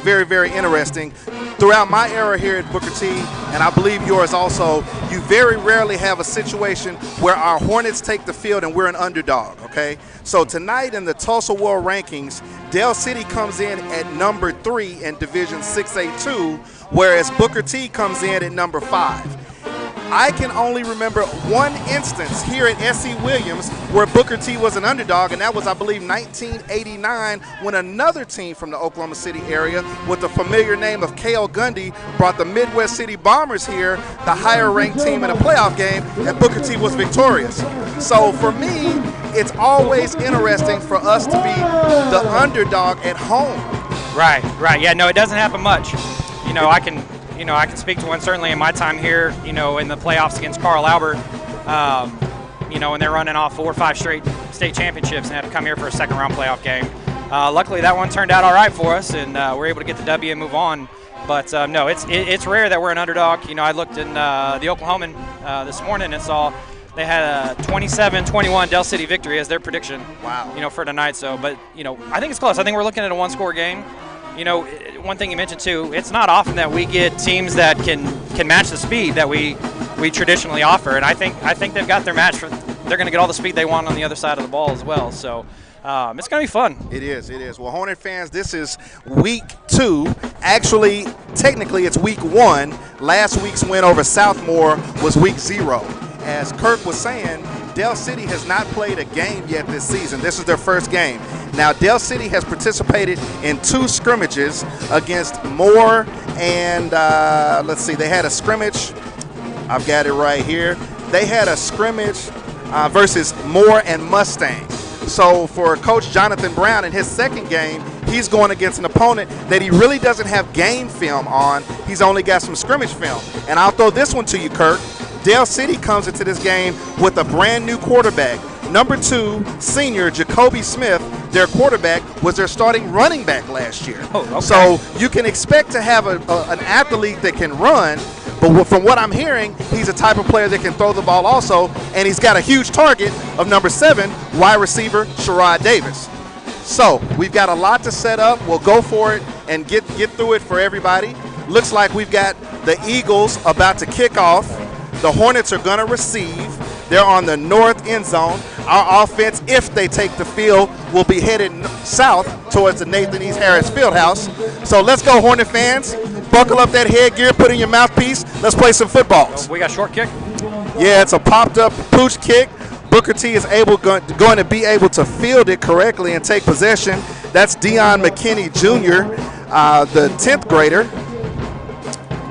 very, very interesting. Throughout my era here at Booker T, and I believe yours also, you very rarely have a situation where our Hornets take the field and we're an underdog, okay? So tonight in the Tulsa World Rankings, Dell City comes in at number 3 in Division 6A2, whereas Booker T comes in at number 5. I can only remember one instance here at S.C. Williams where Booker T was an underdog, and that was, I believe, 1989 when another team from the Oklahoma City area with the familiar name of K.O. Gundy brought the Midwest City Bombers here, the higher-ranked team in a playoff game, and Booker T was victorious. So for me, it's always interesting for us to be the underdog at home. Right. Yeah, no, it doesn't happen much. I can speak to one certainly in my time here, in the playoffs against Carl Albert, when they're running off 4 or 5 straight state championships and had to come here for a second-round playoff game. Luckily, that one turned out all right for us, and we're able to get the W and move on. But, no, it's rare that we're an underdog. I looked in the Oklahoman this morning and saw they had a 27-21 Dell City victory as their prediction. Wow. For tonight. So, but, I think it's close. I think we're looking at a one-score game. One thing you mentioned too, it's not often that we get teams that can match the speed that we traditionally offer, and I think they've got their match. They're going to get all the speed they want on the other side of the ball as well. So it's going to be fun. It is. Well, Hornet fans, this is week 2. Actually, technically, it's week 1. Last week's win over Southmore was week 0. As Kirk was saying, Dell City has not played a game yet this season. This is their first game. Now, Dell City has participated in 2 scrimmages against Moore and, let's see, they had a scrimmage. I've got it right here. They had a scrimmage versus Moore and Mustang. So for Coach Jonathan Brown in his second game, he's going against an opponent that he really doesn't have game film on. He's only got some scrimmage film. And I'll throw this one to you, Kirk. Dell City comes into this game with a brand new quarterback. Number 2, senior Jacoby Smith, their quarterback, was their starting running back last year. Oh, okay. So you can expect to have an athlete that can run, but from what I'm hearing, he's a type of player that can throw the ball also, and he's got a huge target of number 7, wide receiver Sherrod Davis. So we've got a lot to set up. We'll go for it and get through it for everybody. Looks like we've got the Eagles about to kick off. The Hornets are going to receive. They're on the north end zone. Our offense, if they take the field, will be headed south towards the Nathan East Harris Fieldhouse. So let's go, Hornet fans. Buckle up that headgear, put in your mouthpiece. Let's play some footballs. We got short kick? Yeah, it's a popped-up pooch kick. Booker T is going to be able to field it correctly and take possession. That's Deion McKinney Jr., the 10th grader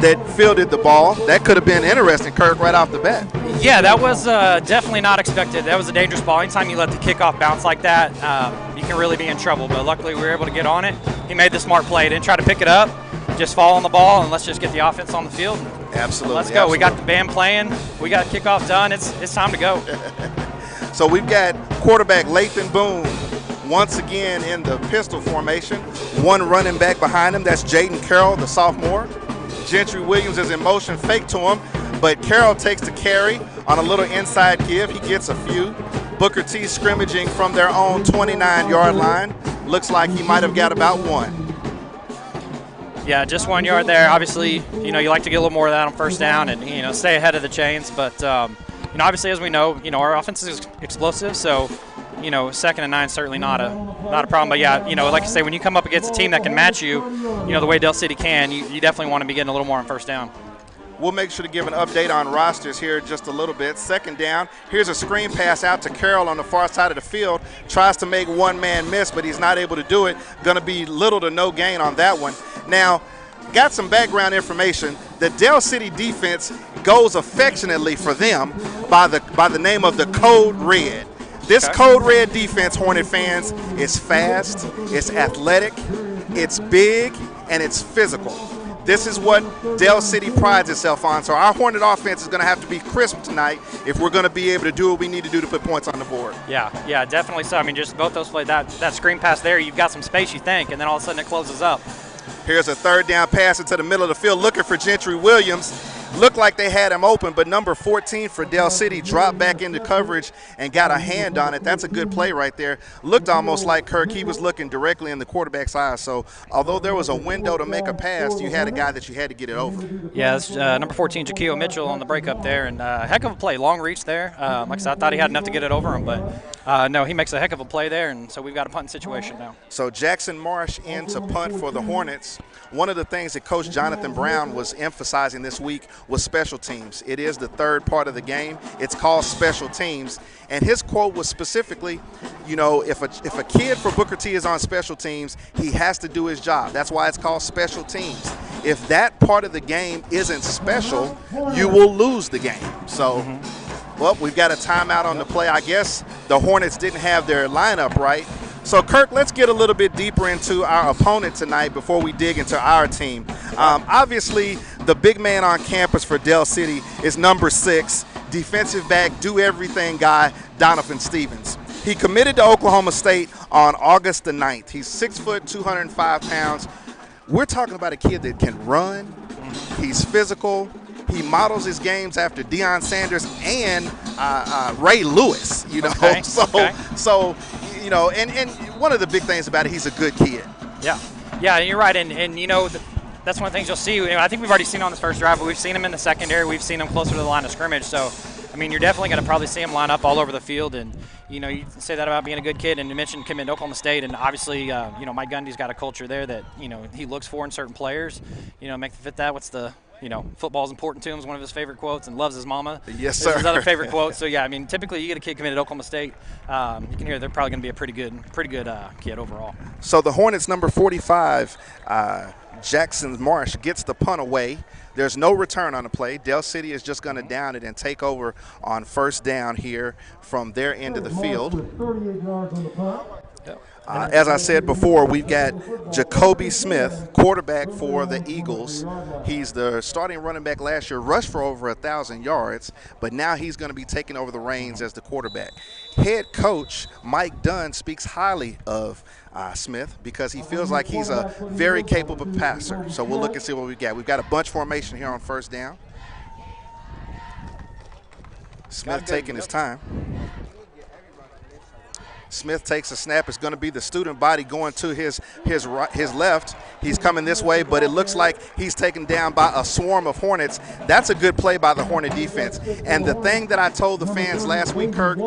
that fielded the ball. That could have been interesting, Kirk, right off the bat. Yeah, that was definitely not expected. That was a dangerous ball. Anytime you let the kickoff bounce like that, you can really be in trouble. But luckily, we were able to get on it. He made the smart play. Didn't try to pick it up. Just fall on the ball, and let's just get the offense on the field. Absolutely. Let's go. Absolutely. We got the band playing. We got kickoff done. It's time to go. So we've got quarterback Lathan Boone once again in the pistol formation. One running back behind him. That's Jaden Carroll, the sophomore. Gentry Williams is in motion, fake to him, but Carroll takes the carry on a little inside give. He gets a few. Booker T scrimmaging from their own 29-yard line. Looks like he might have got about 1. Yeah, just 1 yard there. Obviously, you like to get a little more of that on first down and, stay ahead of the chains. But, obviously, as we know, our offense is explosive. So, 2nd and 9 certainly not a problem. But, yeah, like I say, when you come up against a team that can match you, the way Dell City can, you definitely want to be getting a little more on first down. We'll make sure to give an update on rosters here in just a little bit. 2nd down. Here's a screen pass out to Carroll on the far side of the field. Tries to make one man miss, but he's not able to do it. Going to be little to no gain on that one. Now, got some background information. The Dell City defense goes affectionately for them by the name of the Code Red. This Code Red defense, Hornet fans, is fast, it's athletic, it's big, and it's physical. This is what Dell City prides itself on. So our Hornet offense is going to have to be crisp tonight if we're going to be able to do what we need to do to put points on the board. Yeah, definitely so. I mean, just both those plays, that screen pass there, you've got some space, you think, and then all of a sudden it closes up. Here's a 3rd down pass into the middle of the field looking for Gentry Williams. Looked like they had him open, but number 14 for Del City dropped back into coverage and got a hand on it. That's a good play right there. Looked almost like Kirk. He was looking directly in the quarterback's eyes. So although there was a window to make a pass, you had a guy that you had to get it over. Yeah, it's number 14, Jaquil Mitchell on the breakup there, and heck of a play, long reach there. Like I said, I thought he had enough to get it over him, but no, he makes a heck of a play there, and so we've got a punting situation now. So Jackson Marsh in to punt for the Hornets. One of the things that Coach Jonathan Brown was emphasizing this week was special teams. It is the third part of the game. It's called special teams. And his quote was specifically, you know, if a kid for Booker T is on special teams, he has to do his job. That's why it's called special teams. If that part of the game isn't special, you will lose the game. So, well, we've got a timeout on the play. I guess the Hornets didn't have their lineup right. So, Kirk, let's get a little bit deeper into our opponent tonight before we dig into our team. Obviously, the big man on campus for Del City is number 6, defensive back, do-everything guy, Donovan Stevens. He committed to Oklahoma State on August the 9th. He's 6 foot, 205 pounds. We're talking about a kid that can run. He's physical. He models his games after Deion Sanders and Ray Lewis, you know. Okay. So, you know, and one of the big things about it, he's a good kid. Yeah, you're right, and you know, that's one of the things you'll see. You know, I think we've already seen on this first drive, but we've seen him in the secondary. We've seen him closer to the line of scrimmage. So, I mean, you're definitely going to probably see him line up all over the field. And, you know, you say that about being a good kid, and you mentioned committing to Oklahoma State, and obviously, you know, Mike Gundy's got a culture there that, you know, he looks for in certain players. You know, make them fit that. What's the – you know, football's important to him is one of his favorite quotes, and loves his mama. Yes, sir. His other favorite quote. So, yeah, I mean, typically you get a kid committed to Oklahoma State, you can hear they're probably going to be a pretty good kid overall. So the Hornets, number 45, Jackson Marsh, gets the punt away. There's no return on the play. Del City is just going to down it and take over on first down here from their end of the field. As I said before, we've got Jacoby Smith, quarterback for the Eagles. He's the starting running back last year, rushed for over 1,000 yards, but now he's going to be taking over the reins as the quarterback. Head coach Mike Dunn speaks highly of Smith because he feels like he's a very capable passer. So we'll look and see what we've got. We've got a bunch formation here on first down. Smith taking his time. Smith takes a snap. It's going to be the student body going to his left. He's coming this way, but it looks like he's taken down by a swarm of Hornets. That's a good play by the Hornet defense. And the thing that I told the fans last week, Kirk,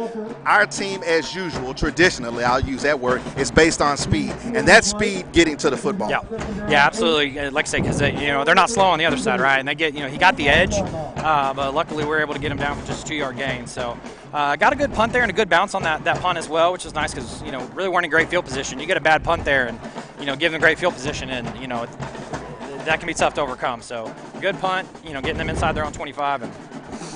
our team, as usual, traditionally, I'll use that word, is based on speed. And that speed getting to the football. Yeah, absolutely. Like I say, because you know, they're not slow on the other side, right? And they get, you know, he got the edge, but luckily we were able to get him down for just a 2-yard gain. So got a good punt there and a good bounce on that punt as well, which is nice because, you know, really weren't in great field position. You get a bad punt there and, you know, give them great field position, and, you know, that can be tough to overcome. So good punt, you know, getting them inside their own 25. And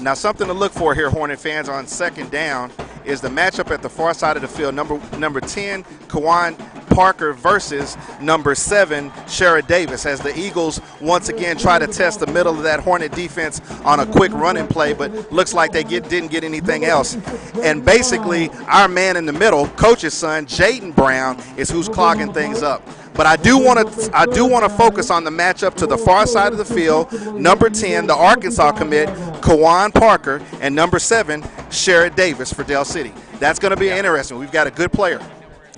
now something to look for here, Hornet fans, on second down is the matchup at the far side of the field. Number 10, Kawan Parker versus number 7, Shara Davis, as the Eagles once again try to test the middle of that Hornet defense on a quick running play, but looks like they didn't get anything else. And basically, our man in the middle, coach's son, Jaden Brown, is who's clogging things up. But I do want to focus on the matchup to the far side of the field. Number 10, the Arkansas commit, Kawan Parker, and number 7, Shara Davis for Del City. That's going to be interesting. We've got a good player.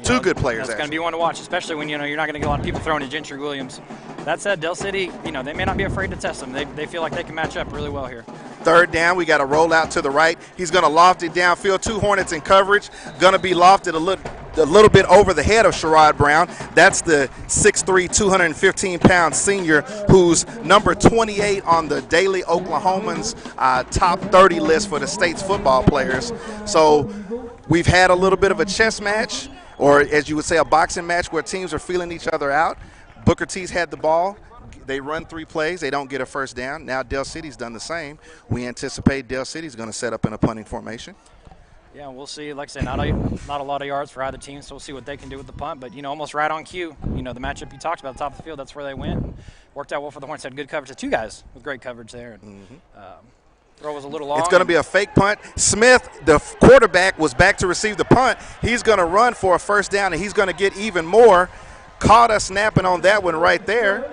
Two good players. That's going to be one to watch, especially when, you know, you're not going to get a lot of people throwing to Gentry Williams. That said, Del City, you know, they may not be afraid to test them. They feel like they can match up really well here. Third down, we got a roll out to the right. He's going to loft it downfield. 2 Hornets in coverage. Going to be lofted a little bit over the head of Sherrod Brown. That's the 6'3", 215-pound senior who's number 28 on the Daily Oklahomans top 30 list for the state's football players. So we've had a little bit of a chess match, or as you would say, a boxing match where teams are feeling each other out. Booker T's had the ball. They run 3 plays. They don't get a first down. Now Del City's done the same. We anticipate Del City's going to set up in a punting formation. Yeah, we'll see. Like I said, not a lot of yards for either team, so we'll see what they can do with the punt. But, you know, almost right on cue. You know, the matchup you talked about at the top of the field, that's where they went. Worked out well for the Hornets. Had good coverage. The 2 guys with great coverage there. Throw was a little long. It's going to be a fake punt. Smith, the quarterback, was back to receive the punt. He's going to run for a first down, and he's going to get even more. Caught us snapping on that one right there.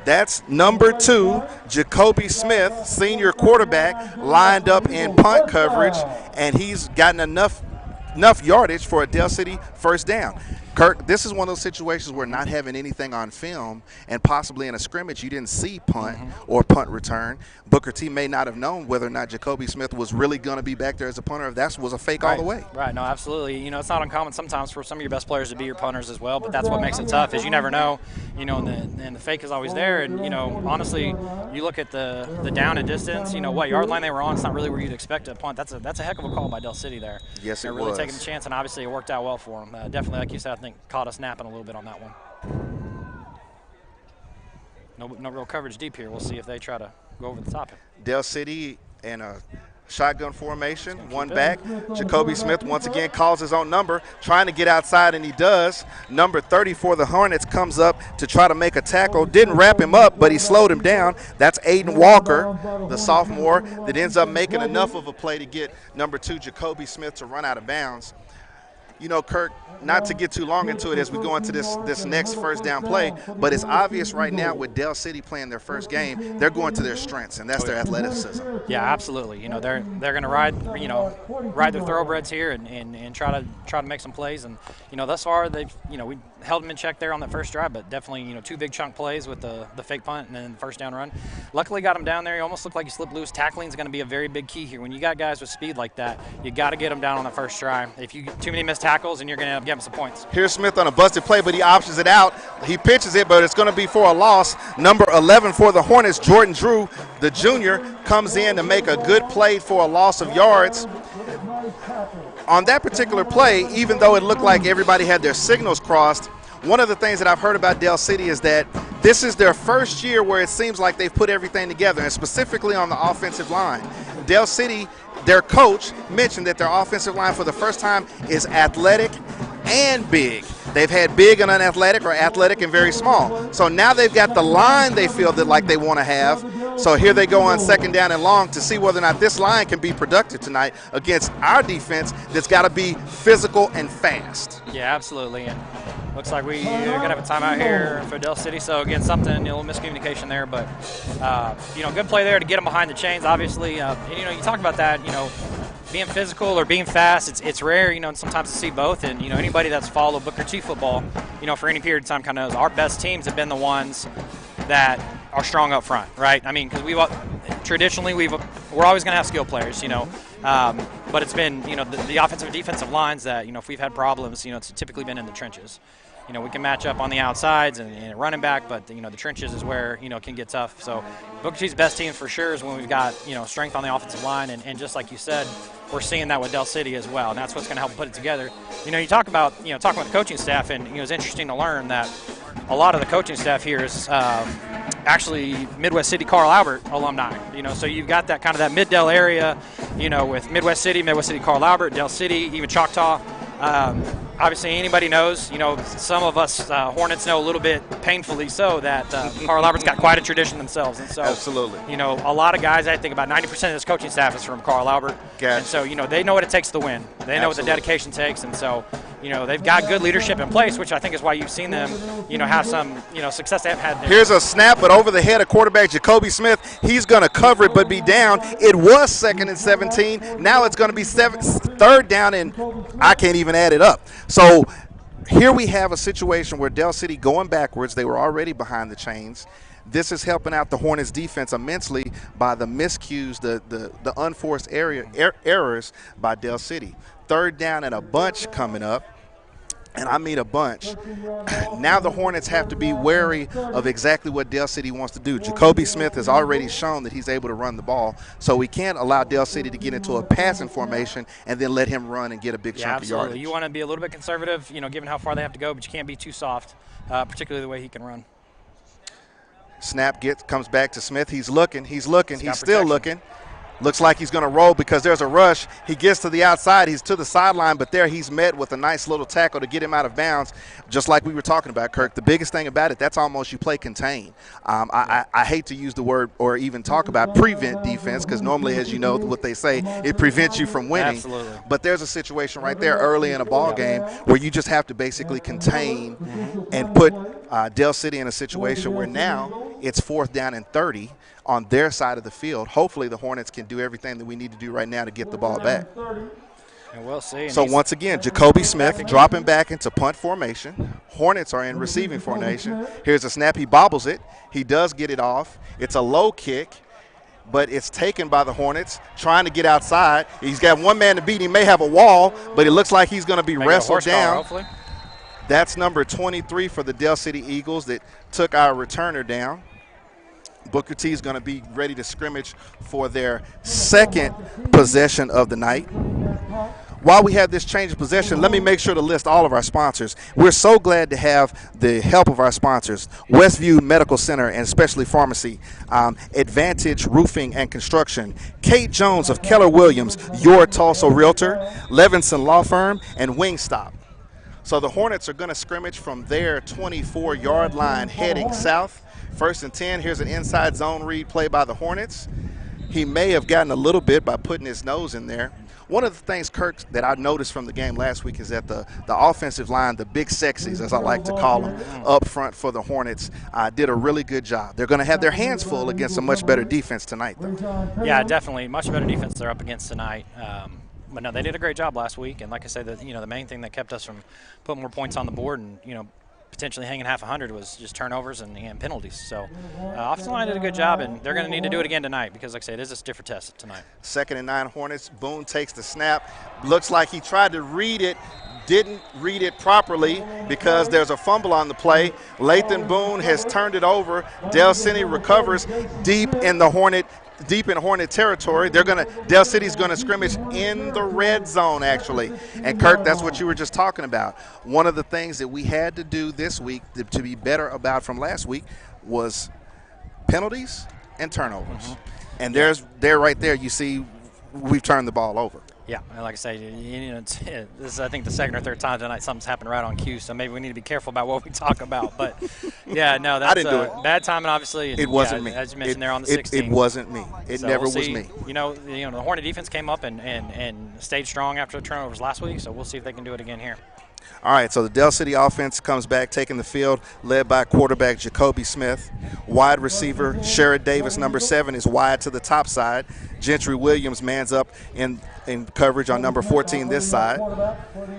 That's number 2, Jacoby Smith, senior quarterback, lined up in punt coverage, and he's gotten enough yardage for a Del City first down. Kirk, this is one of those situations where not having anything on film and possibly in a scrimmage you didn't see punt or punt return. Booker T may not have known whether or not Jacoby Smith was really going to be back there as a punter, if that was a fake all the way. Right, no, absolutely. You know, it's not uncommon sometimes for some of your best players to be your punters as well, but that's what makes it tough is you never know, you know, and the fake is always there. And, you know, honestly, you look at the down and distance, you know, what yard line they were on, it's not really where you'd expect a punt. That's a heck of a call by Del City there. Yes, They're really taking the chance, and obviously it worked out well for them. Definitely, like you said, I think caught us napping a little bit on that one. No real coverage deep here. We'll see if they try to go over the top. Del City in a shotgun formation, one back. Jacoby Smith once again calls his own number, trying to get outside, and he does. Number 30 for the Hornets comes up to try to make a tackle. Didn't wrap him up, but he slowed him down. That's Aiden Walker, the sophomore, that ends up making enough of a play to get number 2, Jacoby Smith, to run out of bounds. You know, Kirk, not to get too long into it as we go into this next first down play, but it's obvious right now with Del City playing their first game, they're going to their strengths, and that's their athleticism. Yeah, absolutely. You know, they're going to ride their thoroughbreds here and try to make some plays. And you know, thus far we held them in check there on that first drive, but definitely 2 big chunk plays with the fake punt and then the first down run. Luckily, got him down there. He almost looked like he slipped loose. Tackling is going to be a very big key here. When you got guys with speed like that, you got to get them down on the first try. If you get too many missed tackles, and you're going to give him some points. Here's Smith on a busted play, but he options it out. He pitches it, but it's going to be for a loss. Number 11 for the Hornets, Jordan Drew, the junior, comes in to make a good play for a loss of yards. On that particular play, even though it looked like everybody had their signals crossed, one of the things that I've heard about Del City is that this is their first year where it seems like they've put everything together, and specifically on the offensive line. Del City, their coach, mentioned that their offensive line for the first time is athletic and big. They've had big and unathletic, or athletic and very small. So now they've got the line they feel that like they want to have. So here they go on second down and long to see whether or not this line can be productive tonight against our defense that's got to be physical and fast. Yeah, absolutely. And looks like we're going to have a timeout here for Del City. So, again, a little miscommunication there. But, good play there to get them behind the chains, obviously. You talk about that, being physical or being fast, it's rare, and sometimes to see both. And, anybody that's followed Booker T football, for any period of time kind of knows our best teams have been the ones that are strong up front, right? I mean, because we're always going to have skill players, but it's been, the offensive and defensive lines that, if we've had problems, it's typically been in the trenches. We can match up on the outsides and running back, but, the trenches is where, it can get tough. So Booker T's best teams for sure is when we've got, strength on the offensive line. And just like you said, we're seeing that with Del City as well. And that's what's going to help put it together. You talk about, talking with the coaching staff, and, it's interesting to learn that a lot of the coaching staff here is actually Midwest City Carl Albert alumni. So you've got that kind of that Mid-Del area, with Midwest City Carl Albert, Del City, even Choctaw. Obviously, anybody knows, some of us Hornets know a little bit painfully so that Carl Albert's got quite a tradition themselves. And so, absolutely. A lot of guys, I think about 90% of this coaching staff is from Carl Albert. Gotcha. And so, they know what it takes to win. They know what the dedication takes. And so, they've got good leadership in place, which I think is why you've seen them, have some, success they've had there. Here's a snap, but over the head of quarterback Jacoby Smith. He's going to cover it but be down. It was 2nd and 17. Now it's going to be 3rd down, and I can't even add it up. So here we have a situation where Del City going backwards. They were already behind the chains. This is helping out the Hornets defense immensely by the miscues, the unforced errors by Del City. 3rd down and a bunch coming up. And I mean a bunch. Now the Hornets have to be wary of exactly what Del City wants to do. Jacoby Smith has already shown that he's able to run the ball, so we can't allow Del City to get into a passing formation and then let him run and get a big chunk of yardage. You want to be a little bit conservative, given how far they have to go, but you can't be too soft, particularly the way he can run. Snap comes back to Smith. He's looking. He's still looking. Looks like he's going to roll because there's a rush. He gets to the outside. He's to the sideline, but there he's met with a nice little tackle to get him out of bounds, just like we were talking about, Kirk. The biggest thing about it, that's almost you play contain. I hate to use the word or even talk about prevent defense because normally, as you know, what they say, it prevents you from winning. Absolutely. But there's a situation right there early in a ball game where you just have to basically contain and put Dell City in a situation where now it's 4th down and 30 on their side of the field. Hopefully the Hornets can do everything that we need to do right now to get the ball back. And we'll see. So once again, Jacoby Smith dropping back into punt formation. Hornets are in receiving formation. Here's a snap. He bobbles it. He does get it off. It's a low kick, but it's taken by the Hornets, trying to get outside. He's got one man to beat. He may have a wall, but it looks like he's going to be wrestled down. That's number 23 for the Dell City Eagles that took our returner down. Booker T is going to be ready to scrimmage for their second possession of the night. While we have this change of possession, let me make sure to list all of our sponsors. We're so glad to have the help of our sponsors: Westview Medical Center and Specialty Pharmacy, Advantage Roofing and Construction, Kate Jones of Keller Williams, your Tulsa Realtor, Levinson Law Firm, and Wingstop. So the Hornets are going to scrimmage from their 24-yard line heading south. 1st and 10. Here's an inside zone read play by the Hornets. He may have gotten a little bit by putting his nose in there. One of the things, Kirk, that I noticed from the game last week is that the offensive line, the big sexies, as I like to call them, up front for the Hornets, did a really good job. They're going to have their hands full against a much better defense tonight, though. Yeah, definitely. Much better defense they're up against tonight. But no, they did a great job last week. And like I said, the main thing that kept us from putting more points on the board and, potentially hanging half 100 was just turnovers and penalties. So offensive line did a good job, and they're going to need to do it again tonight because, like I said, it is a different test tonight. 2nd and 9 Hornets. Boone takes the snap. Looks like he tried to read it, didn't read it properly because there's a fumble on the play. Lathan Boone has turned it over. Dell City recovers deep in Hornet territory. Dell City's going to scrimmage in the red zone, actually. And Kirk, that's what you were just talking about. One of the things that we had to do this week to be better about from last week was penalties and turnovers. And there right there, you see we've turned the ball over. Yeah, and like I say, this is, I think, the 2nd or 3rd time tonight something's happened right on cue, so maybe we need to be careful about what we talk about. But, yeah, no, that's bad timing, obviously. It wasn't me. As you mentioned there on the 16th. It wasn't me. It never was me. The Hornet defense came up and stayed strong after the turnovers last week, so we'll see if they can do it again here. All right, so the Dell City offense comes back, taking the field, led by quarterback Jacoby Smith. Wide receiver Sherrod Davis, number 7, is wide to the top side. Gentry Williams mans up in coverage on number 14 this side.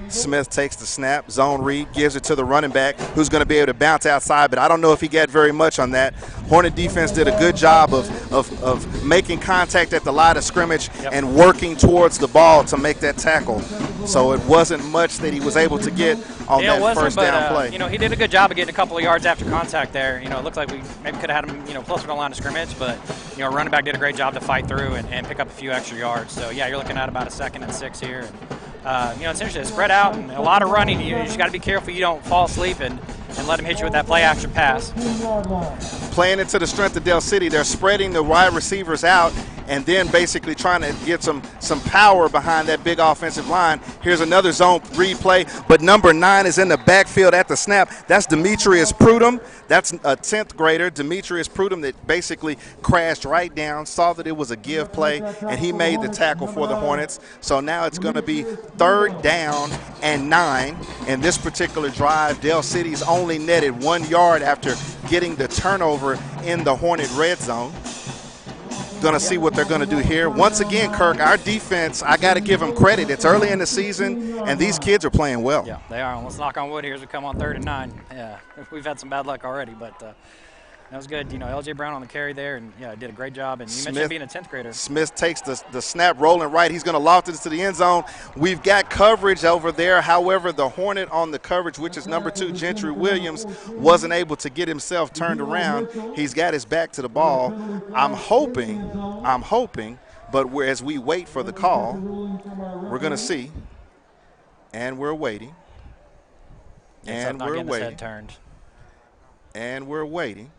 Smith takes the snap, zone read, gives it to the running back, who's going to be able to bounce outside, but I don't know if he got very much on that. Hornet defense did a good job of making contact at the line of scrimmage and working towards the ball to make that tackle. So it wasn't much that he was able to get on that first down play. He did a good job of getting a couple of yards after contact there. It looked like we maybe could have had him, closer to the line of scrimmage, but, running back did a great job to fight through and pick up a few extra yards. So, yeah, you're looking at about a 2nd and 6 here. And, it's interesting. It's spread out and a lot of running. You just got to be careful you don't fall asleep and let him hit you with that play-action pass. Playing into the strength of Dell City, they're spreading the wide receivers out and then basically trying to get some power behind that big offensive line. Here's another zone replay, but number 9 is in the backfield at the snap. That's Demetrius Prudhomme. That's a 10th grader, Demetrius Prudhomme, that basically crashed right down, saw that it was a give play, and he made the tackle for the Hornets. So now it's going to be 3rd down and 9. In this particular drive, Dell City's only netted 1 yard after getting the turnover in the Hornet red zone. Going to see what they're going to do here. Once again, Kirk, our defense, I got to give them credit. It's early in the season, and these kids are playing well. Yeah, they are. Let's knock on wood here as we come on 3rd and 9. Yeah, we've had some bad luck already, but that was good. L.J. Brown on the carry there, and, did a great job. And you mentioned being a 10th grader. Smith takes the snap rolling right. He's going to loft it to the end zone. We've got coverage over there. However, the Hornet on the coverage, which is number 2, Gentry Williams, wasn't able to get himself turned around. He's got his back to the ball. I'm hoping, but as we wait for the call, we're going to see. And we're waiting. And we're waiting. And we're waiting.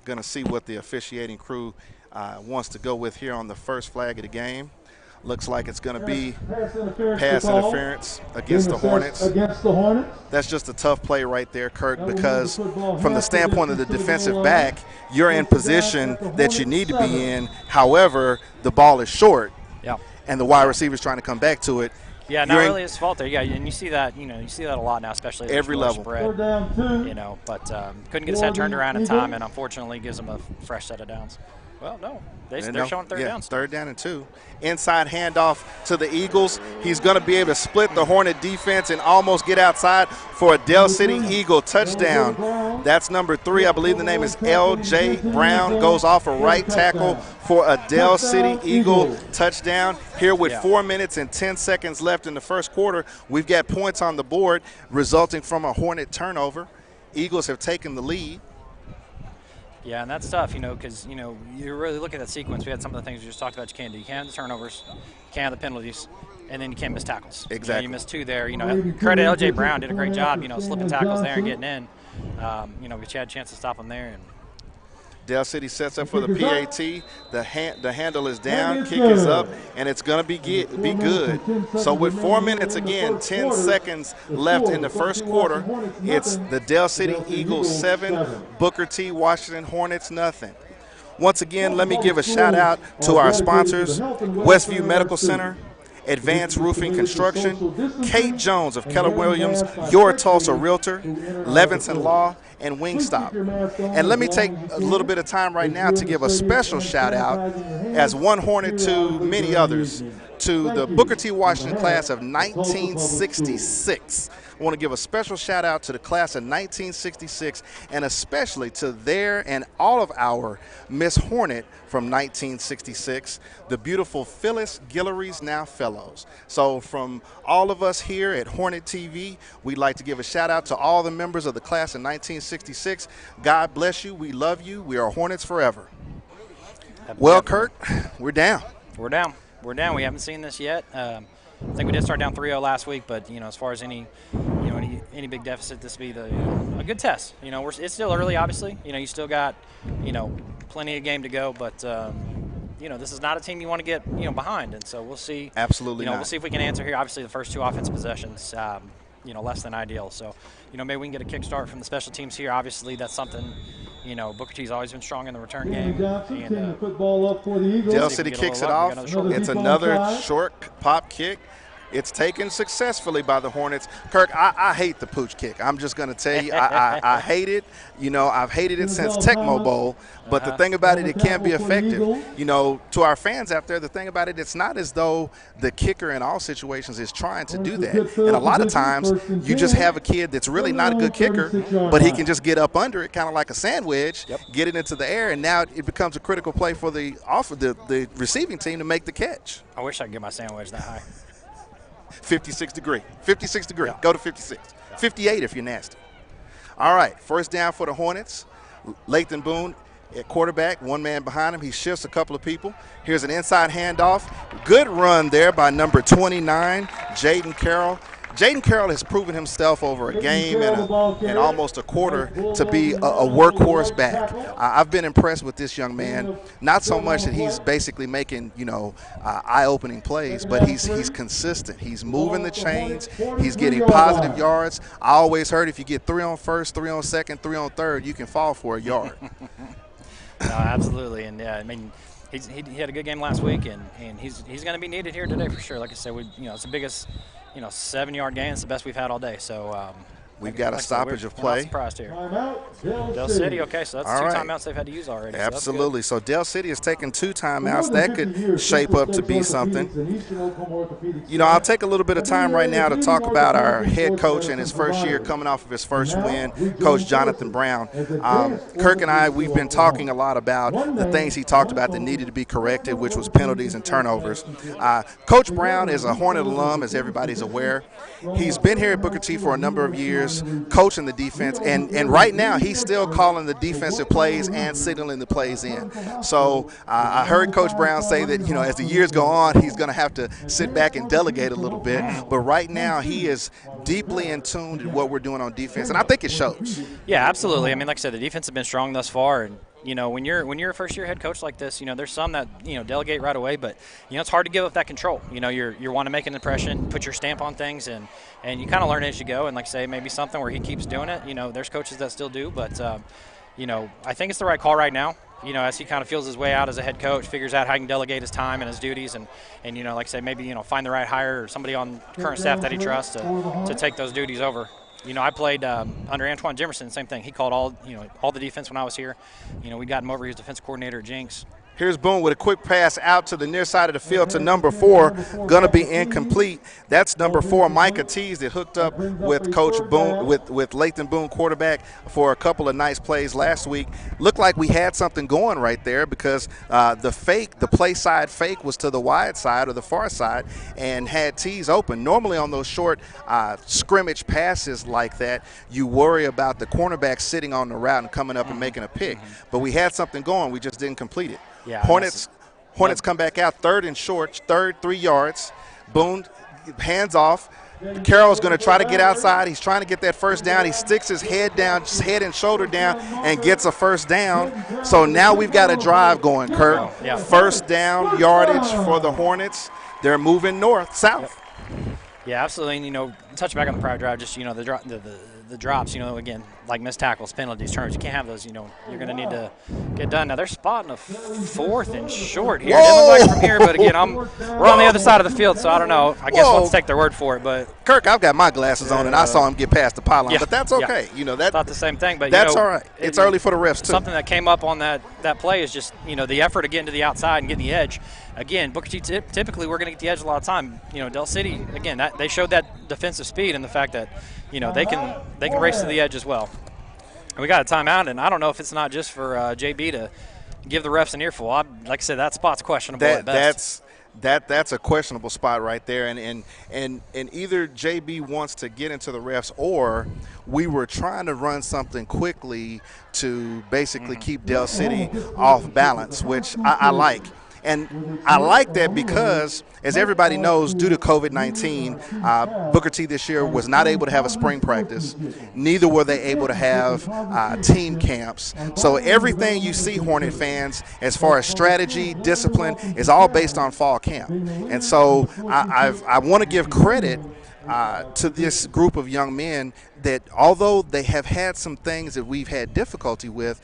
Going to see what the officiating crew wants to go with here on the first flag of the game. Looks like it's going to be pass interference against the Hornets. That's just a tough play right there, Kirk, because from the standpoint of the defensive back, you're in position that you need to be in. However, the ball is short, and the wide receiver's trying to come back to it. Yeah, not really his fault there. Yeah, and you see that, you see that a lot now, especially every level. Spread, but couldn't get his head turned around in time, and unfortunately gives him a fresh set of downs. Well, no, they're showing third downs. 3rd down and 2. Inside handoff to the Eagles. He's going to be able to split the Hornet defense and almost get outside for a Del City Eagle touchdown. That's number 3. I believe the name is L.J. Brown. Goes off a right tackle for a Del City Eagle touchdown. Here with 4 minutes and 10 seconds left in the first quarter, we've got points on the board resulting from a Hornet turnover. Eagles have taken the lead. Yeah, and that's tough, because, you really look at that sequence. We had some of the things we just talked about you can't do. You can't have the turnovers, you can't have the penalties, and then you can't miss tackles. Exactly. You missed 2 there. Credit L.J. Brown, did a great job, slipping tackles there and getting in. But you had a chance to stop him there. And Del City sets up for the PAT. The handle is down, kick is up, and it's going to be good. So with 4 minutes again, 10 seconds left in the first quarter, it's the Del City Eagles 7, Booker T. Washington Hornets nothing. Once again, let me give a shout out to our sponsors, Westview Medical Center, Advanced Roofing Construction, Kate Jones of Keller Williams, your Tulsa Realtor, Levinson Law, and Wingstop. And let me take a little bit of time right now to give a special shout out as one Hornet to many others to the Booker T. Washington class of 1966. I want to give a special shout out to the class of 1966 and especially to their and all of our Miss Hornet from 1966, the beautiful Phyllis Guillory's now Fellows. So from all of us here at Hornet TV, we'd like to give a shout out to all the members of the class of 1966. God bless you. We love you. We are Hornets forever. Well, Kirk, we're down. We're down. We haven't seen this yet. I think we did start down 3-0 last week, but as far as any big deficit, this would be a good test. It's still early, obviously. You still got plenty of game to go, but this is not a team you want to get behind, and so we'll see. Absolutely not. We'll see if we can answer here. Obviously, the first 2 offensive possessions, less than ideal. So maybe we can get a kickstart from the special teams here. Obviously, that's something. Booker T's always been strong in the return game. And Del City kicks it off. It's another short pop kick. It's taken successfully by the Hornets. Kirk, I hate the pooch kick. I'm just going to tell you, I hate it. I've hated it since Tecmo Bowl. But the thing about it can be effective. To our fans out there, the thing about it, it's not as though the kicker in all situations is trying to do that. And a lot of times, you just have a kid that's really not a good kicker, but he can just get up under it, kind of like a sandwich, get it into the air, and now it becomes a critical play for the receiving team to make the catch. I wish I could get my sandwich that high. 56 degree. Yeah. Go to 56. Yeah. 58 if you're nasty. All right, first down for the Hornets. Lathan Boone at quarterback, one man behind him. He shifts a couple of people. Here's an inside handoff. Good run there by number 29, Jaden Carroll. Jaden Carroll has proven himself over a game and almost a quarter to be a workhorse back. I've been impressed with this young man. Not so much that he's basically making, eye-opening plays, but he's consistent. He's moving the chains. He's getting positive yards. I always heard if you get 3 on first, 3 on second, 3 on third, you can fall for a yard. No, absolutely, and he had a good game last week, and he's going to be needed here today for sure. Like I said, it's the biggest 7-yard gain. It's the best we've had all day. So we've got a stoppage of play. We're not surprised here. Del City, okay, so that's 2 timeouts they've had to use already. Absolutely. So Del City has taken 2 timeouts. That could shape up to be something. I'll take a little bit of time right now to talk about our head coach in his first year coming off of his first win, Coach Jonathan Brown. Kirk and I, we've been talking a lot about the things he talked about that needed to be corrected, which was penalties and turnovers. Coach Brown is a Hornet alum, as everybody's aware. He's been here at Booker T for a number of years, coaching the defense, and right now he's still calling the defensive plays and signaling the plays in. So I heard Coach Brown say that, as the years go on, he's going to have to sit back and delegate a little bit. But right now he is deeply in tune to what we're doing on defense, and I think it shows. Yeah, absolutely. Like I said, the defense has been strong thus far, and when you're a first-year head coach like this, there's some that delegate right away, but it's hard to give up that control. You want to make an impression, put your stamp on things, and you kind of learn as you go. And like I say, maybe something where he keeps doing it. There's coaches that still do, but I think it's the right call right now. As he kind of feels his way out as a head coach, figures out how he can delegate his time and his duties, and like I said, maybe find the right hire or somebody on current staff that he trusts to take those duties over. I played under Antoine Jimerson, same thing. He called all the defense when I was here. We got him over. He was defense coordinator at Jinx. Here's Boone with a quick pass out to the near side of the field to number 4. Going to be incomplete. That's number 4, Micah Tees, that hooked up with Coach Boone, with Lathan Boone, quarterback, for a couple of nice plays last week. Looked like we had something going right there because the play side fake was to the wide side or the far side and had Tees open. Normally on those short scrimmage passes like that, you worry about the cornerback sitting on the route and coming up and making a pick. But we had something going. We just didn't complete it. Yeah, Hornets come back out, 3rd and short, 3 yards. Boone hands off. Carroll's going to try to get outside. He's trying to get that first down. He sticks his head down, just head and shoulder down, and gets a first down. So now we've got a drive going, Kirk. Yeah. First down yardage for the Hornets. They're moving south. Yeah, absolutely. And, touch back on the prior drive, just, the drops, again, like missed tackles, penalties, turnovers. You can't have those, you're going to need to get done. Now, they're spotting a 4th and short here. It didn't look like from here, but, again, we're on the other side of the field, so I don't know. I guess we'll have to take their word for it. But Kirk, I've got my glasses on, and I saw him get past the pylon, but that's okay. I thought the same thing. But, that's all right. It's early for the refs, too. Something that came up on that play is just, the effort to get into the outside and get the edge. Again, Booker T, typically we're going to get the edge a lot of time. Del City, again, they showed that defensive speed and the fact that, they can race to the edge as well. And we got a timeout, and I don't know if it's not just for JB to give the refs an earful. Like I said, that spot's questionable at best. That's a questionable spot right there, and either JB wants to get into the refs, or we were trying to run something quickly to basically keep Del City off balance, which I like. And I like that because, as everybody knows, due to COVID-19, Booker T this year was not able to have a spring practice. Neither were they able to have team camps. So everything you see, Hornet fans, as far as strategy, discipline, is all based on fall camp. And so I want to give credit to this group of young men that, although they have had some things that we've had difficulty with,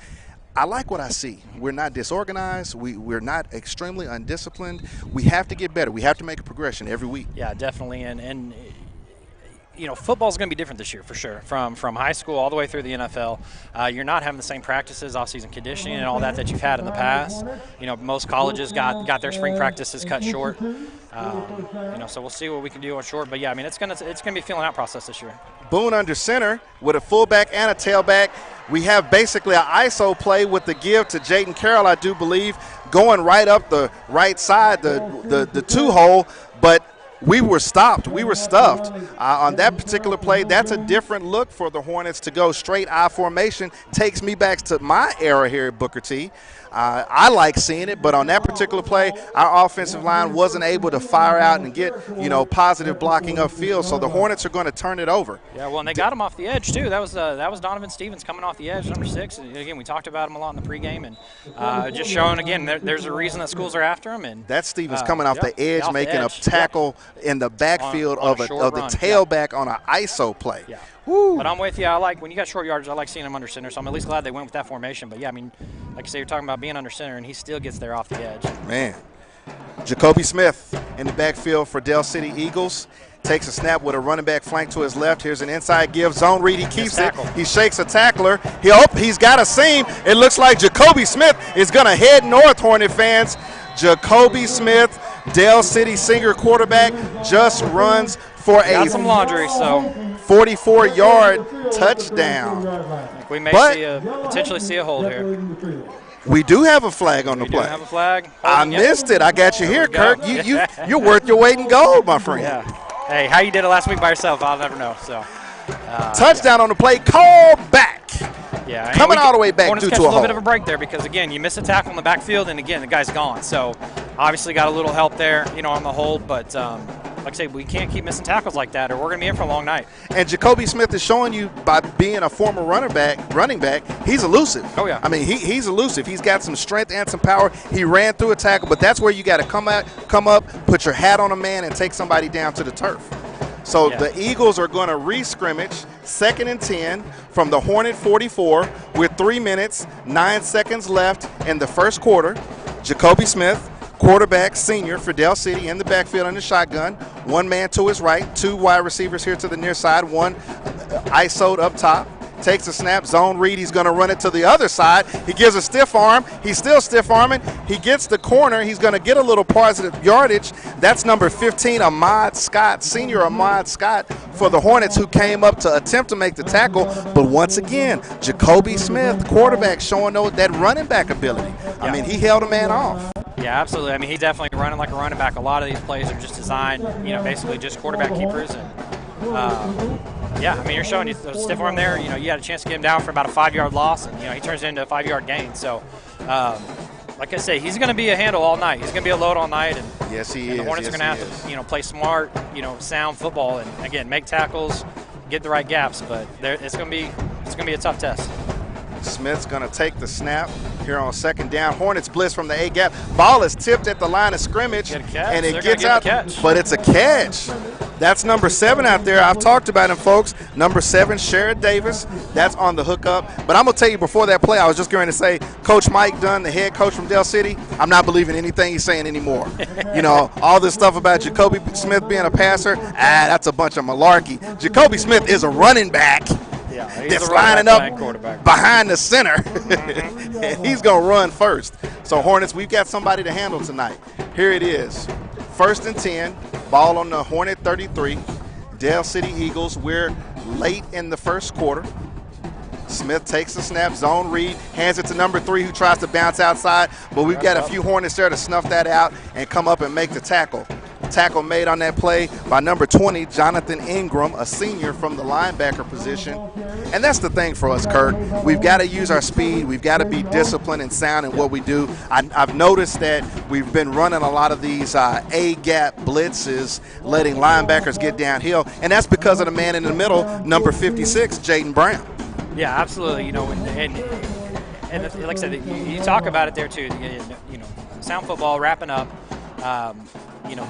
I like what I see. We're not disorganized. We're not extremely undisciplined. We have to get better. We have to make a progression every week. Yeah, definitely. And football's going to be different this year for sure. From high school all the way through the NFL, you're not having the same practices, off-season conditioning, and all that you've had in the past. Most colleges got their spring practices cut short. So we'll see what we can do on short. But yeah, it's going to be a feeling out process this year. Boone under center with a fullback and a tailback. We have basically an ISO play with the give to Jaden Carroll, I do believe, going right up the right side, the 2-hole, but we were stopped. We were stuffed. On that particular play, that's a different look for the Hornets to go straight I formation. Takes me back to my era here at Booker T. I like seeing it, but on that particular play, our offensive line wasn't able to fire out and get, positive blocking upfield, so the Hornets are going to turn it over. Yeah, well, and they got him off the edge, too. That was Donovan Stevens coming off the edge, number 6. And again, we talked about him a lot in the pregame, and just showing, again, there's a reason that schools are after him. And that's Stevens coming off the edge, making a tackle in the backfield of the tailback on an ISO play. Yeah. Woo. But I'm with you. I like when you got short yardage, I like seeing him under center. So I'm at least glad they went with that formation. But yeah, like you say, you're talking about being under center, and he still gets there off the edge. Man, Jacoby Smith in the backfield for Del City Eagles. Takes a snap with a running back flank to his left. Here's an inside give, zone read. He keeps it. He shakes a tackler. He's got a seam. It looks like Jacoby Smith is going to head north, Hornet fans. Jacoby Smith, Del City senior quarterback, just runs for got some laundry, so 44-yard touchdown. We may potentially see a hold here. We do have a flag on the play. We do have a flag. I missed it. I got you here, Kirk. You're worth your weight in gold, my friend. Yeah. Hey, how you did it last week by yourself, I'll never know. So touchdown on the play, call back. Yeah, coming all the way back due to a little bit of a break there because, again, you miss a tackle in the backfield, and, again, the guy's gone. So, obviously got a little help there, on the hold. But, like I say, we can't keep missing tackles like that or we're going to be in for a long night. And Jacoby Smith is showing you by being a former running back, he's elusive. Oh, yeah. He's elusive. He's got some strength and some power. He ran through a tackle, but that's where you got to come up, put your hat on a man, and take somebody down to the turf. So Yeah. the Eagles are going to re-scrimmage, 2nd and 10 from the Hornet 44 with 3 minutes, 9 seconds left in the first quarter. Jacoby Smith, quarterback, senior for Del City, in the backfield in the shotgun. One man to his right, 2 wide receivers here to the near side, one ISO'd up top. Takes a snap, zone read. He's going to run it to the other side. He gives a stiff arm. He's still stiff arming. He gets the corner. He's going to get a little positive yardage. That's number 15, Ahmad Scott, senior Ahmad Scott for the Hornets, who came up to attempt to make the tackle. But once again, Jacoby Smith, quarterback, showing that running back ability. I mean, he held a man off. Yeah, absolutely. I mean, he's definitely running like a running back. A lot of these plays are just designed, basically just quarterback keepers. And yeah, I mean, you're showing you the stiff arm there. You had a chance to get him down for about a 5-yard loss, and he turns it into a 5-yard gain. So, like I say, he's going to be a handle all night. He's going to be a load all night, and yes, he and is. The Hornets are going to have to, play smart, sound football, and again, make tackles, get the right gaps. But it's going to be a tough test. Smith's going to take the snap here on 2nd down. Hornets blitz from the A gap. Ball is tipped at the line of scrimmage, and it gets out, but it's a catch. That's number 7 out there. I've talked about him, folks. Number 7, Sherrod Davis. That's on the hookup. But I'm going to tell you, before that play, I was just going to say, Coach Mike Dunn, the head coach from Del City, I'm not believing anything he's saying anymore. All this stuff about Jacoby Smith being a passer, that's a bunch of malarkey. Jacoby Smith is a running back. Yeah, that's lining up behind the center. And he's going to run first. So, Hornets, we've got somebody to handle tonight. Here it is. 1st and 10, ball on the Hornet 33. Del City Eagles, we're late in the first quarter. Smith takes the snap, zone read, hands it to number 3, who tries to bounce outside. But we've got a few Hornets there to snuff that out and come up and make the tackle. Tackle made on that play by number 20, Jonathan Ingram, a senior from the linebacker position. And that's the thing for us, Kirk. We've got to use our speed. We've got to be disciplined and sound in what we do. I've noticed that we've been running a lot of these A-gap blitzes, letting linebackers get downhill. And that's because of the man in the middle, number 56, Jaden Brown. Yeah, absolutely. And like I said, you talk about it there too. Sound football, wrapping up.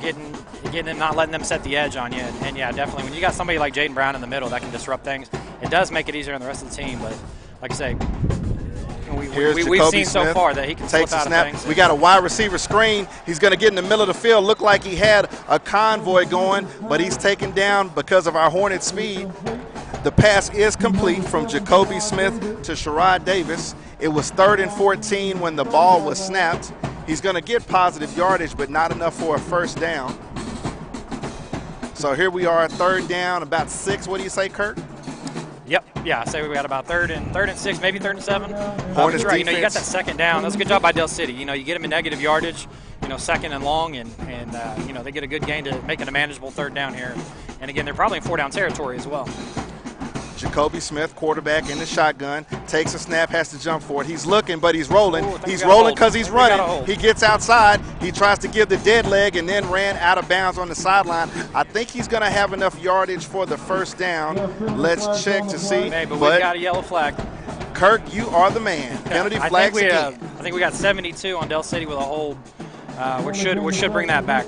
Getting them, not letting them set the edge on you. And yeah, definitely, when you got somebody like Jaden Brown in the middle that can disrupt things, it does make it easier on the rest of the team. But like I say, we've seen so far that he can slip out of things. We got a wide receiver screen. He's going to get in the middle of the field. Looked like he had a convoy going, but he's taken down because of our Hornet speed. The pass is complete from Jacoby Smith to Sherrod Davis. It was 3rd and 14 when the ball was snapped. He's going to get positive yardage, but not enough for a first down. So here we are, 3rd down, about 6. What do you say, Kurt? Yep. Yeah, I say we got about 3rd and 6, maybe 3rd and 7. Hornets right. You got that 2nd down. That's a good job by Del City. You get them in negative yardage, 2nd and long, and they get a good gain to make it a manageable 3rd down here. And again, they're probably in 4-down territory as well. Jacoby Smith, quarterback in the shotgun, takes a snap, has to jump for it. He's looking, but he's rolling. He's rolling because he's running. He gets outside. He tries to give the dead leg and then ran out of bounds on the sideline. I think he's going to have enough yardage for the first down. Let's check to see. Hey, but we got a yellow flag. Kirk, you are the man. Penalty flags again. I think we got 72 on Del City with a hold. Which should bring that back.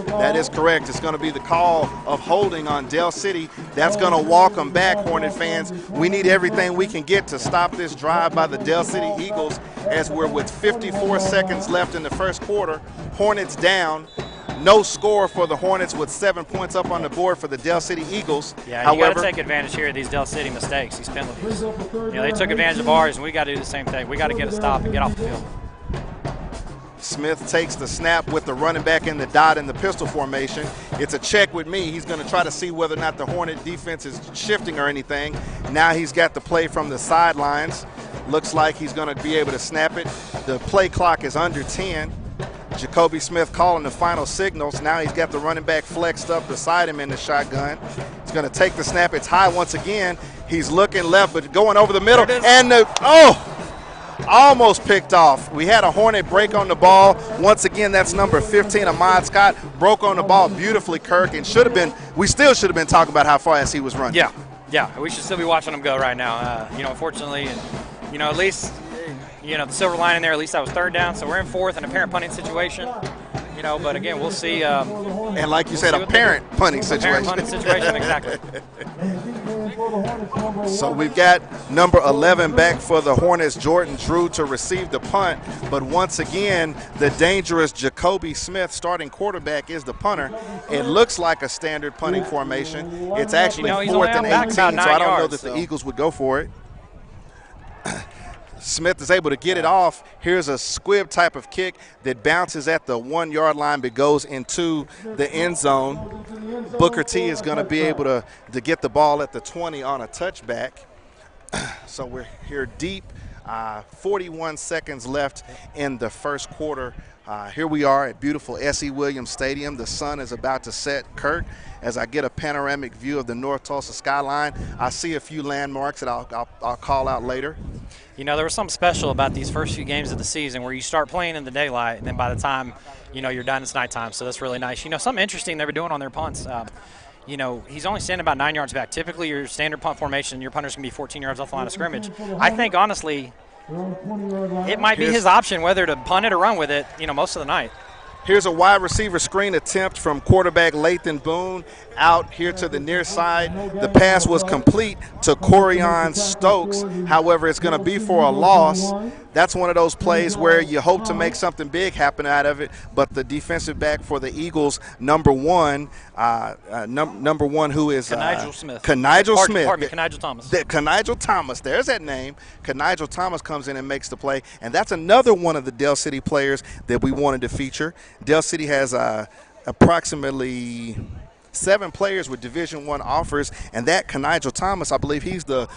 That is correct. It's going to be the call of holding on Del City. That's going to walk them back, Hornet fans. We need everything we can get to stop this drive by the Del City Eagles, as we're with 54 seconds left in the first quarter. Hornets down. No score for the Hornets with 7 points up on the board for the Del City Eagles. Yeah, however, you got to take advantage here of these Del City mistakes, these penalties. They took advantage of ours, and we got to do the same thing. We got to get a stop and get off the field. Smith takes the snap with the running back in the dot in the pistol formation. It's a check with me. He's going to try to see whether or not the Hornet defense is shifting or anything. Now he's got the play from the sidelines. Looks like he's going to be able to snap it. The play clock is under 10. Jacoby Smith calling the final signals. Now he's got the running back flexed up beside him in the shotgun. He's going to take the snap. It's high once again. He's looking left, but going over the middle. And almost picked off. We had a Hornet break on the ball. Once again, that's number 15, Ahmad Scott, broke on the ball beautifully, Kirk, and we still should have been talking about how fast he was running. Yeah, we should still be watching him go right now. Unfortunately, and at least, the silver lining there, at least that was 3rd down, so we're in 4th in a parent punting situation. But again, we'll see. And like you said, a parent punting situation. Parent punting situation, exactly. So we've got number 11 back for the Hornets, Jordan Drew, to receive the punt. But once again, the dangerous Jacoby Smith, starting quarterback, is the punter. It looks like a standard punting formation. It's actually 4th and 18, so I don't know that the Eagles would go for it. Smith is able to get it off. Here's a squib type of kick that bounces at the 1 yard line but goes into the end zone. Booker T is going to be able to get the ball at the 20 on a touchback. So we're here deep. 41 seconds left in the first quarter. Here we are at beautiful S.E. Williams Stadium. The sun is about to set. Kirk, as I get a panoramic view of the North Tulsa skyline, I see a few landmarks that I'll call out later. You know, there was something special about these first few games of the season where you start playing in the daylight, and then by the time, you're done, it's nighttime. So that's really nice. Something interesting they were doing on their punts. He's only standing about 9 yards back. Typically, your standard punt formation, your punter's going to be 14 yards off the line of scrimmage. I think, honestly, it might be his option whether to punt it or run with it, most of the night. Here's a wide receiver screen attempt from quarterback Lathan Boone out here to the near side. The pass was complete to Corian Stokes. However, it's going to be for a loss. That's one of those plays where you hope to make something big happen out of it, but the defensive back for the Eagles, number one, who is Kenigel Smith. Kenigel Thomas. Kenigel Thomas, there's that name. Kenigel Thomas comes in and makes the play, and that's another one of the Dell City players that we wanted to feature. Dell City has approximately 7 players with Division I offers, and that Kenigel Thomas, I believe he's got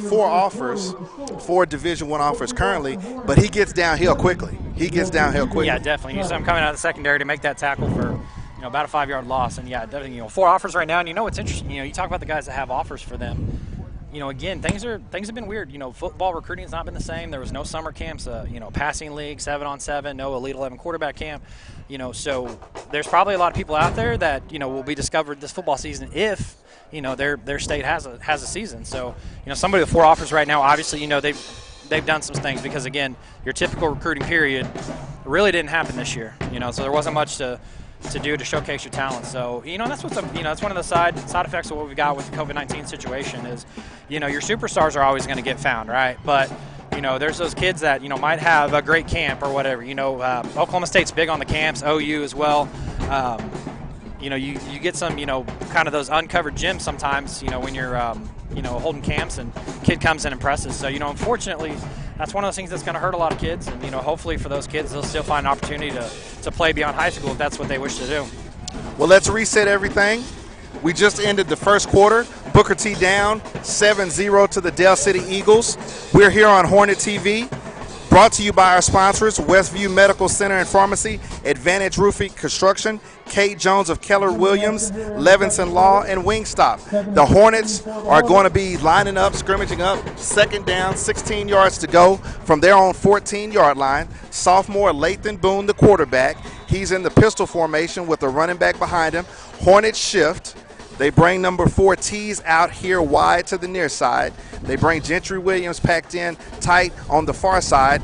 4 Division I offers currently, but he gets downhill quickly. Yeah, definitely. You see him coming out of the secondary to make that tackle for about a 5-yard loss, and definitely 4 offers right now. And what's interesting, you talk about the guys that have offers for them. Again, things have been weird. Football recruiting has not been the same. There was no summer camps, passing league, 7-on-7, no Elite 11 quarterback camp. So there's probably a lot of people out there that, will be discovered this football season if, their state has a season. So, somebody with 4 offers right now, obviously, they've done some things because, again, your typical recruiting period really didn't happen this year. So there wasn't much to do to showcase your talent. So, that's what's that's one of the side effects of what we've got with the COVID-19 situation is, your superstars are always going to get found, right? But, there's those kids that, might have a great camp or whatever. Oklahoma State's big on the camps, OU as well. You get some, kind of those uncovered gems sometimes, when you're, holding camps and kid comes and impresses. So, unfortunately, that's one of those things that's going to hurt a lot of kids. And, hopefully for those kids, they'll still find an opportunity to play beyond high school if that's what they wish to do. Well, let's reset everything. We just ended the first quarter. Booker T down 7-0 to the Dell City Eagles. We're here on Hornet TV. Brought to you by our sponsors, Westview Medical Center and Pharmacy, Advantage Roofing Construction, Kate Jones of Keller Williams, Levinson Law, and Wingstop. The Hornets are going to be lining up, scrimmaging up, 2nd down, 16 yards to go from their own 14-yard line. Sophomore Lathan Boone, the quarterback. He's in the pistol formation with the running back behind him. Hornets shift. They bring number 4 Tees out here wide to the near side. They bring Gentry Williams packed in tight on the far side.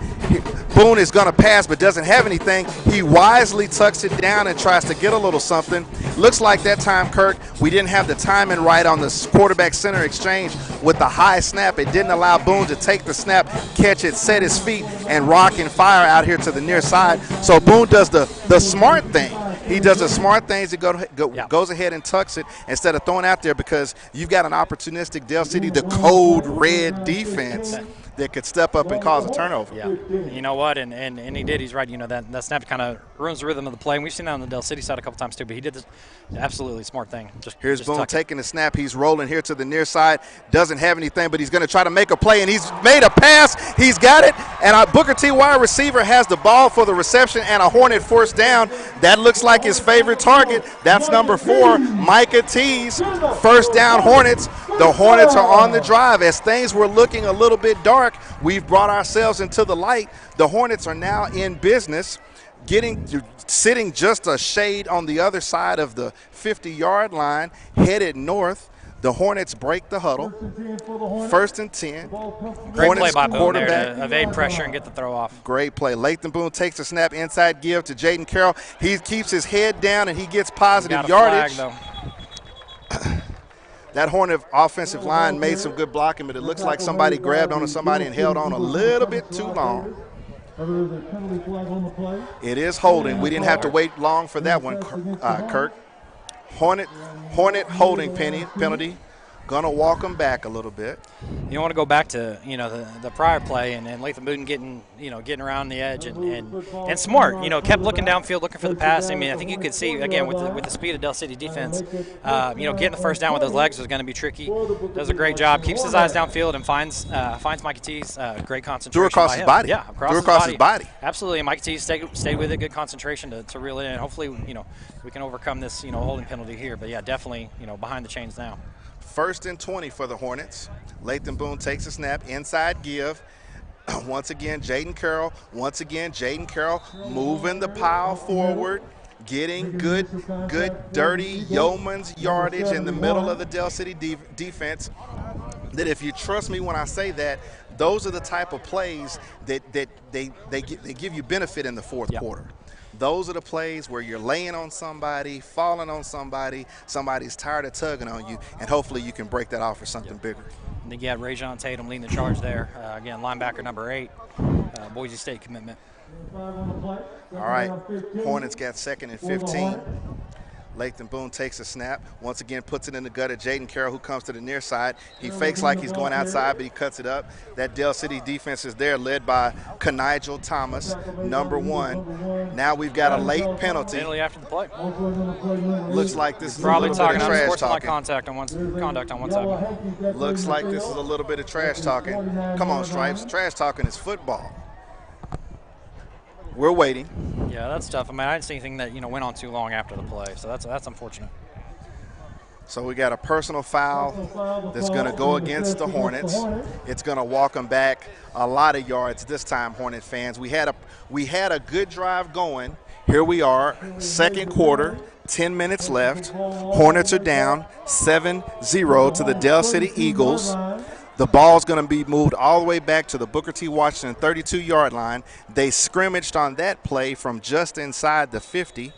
Boone is going to pass but doesn't have anything. He wisely tucks it down and tries to get a little something. Looks like that time, Kirk, we didn't have the timing right on the quarterback center exchange with the high snap. It didn't allow Boone to take the snap, catch it, set his feet, and rock and fire out here to the near side. So Boone does the smart thing. He does the smart things. He goes ahead and tucks it instead of throwing out there because you've got an opportunistic Dell City, the code red defense that could step up and cause a turnover. Yeah, you know what, and he did. He's right. That snap kind of ruins the rhythm of the play. And we've seen that on the Dell City side a couple times too. But he did this absolutely smart thing. Here's Boone taking the snap. He's rolling here to the near side. Doesn't have anything, but he's going to try to make a play, and he's made a pass. He's got it, and Booker T. wide receiver has the ball for the reception and a Hornet first down. That looks like his favorite target. That's number 4, Micah Tees. First down, Hornets. The Hornets are on the drive. As things were looking a little bit dark, we've brought ourselves into the light. The Hornets are now in business, sitting just a shade on the other side of the 50-yard line, headed north. The Hornets break the huddle. 1st and 10. Great Hornets play by Boone quarterback. there to evade pressure and get the throw off. Great play. Lathan Boone takes a snap, inside give to Jaden Carroll. He keeps his head down and he gets positive yardage. That Hornet offensive line made some good blocking, but it looks like somebody grabbed onto somebody and held on a little bit too long. It is holding. We didn't have to wait long for that one, Kirk. Hornet holding penalty. Gonna walk them back a little bit. You want to go back to the prior play and Lathan Boone getting around the edge and smart. Kept looking downfield, looking for the pass. I mean, I think you could see again with the speed of Del City defense. Getting the first down with his legs was going to be tricky. Does a great job. Keeps his eyes downfield and finds Mikey T's great concentration. Threw across his body. Yeah, across his body. Absolutely. And Mikey T stayed with it. Good concentration to reel it in. Hopefully, we can overcome this holding penalty here. But yeah, definitely behind the chains now. 1st and 20 for the Hornets. Lathan Boone takes a snap, inside give. Once again, Jaden Carroll moving the pile forward, getting good dirty yeoman's yardage in the middle of the Del City defense. That if you trust me when I say that, those are the type of plays that they give you benefit in the fourth quarter. Those are the plays where you're laying on somebody, falling on somebody, somebody's tired of tugging on you, and hopefully you can break that off for something bigger. I think you had Rajon Tatum leading the charge there. Again, linebacker number 8, Boise State commitment. All right, Hornets got 2nd and 15. Lathan Boone takes a snap. Once again, puts it in the gut of Jaden Carroll, who comes to the near side. He fakes like he's going outside, but he cuts it up. That Del City defense is there, led by Kanigel Thomas, number 1. Now we've got a late penalty. Penalty after the play. Looks like this is probably a little bit of trash talking. Conduct on one side. Looks like this is a little bit of trash talking. Come on, Stripes. Trash talking is football. We're waiting. Yeah, that's tough. I mean, I didn't see anything that went on too long after the play, so that's unfortunate. So we got a personal foul that's going to go against the Hornets. It's going to walk them back a lot of yards this time, Hornet fans. We had a good drive going. Here we are, 2nd quarter, 10 minutes left. Hornets are down 7-0 to the Del City Eagles. The ball's going to be moved all the way back to the Booker T. Washington 32-yard line. They scrimmaged on that play from just inside the 50.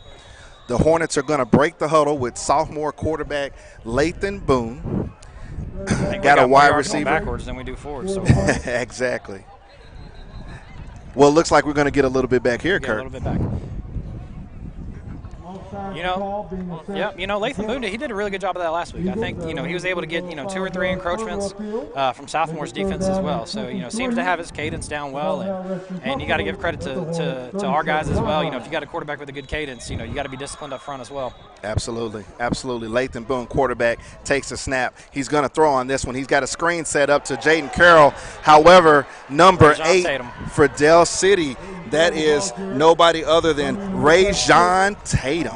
The Hornets are going to break the huddle with sophomore quarterback Lathan Boone. Got a wide receiver. Backwards than we do forward. So exactly. Well, it looks like we're going to get a little bit back here, Kurt. A little bit back. Lathan Boone, he did a really good job of that last week. I think, he was able to get, 2 or 3 encroachments from sophomores defense as well. So, seems to have his cadence down well. And you got to give credit to our guys as well. If you got a quarterback with a good cadence, you got to be disciplined up front as well. Absolutely. Lathan Boone, quarterback, takes a snap. He's going to throw on this one. He's got a screen set up to Jaden Carroll. However, number 8 for Del City, that is nobody other than Rajon Tatum.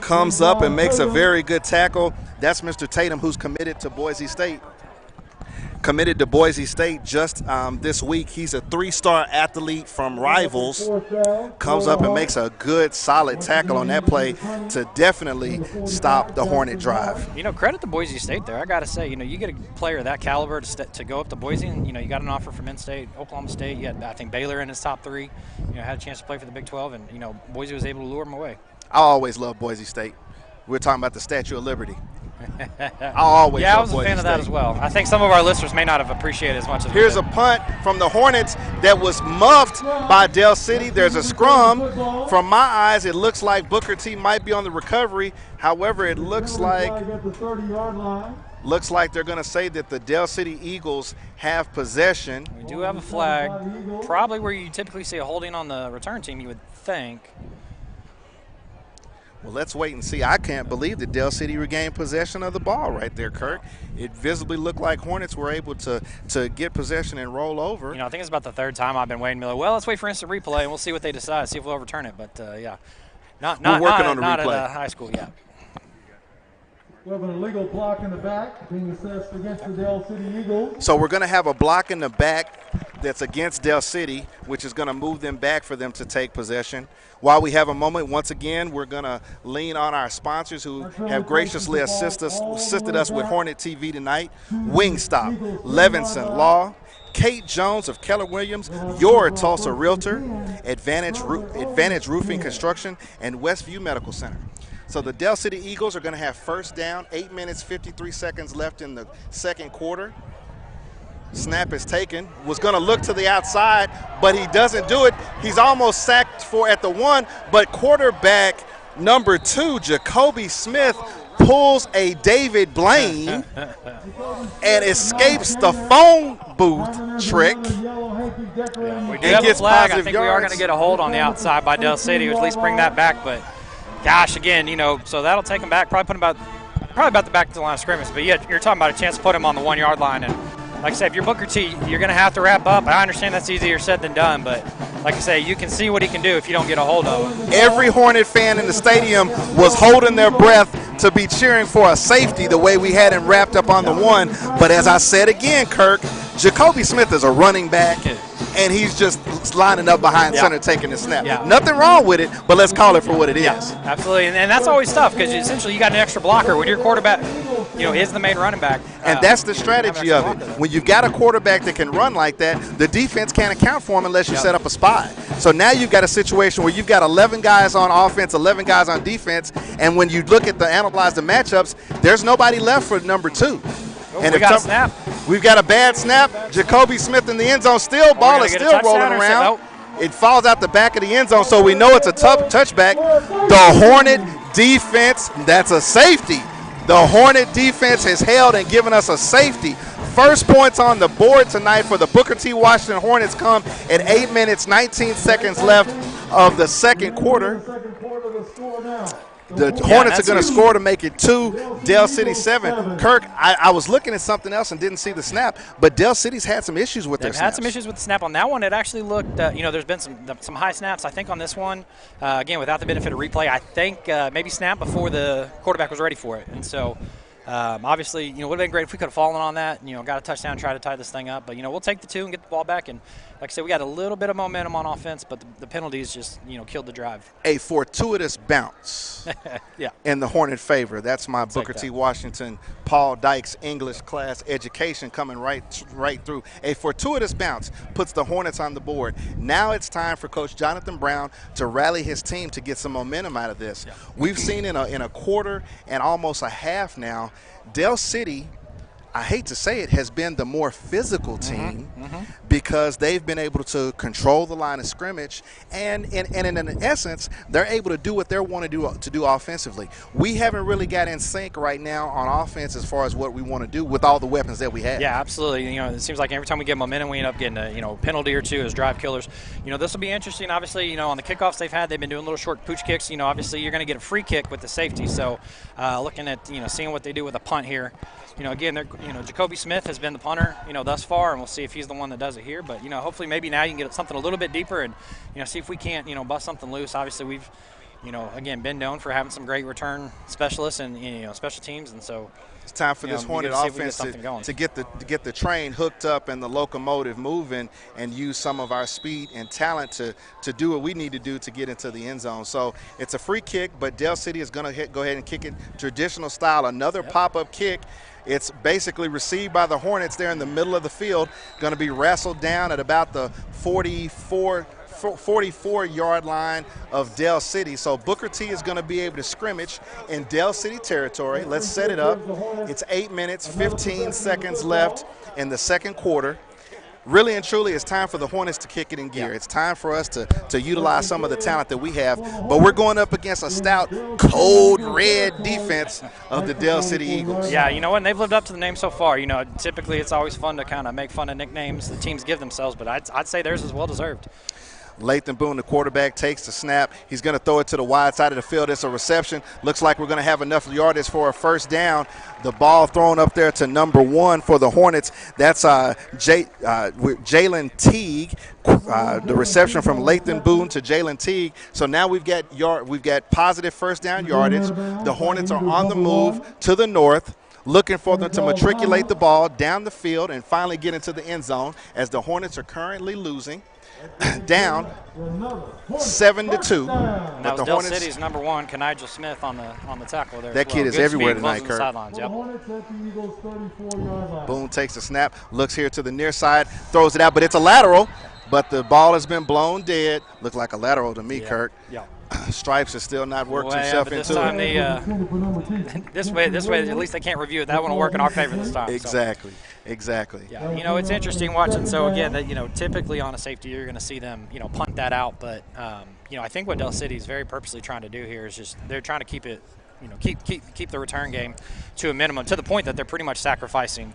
Comes up and makes a very good tackle. That's Mr. Tatum, who's committed to Boise State. Just this week. He's a 3-star athlete from Rivals. Comes up and makes a good, solid tackle on that play to definitely stop the Hornet drive. Credit to Boise State there. I got to say, you get a player of that caliber to go up to Boise, and, you got an offer from in-state, Oklahoma State. You had, I think, Baylor in his top 3. Had a chance to play for the Big 12, and, Boise was able to lure him away. I always love Boise State. We're talking about the Statue of Liberty. I was a fan of that as well. I think some of our listeners may not have appreciated as much as Here's a punt from the Hornets that was muffed by Del City. There's a scrum. From my eyes, it looks like Booker T might be on the recovery. However, it looks like they're going to say that the Del City Eagles have possession. We do have a flag, probably where you typically see a holding on the return team, you would think. Well, let's wait and see. I can't believe that Del City regained possession of the ball right there, Kirk. It visibly looked like Hornets were able to get possession and roll over. I think it's about the 3rd time I've been waiting. Well, let's wait for instant replay, and we'll see what they decide, see if we'll overturn it. But, not at high school yet. We have an illegal block in the back being assessed against the Del City Eagles. So we're going to have a block in the back that's against Del City, which is going to move them back for them to take possession. While we have a moment, once again, we're going to lean on our sponsors who have graciously assisted us with Hornet TV tonight. Wingstop, Levinson Law, Kate Jones of Keller Williams, your Tulsa Realtor, Advantage Roofing Construction, and Westview Medical Center. So the Del City Eagles are going to have first down, 8 minutes, 53 seconds left in the second quarter. Snap is taken, was going to look to the outside, but he doesn't do it. He's almost sacked at the 1, but quarterback number 2, Jacoby Smith, pulls a David Blaine and escapes the phone booth trick. We do have a flag. I think we are going to get a hold on the outside by Del City, or at least bring that back. But gosh, again, so that'll take him back. Probably about the back to the line of scrimmage. But yeah, you're talking about a chance to put him on the 1 yard line. And like I said, if you're Booker T, you're going to have to wrap up. I understand that's easier said than done, but like I say, you can see what he can do if you don't get a hold of him. Every Hornet fan in the stadium was holding their breath to be cheering for a safety the way we had him wrapped up on the 1. But as I said again, Kirk, Jacoby Smith is a running back, and he's just lining up behind center taking the snap. Yeah. Nothing wrong with it, but let's call it for what it is. Absolutely, and that's always tough because essentially you got an extra blocker when your quarterback is the main running back. And that's the strategy of it. When you've got a quarterback that can run like that, the defense can't account for him unless you set up a spy. So now you've got a situation where you've got 11 guys on offense, 11 guys on defense, and when you look at analyze the matchups, there's nobody left for number 2. And we got a snap. We've got a bad snap. Jacoby Smith in the end zone. Ball is still rolling around. It falls out the back of the end zone, so we know it's a tough touchback. The Hornet defense, that's a safety. The Hornet defense has held and given us a safety. First points on the board tonight for the Booker T. Washington Hornets come at 8 minutes, 19 seconds left of the second quarter. The Hornets are going to score to make it 2, Del City 7. Kirk, I was looking at something else and didn't see the snap, but Del City's had some issues with their snaps. They've had some issues with the snap on that one. It actually looked, there's been some high snaps, I think, on this one. Again, without the benefit of replay, I think maybe snap before the quarterback was ready for it. And so, obviously, it would have been great if we could have fallen on that, got a touchdown, try to tie this thing up. But, we'll take the 2 and get the ball back. And like I said, we got a little bit of momentum on offense, but the penalties just, killed the drive. A fortuitous bounce in the Hornet favor. That's my Booker T. Washington, Paul Dykes English class education coming right through. A fortuitous bounce puts the Hornets on the board. Now it's time for Coach Jonathan Brown to rally his team to get some momentum out of this. Yeah. We've seen in a quarter and almost a half now, Del City, I hate to say it, has been the more physical team because they've been able to control the line of scrimmage, and in essence, they're able to do what they want to do offensively. We haven't really got in sync right now on offense as far as what we want to do with all the weapons that we have. Yeah, absolutely. It seems like every time we get momentum, we end up getting a penalty or two as drive killers. This will be interesting. Obviously, on the kickoffs they've been doing little short pooch kicks. Obviously you're going to get a free kick with the safety. So looking at seeing what they do with a punt here. Again, Jacoby Smith has been the punter, thus far, and we'll see if he's the one that does it here. But, hopefully maybe now you can get something a little bit deeper and, see if we can't, bust something loose. Obviously we've, again, been known for having some great return specialists and, special teams. And so it's time for this Hornet offense to get the train hooked up and the locomotive moving and use some of our speed and talent to do what we need to do to get into the end zone. So it's a free kick, but Del City is going to go ahead and kick it traditional style. Another pop-up kick. It's basically received by the Hornets there in the middle of the field, going to be wrestled down at about the 44-yard line of Del City. So Booker T is going to be able to scrimmage in Del City territory. Let's set it up. It's 8 minutes, 15 seconds left in the second quarter. Really and truly, it's time for the Hornets to kick it in gear. It's time for us to utilize some of the talent that we have. But we're going up against a stout, cold red defense of the Del City Eagles. Yeah, and they've lived up to the name so far. Typically it's always fun to kind of make fun of nicknames the teams give themselves, but I'd say theirs is well-deserved. Lathan Boone, the quarterback, takes the snap. He's going to throw it to the wide side of the field. It's a reception. Looks like we're going to have enough yardage for a first down. The ball thrown up there to number 1 for the Hornets. That's Jalen Teague. The reception from Lathan Boone to Jalen Teague. So now we've got positive first down yardage. The Hornets are on the move to the north. looking for them to matriculate the ball down the field and finally get into the end zone, as the Hornets are currently losing down 7-2. And that was Del City's number 1, Kenigel Smith, on the tackle there. That kid is everywhere tonight, Kurt. Sidelines, yep. Boone takes a snap, looks here to the near side, throws it out, but it's a lateral. But the ball has been blown dead. Looked like a lateral to me, Kurt. Yeah. Stripes has still not worked Well, himself this into time it. This way, at least they can't review it. That one will work in our favor this time. Exactly. Exactly. Yeah, it's interesting watching. So again, that typically on a safety, you're going to see them, punt that out. But I think what Del City is very purposely trying to do here is just they're trying to keep it, keep the return game to a minimum, to the point that they're pretty much sacrificing,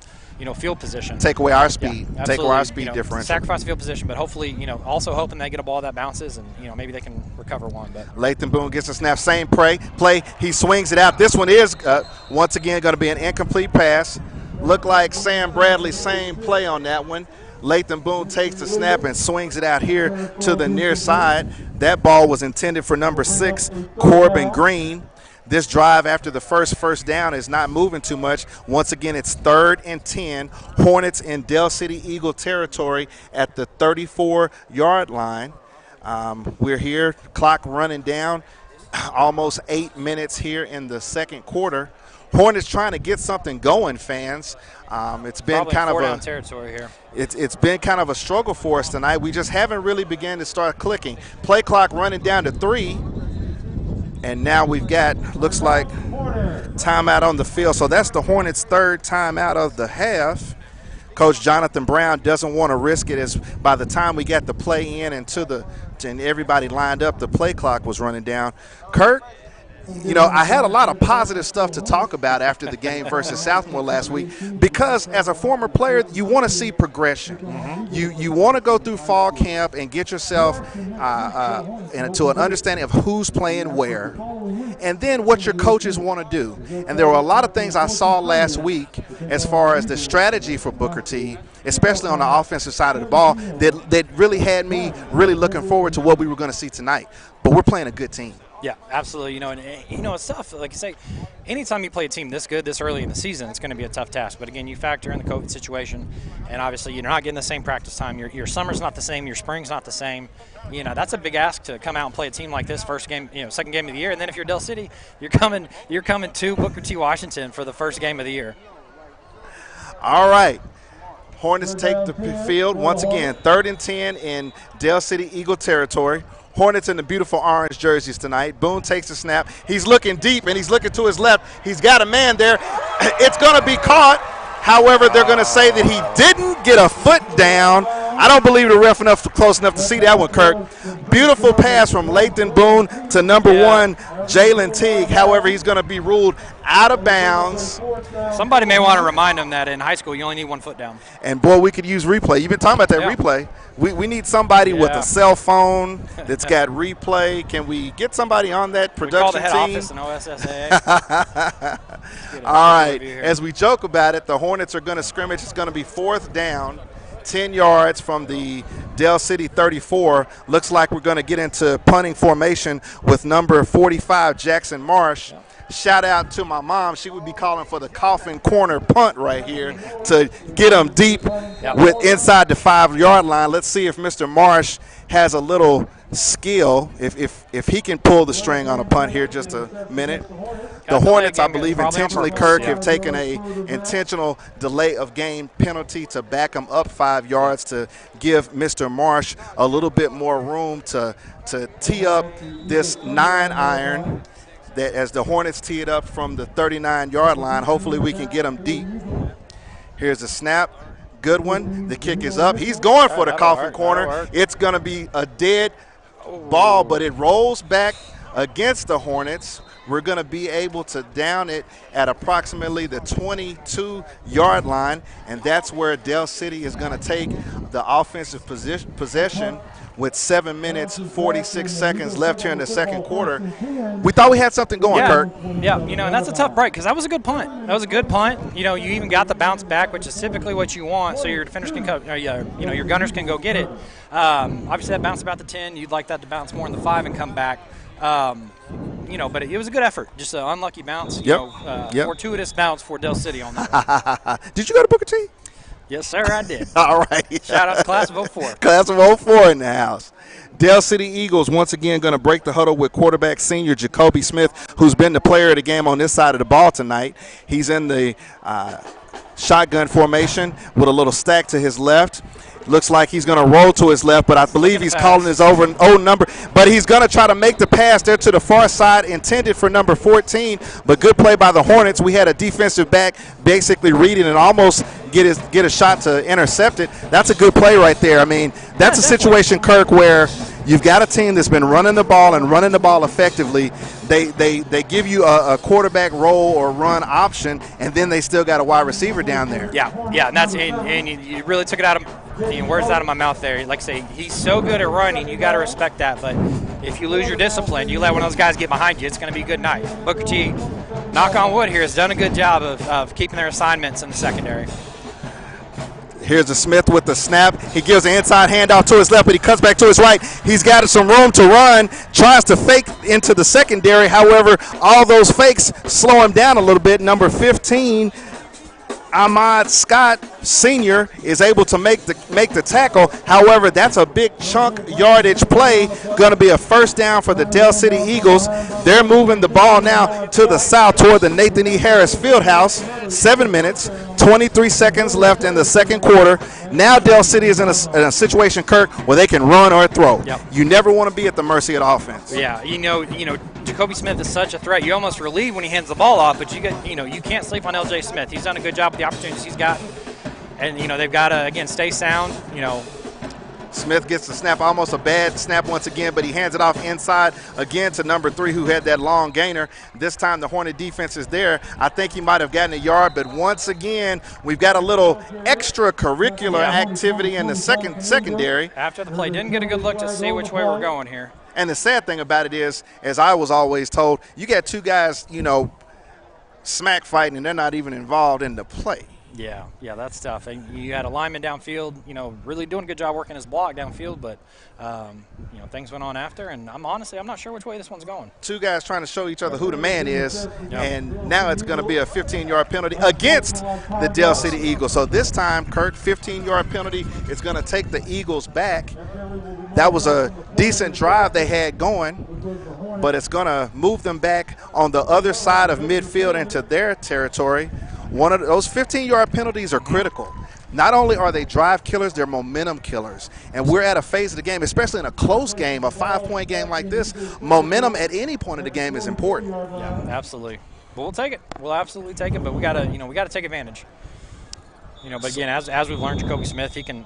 field position. Take away our speed. Yeah, take away our speed differential. Sacrifice field position, but hopefully, also hoping they get a ball that bounces and, maybe they can recover one. But Lathan Boone gets a snap, same play. He swings it out. This one is, once again, going to be an incomplete pass. Looked like Sam Bradley, same play on that one. Lathan Boone takes the snap and swings it out here to the near side. That ball was intended for number 6, Corbin Green. This drive after the first down is not moving too much. Once again, it's 3rd and 10. Hornets in Del City Eagle territory at the 34-yard line. We're here, clock running down, almost 8 minutes here in the second quarter. Hornets trying to get something going, fans. It's been probably kind of a territory here. It's been kind of a struggle for us tonight. We just haven't really begun to start clicking. Play clock running down to 3. And now we've got, looks like, timeout on the field. So that's the Hornets' 3rd timeout of the half. Coach Jonathan Brown doesn't want to risk it, as by the time we got the play in and everybody lined up, the play clock was running down. Kurt, I had a lot of positive stuff to talk about after the game versus Southmore last week, because as a former player, you want to see progression. Mm-hmm. You want to go through fall camp and get yourself into an understanding of who's playing where, and then what your coaches want to do. And there were a lot of things I saw last week as far as the strategy for Booker T, especially on the offensive side of the ball, that really had me really looking forward to what we were going to see tonight. But we're playing a good team. Yeah, absolutely. It's tough. Like you say, anytime you play a team this good this early in the season, it's going to be a tough task. But again, you factor in the COVID situation, and obviously you're not getting the same practice time. Your summer's not the same. Your spring's not the same. That's a big ask to come out and play a team like this first game, second game of the year. And then if you're Del City, you're coming to Booker T. Washington for the first game of the year. All right. Hornets take the field once again, 3rd and 10 in Del City Eagle territory. Hornets in the beautiful orange jerseys tonight. Boone takes a snap. He's looking deep, and he's looking to his left. He's got a man there. It's going to be caught. However, they're going to say that he didn't get a foot down. I don't believe the ref close enough to see that one, Kirk. Beautiful pass from Lathan Boone to number 1, Jalen Teague. However, he's going to be ruled out of bounds. Somebody may want to remind him that in high school you only need 1 foot down. And, boy, we could use replay. You've been talking about that replay. We need somebody with a cell phone that's got replay. Can we get somebody on that production team? We call the head office in OSSAA. All right. As we joke about it, the Hornets are going to scrimmage. It's going to be 4th down, 10 yards from the Del City 34. Looks like we're going to get into punting formation with number 45, Jackson Marsh. Shout out to my mom. She would be calling for the coffin corner punt right here to get them deep with inside the 5-yard line. Let's see if Mr. Marsh has a little skill, if he can pull the string on a punt here. Just a minute. The Hornets, I believe, intentionally, Kirk, have taken a intentional delay of game penalty to back them up 5 yards to give Mr. Marsh a little bit more room to tee up this 9-iron. That as the Hornets tee it up from the 39-yard line, hopefully we can get them deep. Here's a snap. Good one. The kick is up. He's going for the coffin corner. It's going to be a dead ball, but it rolls back against the Hornets. We're going to be able to down it at approximately the 22-yard line, and that's where Del City is going to take the offensive possession with 7 minutes, 46 seconds left here in the second quarter. We thought we had something going, Kirk. Yeah, and that's a tough break because that was a good punt. That was a good punt. You even got the bounce back, which is typically what you want, so your defenders can come, your gunners can go get it. Obviously, that bounce about the 10. You'd like that to bounce more in the 5 and come back. but it was a good effort. Just an unlucky bounce. Fortuitous bounce for Del City on that one. Did you go to Booker T? Yes, sir, I did. All right. Shout out to Class of 04. Class of 04 in the house. Del City Eagles once again going to break the huddle with quarterback senior Jacoby Smith, who's been the player of the game on this side of the ball tonight. He's in the shotgun formation with a little stack to his left. Looks like he's going to roll to his left, but I believe he's calling his own number. But he's going to try to make the pass there to the far side, intended for number 14. But good play by the Hornets. We had a defensive back basically reading and almost get a shot to intercept it. That's a good play right there. I mean, that's a situation, Kirk, where you've got a team that's been running the ball and running the ball effectively. They give you a quarterback roll or run option, and then they still got a wide receiver down there. Yeah, and you really took it out of words out of my mouth there. Like I say, he's so good at running, you got to respect that. But if you lose your discipline, you let one of those guys get behind you, it's going to be a good night. Booker T, knock on wood here, has done a good job of keeping their assignments in the secondary. Here's the Smith with the snap. He gives the inside handoff to his left, but he cuts back to his right. He's got some room to run, tries to fake into the secondary. However, all those fakes slow him down a little bit. Number 15, Ahmad Scott Sr. is able to make the tackle. However, that's a big chunk yardage play. Going to be a first down for the Del City Eagles. They're moving the ball now to the south toward the Nathan E. Harris Fieldhouse. 7 minutes, 23 seconds left in the second quarter. Now Del City is in a situation, Kirk, where they can run or throw. Yep. You never want to be at the mercy of the offense. Yeah, you know, Jacoby Smith is such a threat. You almost relieve when he hands the ball off, but you can't sleep on L.J. Smith. He's done a good job with the opportunities he's got, and they've got to again stay sound. Smith gets the snap, almost a bad snap once again, but he hands it off inside again to number 3, who had that long gainer. This time the Hornet defense is there. I think he might have gotten a yard, but once again, we've got a little extracurricular activity in the secondary. After the play, didn't get a good look to see which way we're going here. And the sad thing about it is, as I was always told, you got two guys, smack fighting, and they're not even involved in the play. Yeah, that's tough. And you had a lineman downfield, really doing a good job working his block downfield, but things went on after, and I'm not sure which way this one's going. Two guys trying to show each other who the man is, and now it's going to be a 15-yard penalty against the Del City Eagles. So this time, Kirk, 15-yard penalty is going to take the Eagles back. That was a decent drive they had going, but it's going to move them back on the other side of midfield into their territory. One of those 15-yard penalties are critical. Not only are they drive killers, they're momentum killers. And we're at a phase of the game, especially in a close game, a 5-point game like this, momentum at any point of the game is important. Yeah, absolutely. But we'll take it. We'll absolutely take it, but we gotta take advantage. But again, as we've learned, Jacoby Smith, he can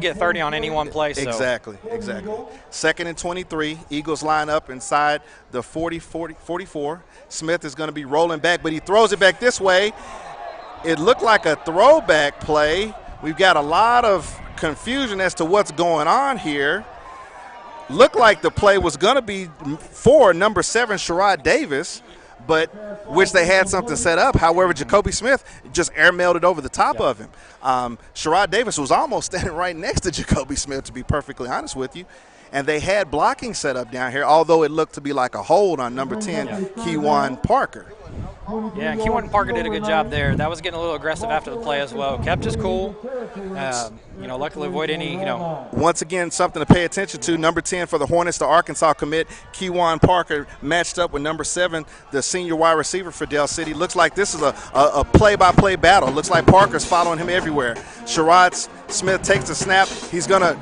get 30 on any one play. So. Exactly. Second and 23. Eagles line up inside the 44. Smith is going to be rolling back, but he throws it back this way. It looked like a throwback play. We've got a lot of confusion as to what's going on here. Looked like the play was going to be for number 7, Sherrod Davis, but which they had something set up. However, Jacoby Smith just airmailed it over the top of him. Sherrod Davis was almost standing right next to Jacoby Smith, to be perfectly honest with you. And they had blocking set up down here, although it looked to be like a hold on number 10, Keywan Parker. Yeah, Keywan Parker did a good job there. That was getting a little aggressive after the play as well. Kept his cool. Luckily avoid any, Once again, something to pay attention to. Number 10 for the Hornets, the Arkansas commit, Keywan Parker, matched up with number 7, the senior wide receiver for Del City. Looks like this is a play-by-play battle. Looks like Parker's following him everywhere. Sherrod Smith takes the snap. He's going to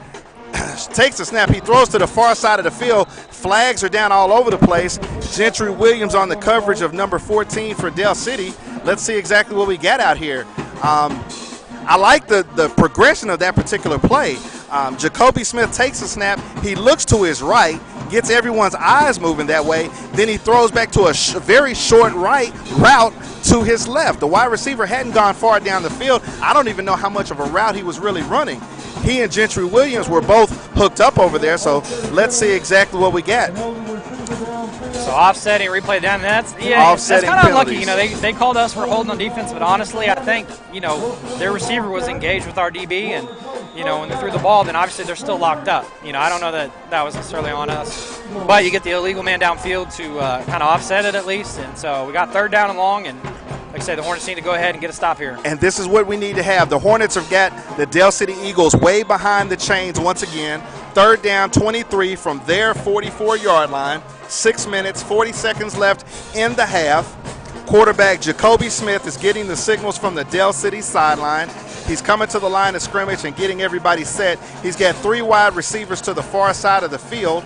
takes the snap. He throws to the far side of the field. Flags are down all over the place. Gentry Williams on the coverage of number 14 for Del City. Let's see exactly what we got out here. I like the progression of that particular play. Jacoby Smith takes the snap. He looks to his right, gets everyone's eyes moving that way. Then he throws back to a very short right route to his left. The wide receiver hadn't gone far down the field. I don't even know how much of a route he was really running. He and Gentry Williams were both hooked up over there, so let's see exactly what we got. So offsetting, replay down. That's kind of unlucky. They called us for holding on defense, but honestly, I think their receiver was engaged with our DB, and when they threw the ball, then obviously they're still locked up. I don't know that that was necessarily on us. But you get the illegal man downfield to kind of offset it at least. And so we got 3rd down and long, and like I say, the Hornets need to go ahead and get a stop here. And this is what we need to have. The Hornets have got the Dell City Eagles way behind the chains once again. 3rd down, 23 from their 44-yard line. 6 minutes, 40 seconds left in the half. Quarterback Jacoby Smith is getting the signals from the Dell City sideline. He's coming to the line of scrimmage and getting everybody set. He's got 3 wide receivers to the far side of the field.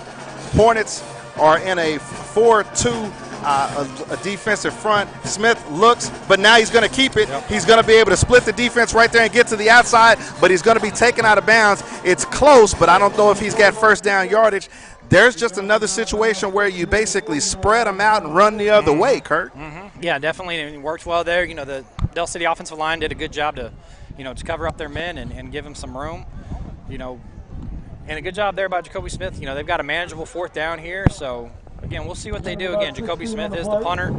Hornets are in a 4-2 a defensive front. Smith looks, but now he's going to keep it. He's going to be able to split the defense right there and get to the outside, but he's going to be taken out of bounds. It's close, but I don't know if he's got 1st down yardage. There's just another situation where you basically spread them out and run the other way, Kurt. Yeah, definitely. It worked well there. The Dell City offensive line did a good job to cover up their men and give them some room. And a good job there by Jacoby Smith. They've got a manageable 4th down here, so again, we'll see what they do. Again, Jacoby Smith is the punter.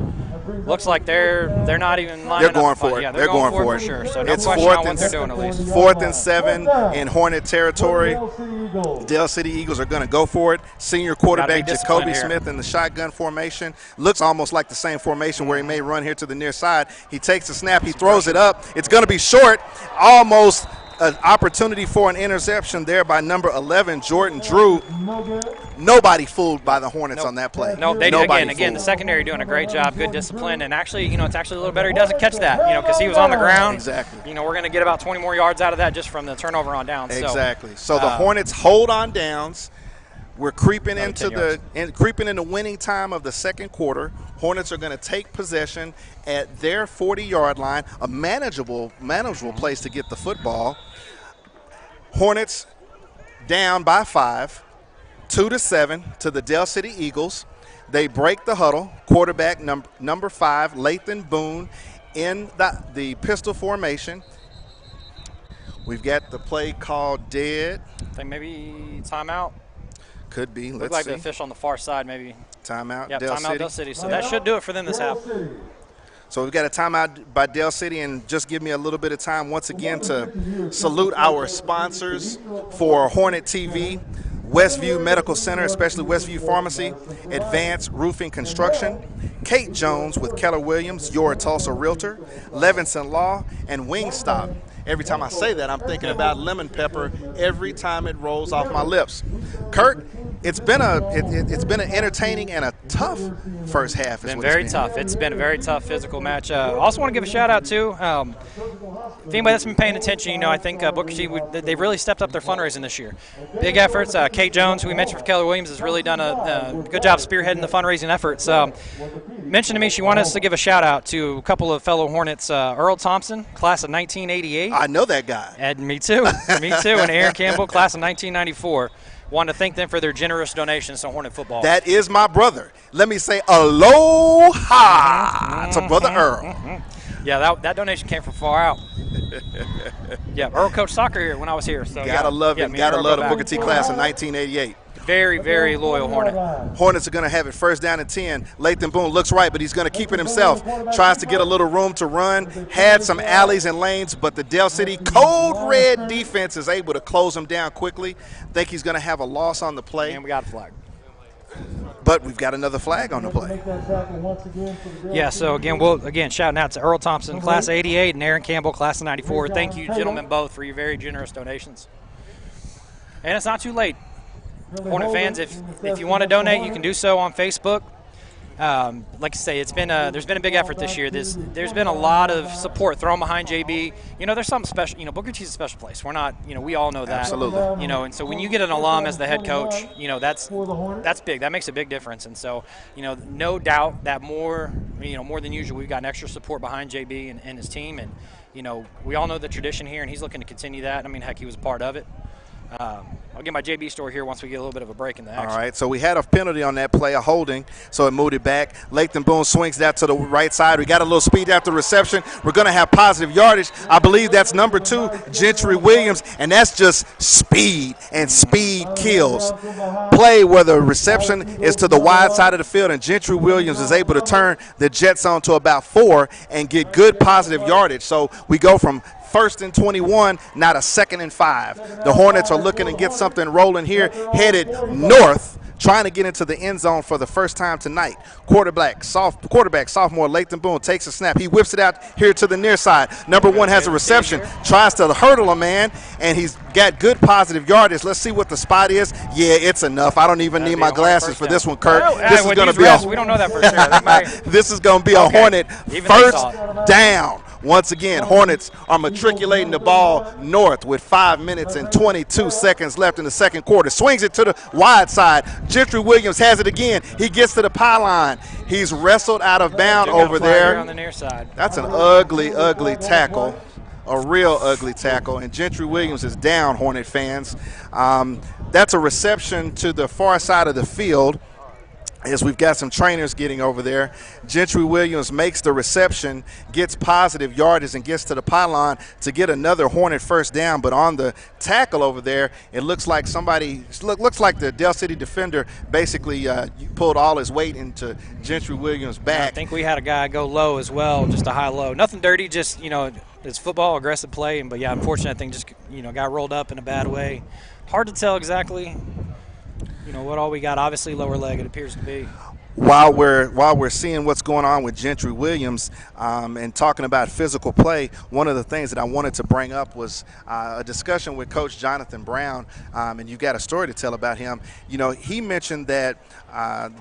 Looks like they're not even lining up. They're going for it. Yeah, they're going for it for sure. So no it's question on what they're doing at least. 4th and 7 in Hornet territory. Dell City Eagles are going to go for it. Senior quarterback Jacoby Smith in the shotgun formation. Looks almost like the same formation where he may run here to the near side. He takes the snap. He throws it up. It's going to be short. Almost an opportunity for an interception there by number 11, Jordan Drew. Nobody fooled by the Hornets on that play. No, they did. Again, the secondary doing a great job, good discipline, and actually, it's actually a little better he doesn't catch that, because he was on the ground. Exactly. We're going to get about 20 more yards out of that just from the turnover on downs. Exactly. So the Hornets hold on downs. We're creeping into the winning time of the 2nd quarter. Hornets are going to take possession at their 40-yard line, a manageable place to get the football. Hornets down by 5, 2-7 to the Dell City Eagles. They break the huddle. Quarterback number 5, Lathan Boone, in the pistol formation. We've got the play called dead. I think maybe timeout. Could be. Look like the official on the far side, maybe. Timeout. Yeah, Dell timeout City. Dell City. So that should do it for them this half. So we've got a timeout by Dell City, and just give me a little bit of time once again to salute our sponsors for Hornet TV. Westview Medical Center, especially Westview Pharmacy, Advanced Roofing Construction, Kate Jones with Keller Williams, your Tulsa Realtor, Levinson Law, and Wingstop. Every time I say that, I'm thinking about lemon pepper every time it rolls off my lips. Kurt, it's been an entertaining and a tough first half. It's been very tough. It's been a very tough physical match. I also want to give a shout out to if anybody that's been paying attention, I think Booker T, they've really stepped up their fundraising this year. Big efforts. Kate Jones, who we mentioned for Keller Williams, has really done a good job spearheading the fundraising efforts. Mentioned to me she wanted us to give a shout out to a couple of fellow Hornets, Earl Thompson, class of 1988. I know that guy. And me too. Me too. And Aaron Campbell, class of 1994. Want to thank them for their generous donations to Hornet football. That is my brother. Let me say aloha to Brother Earl. Yeah, that donation came from far out. Yeah, Earl coached soccer here when I was here. So gotta love him. Gotta love the Booker T class of 1988. Very, very loyal Hornet. Hornets are going to have it 1st down and 10. Lathan Boone looks right, but he's going to keep it himself. Tries to get a little room to run. Had some alleys and lanes, but the Dell City Code Red defense is able to close him down quickly. Think he's going to have a loss on the play. And we got a flag. But we've got another flag on the play. Yeah, so again, shouting out to Earl Thompson, class of 88, and Aaron Campbell, class of 94. Thank you, gentlemen, both, for your very generous donations. And it's not too late. Hornet fans, if you want to donate, you can do so on Facebook. Like I say, there's been a big effort this year. There's been a lot of support thrown behind JB. There's something special. Booker T's a special place. We're not, we all know that. Absolutely. And so when you get an alum as the head coach, that's big. That makes a big difference. And so, no doubt that more than usual, we've got an extra support behind JB and his team. And, we all know the tradition here, and he's looking to continue that. Heck, he was a part of it. I'll get my JB story here once we get a little bit of a break in the action. All right, so we had a penalty on that play, a holding, so it moved it back. Lathan Boone swings that to the right side. We got a little speed after reception. We're going to have positive yardage. I believe that's number 2, Gentry Williams, and that's just speed, and speed kills. Play where the reception is to the wide side of the field, and Gentry Williams is able to turn the jet zone to about 4 and get good positive yardage. So we go from 1st and 21, not a 2nd and 5. The Hornets are looking to get something rolling here, headed north, trying to get into the end zone for the first time tonight. Quarterback, sophomore Lathan Boone takes a snap. He whips it out here to the near side. Number 1 has a reception, tries to hurdle a man, and he's got good positive yardage. Let's see what the spot is. Yeah, it's enough. I don't even need my glasses for this one, Kirk. This is going to be we don't know that for sure. This is going to be a Hornet first down. Once again, Hornets are matriculating the ball north with 5 minutes and 22 seconds left in the second quarter. Swings it to the wide side. Gentry Williams has it again. He gets to the pylon. He's wrestled out of bounds over there. On the near side. That's an ugly, ugly tackle. A real ugly tackle. And Gentry Williams is down, Hornet fans. That's a reception to the far side of the field, as we've got some trainers getting over there. Gentry Williams makes the reception, gets positive yardage, and gets to the pylon to get another Hornet first down. But on the tackle over there, it looks like looks like the Del City defender basically pulled all his weight into Gentry Williams' back. Yeah, I think we had a guy go low as well, just a high low. Nothing dirty, just, it's football, aggressive play. But, yeah, unfortunately, I think just, got rolled up in a bad way. Hard to tell exactly what all we got. Obviously lower leg, it appears to be. While we're seeing what's going on with Gentry Williams and talking about physical play, one of the things that I wanted to bring up was a discussion with Coach Jonathan Brown, and you've got a story to tell about him. He mentioned that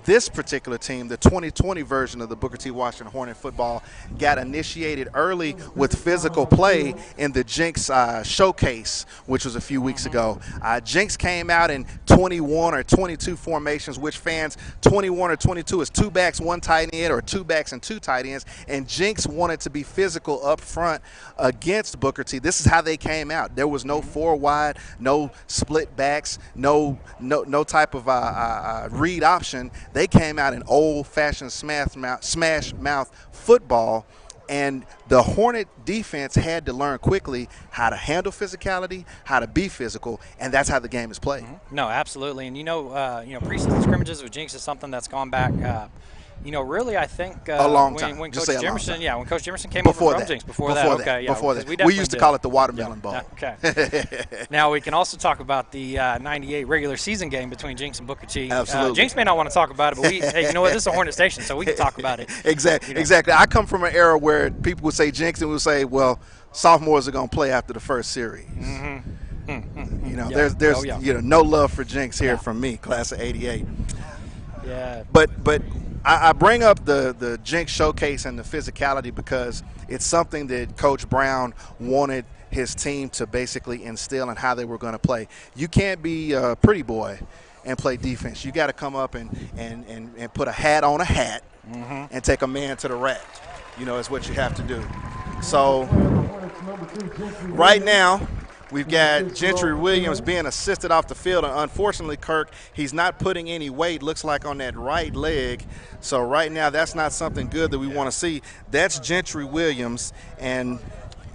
this particular team, the 2020 version of the Booker T. Washington Hornet football, got initiated early with physical play in the Jinx showcase, which was a few weeks ago. Jinx came out in 21 or 22 formations, which fans 21 or 22 is 2 backs, 1 tight end, or 2 backs and 2 tight ends. And Jinx wanted to be physical up front against Booker T. This is how they came out. There was no 4 wide, no split backs, no type of read option. They came out in old-fashioned smash mouth football. And the Hornet defense had to learn quickly how to handle physicality, how to be physical, and that's how the game is played. No, absolutely. And preseason scrimmages with Jinx is something that's gone back. Really, I think a long time. When Coach Jimerson came over from Jinx. Before that. We used to call it the watermelon ball. Okay. Now we can also talk about the '98 regular season game between Jinx and Booker T. Absolutely. Jinx may not want to talk about it, but hey, you know what? This is a Hornet station, so we can talk about it. Exactly. I come from an era where people would say Jinx and would say, well, sophomores are going to play after the first series. There's no love for Jinx here from me, class of '88. Yeah. But I bring up the Jinx showcase and the physicality because it's something that Coach Brown wanted his team to basically instill in how they were going to play. You can't be a pretty boy and play defense. You got to come up and put a hat on a hat and take a man to the rack. Is what you have to do. So right now, we've got Gentry Williams being assisted off the field, and unfortunately, Kirk, he's not putting any weight, looks like, on that right leg. So right now, that's not something good that we want to see. That's Gentry Williams, and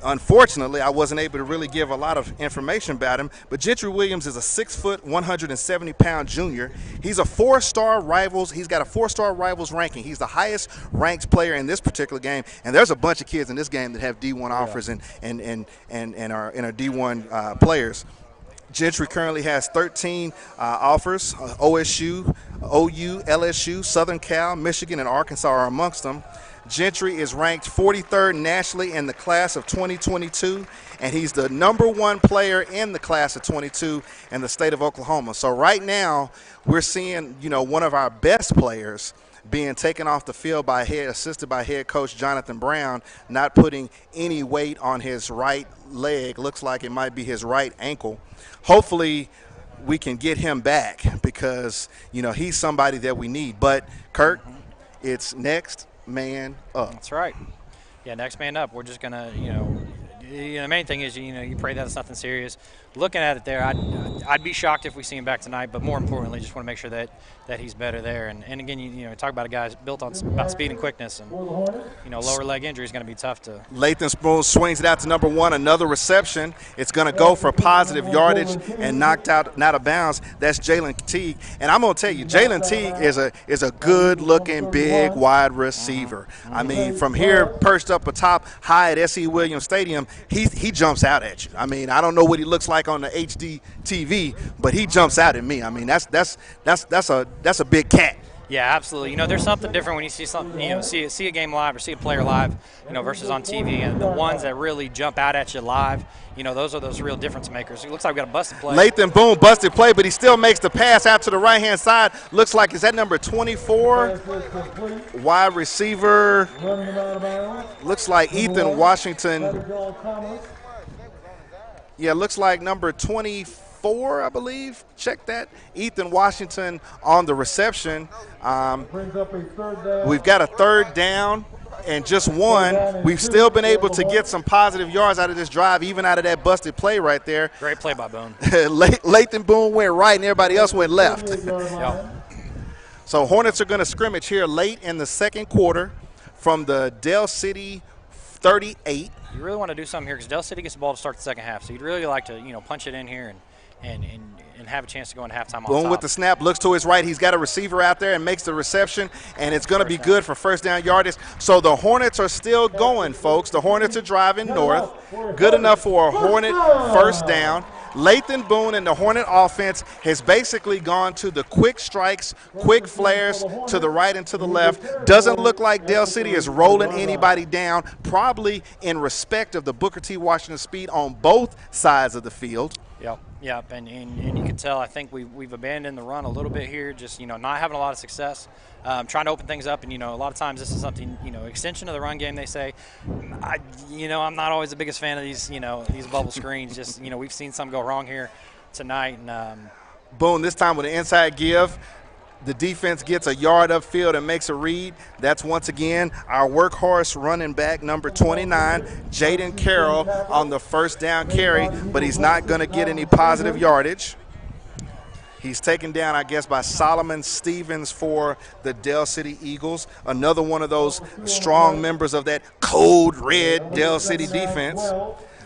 unfortunately, I wasn't able to really give a lot of information about him, but Gentry Williams is a 6', 170-pound junior. He's a 4-star Rivals. He's got a 4-star Rivals ranking. He's the highest ranked player in this particular game, and there's a bunch of kids in this game that have D1 offers and are D1 players. Gentry currently has 13 offers. OSU, OU, LSU, Southern Cal, Michigan, and Arkansas are amongst them. Gentry is ranked 43rd nationally in the class of 2022, and he's the #1 player in the class of 22 in the state of Oklahoma. So right now, we're seeing, one of our best players being taken off the field assisted by head coach Jonathan Brown, not putting any weight on his right leg. Looks like it might be his right ankle. Hopefully, we can get him back because, he's somebody that we need. But, Kirk, it's next man up. That's right. Yeah, next man up. We're just going to, the main thing is, you pray that it's nothing serious. Looking at it there, I'd be shocked if we see him back tonight, but more importantly, just want to make sure that he's better there. And again, you know, talk about a guy built on about speed and quickness, and you know, lower leg injury is going to be tough to. Lathan Spoon swings it out to number 1, another reception. It's going to go for positive yardage and knocked out of bounds. That's Jalen Teague, and I'm going to tell you, Jalen Teague is a good-looking, big, wide receiver. I mean, from here, perched up atop high at S.E. Williams Stadium, he jumps out at you. I mean, I don't know what he looks like on the HD TV, but he jumps out at me. I mean, that's a big cat. Yeah, absolutely. You know, there's something different when you see something, you know, see a game live or see a player live, you know, versus on TV. And the ones that really jump out at you live, you know, those are those real difference makers. It looks like we got a busted play. Lathan Boone busted play, but he still makes the pass out to the right-hand side. Looks like, is that number 24? Wide receiver. Looks like Ethan Washington. Yeah, looks like number 24, I believe. Check that. Ethan Washington on the reception. We've got a third down and just one. We've still been able to get some positive yards out of this drive, even out of that busted play right there. Great play by Boone. Lathan Boone went right and everybody else went left. Yep. So Hornets are going to scrimmage here late in the second quarter from the Dell City 38. You really want to do something here because Dell City gets the ball to start the second half. So you'd really like to, you know, punch it in here and have a chance to go into halftime on Boone top. with the snap, looks to his right. He's got a receiver out there and makes the reception, and it's going to be good for first down yardage. So the Hornets are still going, folks. The Hornets are driving north. Good enough for a Hornet first down. Lathan Boone and the Hornet offense has basically gone to the quick strikes, quick flares to the right and to the left. Doesn't look like Dell City is rolling anybody down, probably in respect of the Booker T. Washington speed on both sides of the field. Yep, and you can tell I think we've abandoned the run a little bit here, just, you know, not having a lot of success, trying to open things up. And, you know, a lot of times this is something, you know, extension of the run game, they say. I'm not always the biggest fan of these, you know, these bubble screens. Just, you know, we've seen some go wrong here tonight. And Boone this time with an inside give. The defense gets a yard upfield and makes a read. That's once again our workhorse running back, number 29, Jaden Carroll, on the first down carry, but he's not going to get any positive yardage. He's taken down, I guess, by Solomon Stevens for the Dell City Eagles, another one of those strong members of that code red Dell City defense.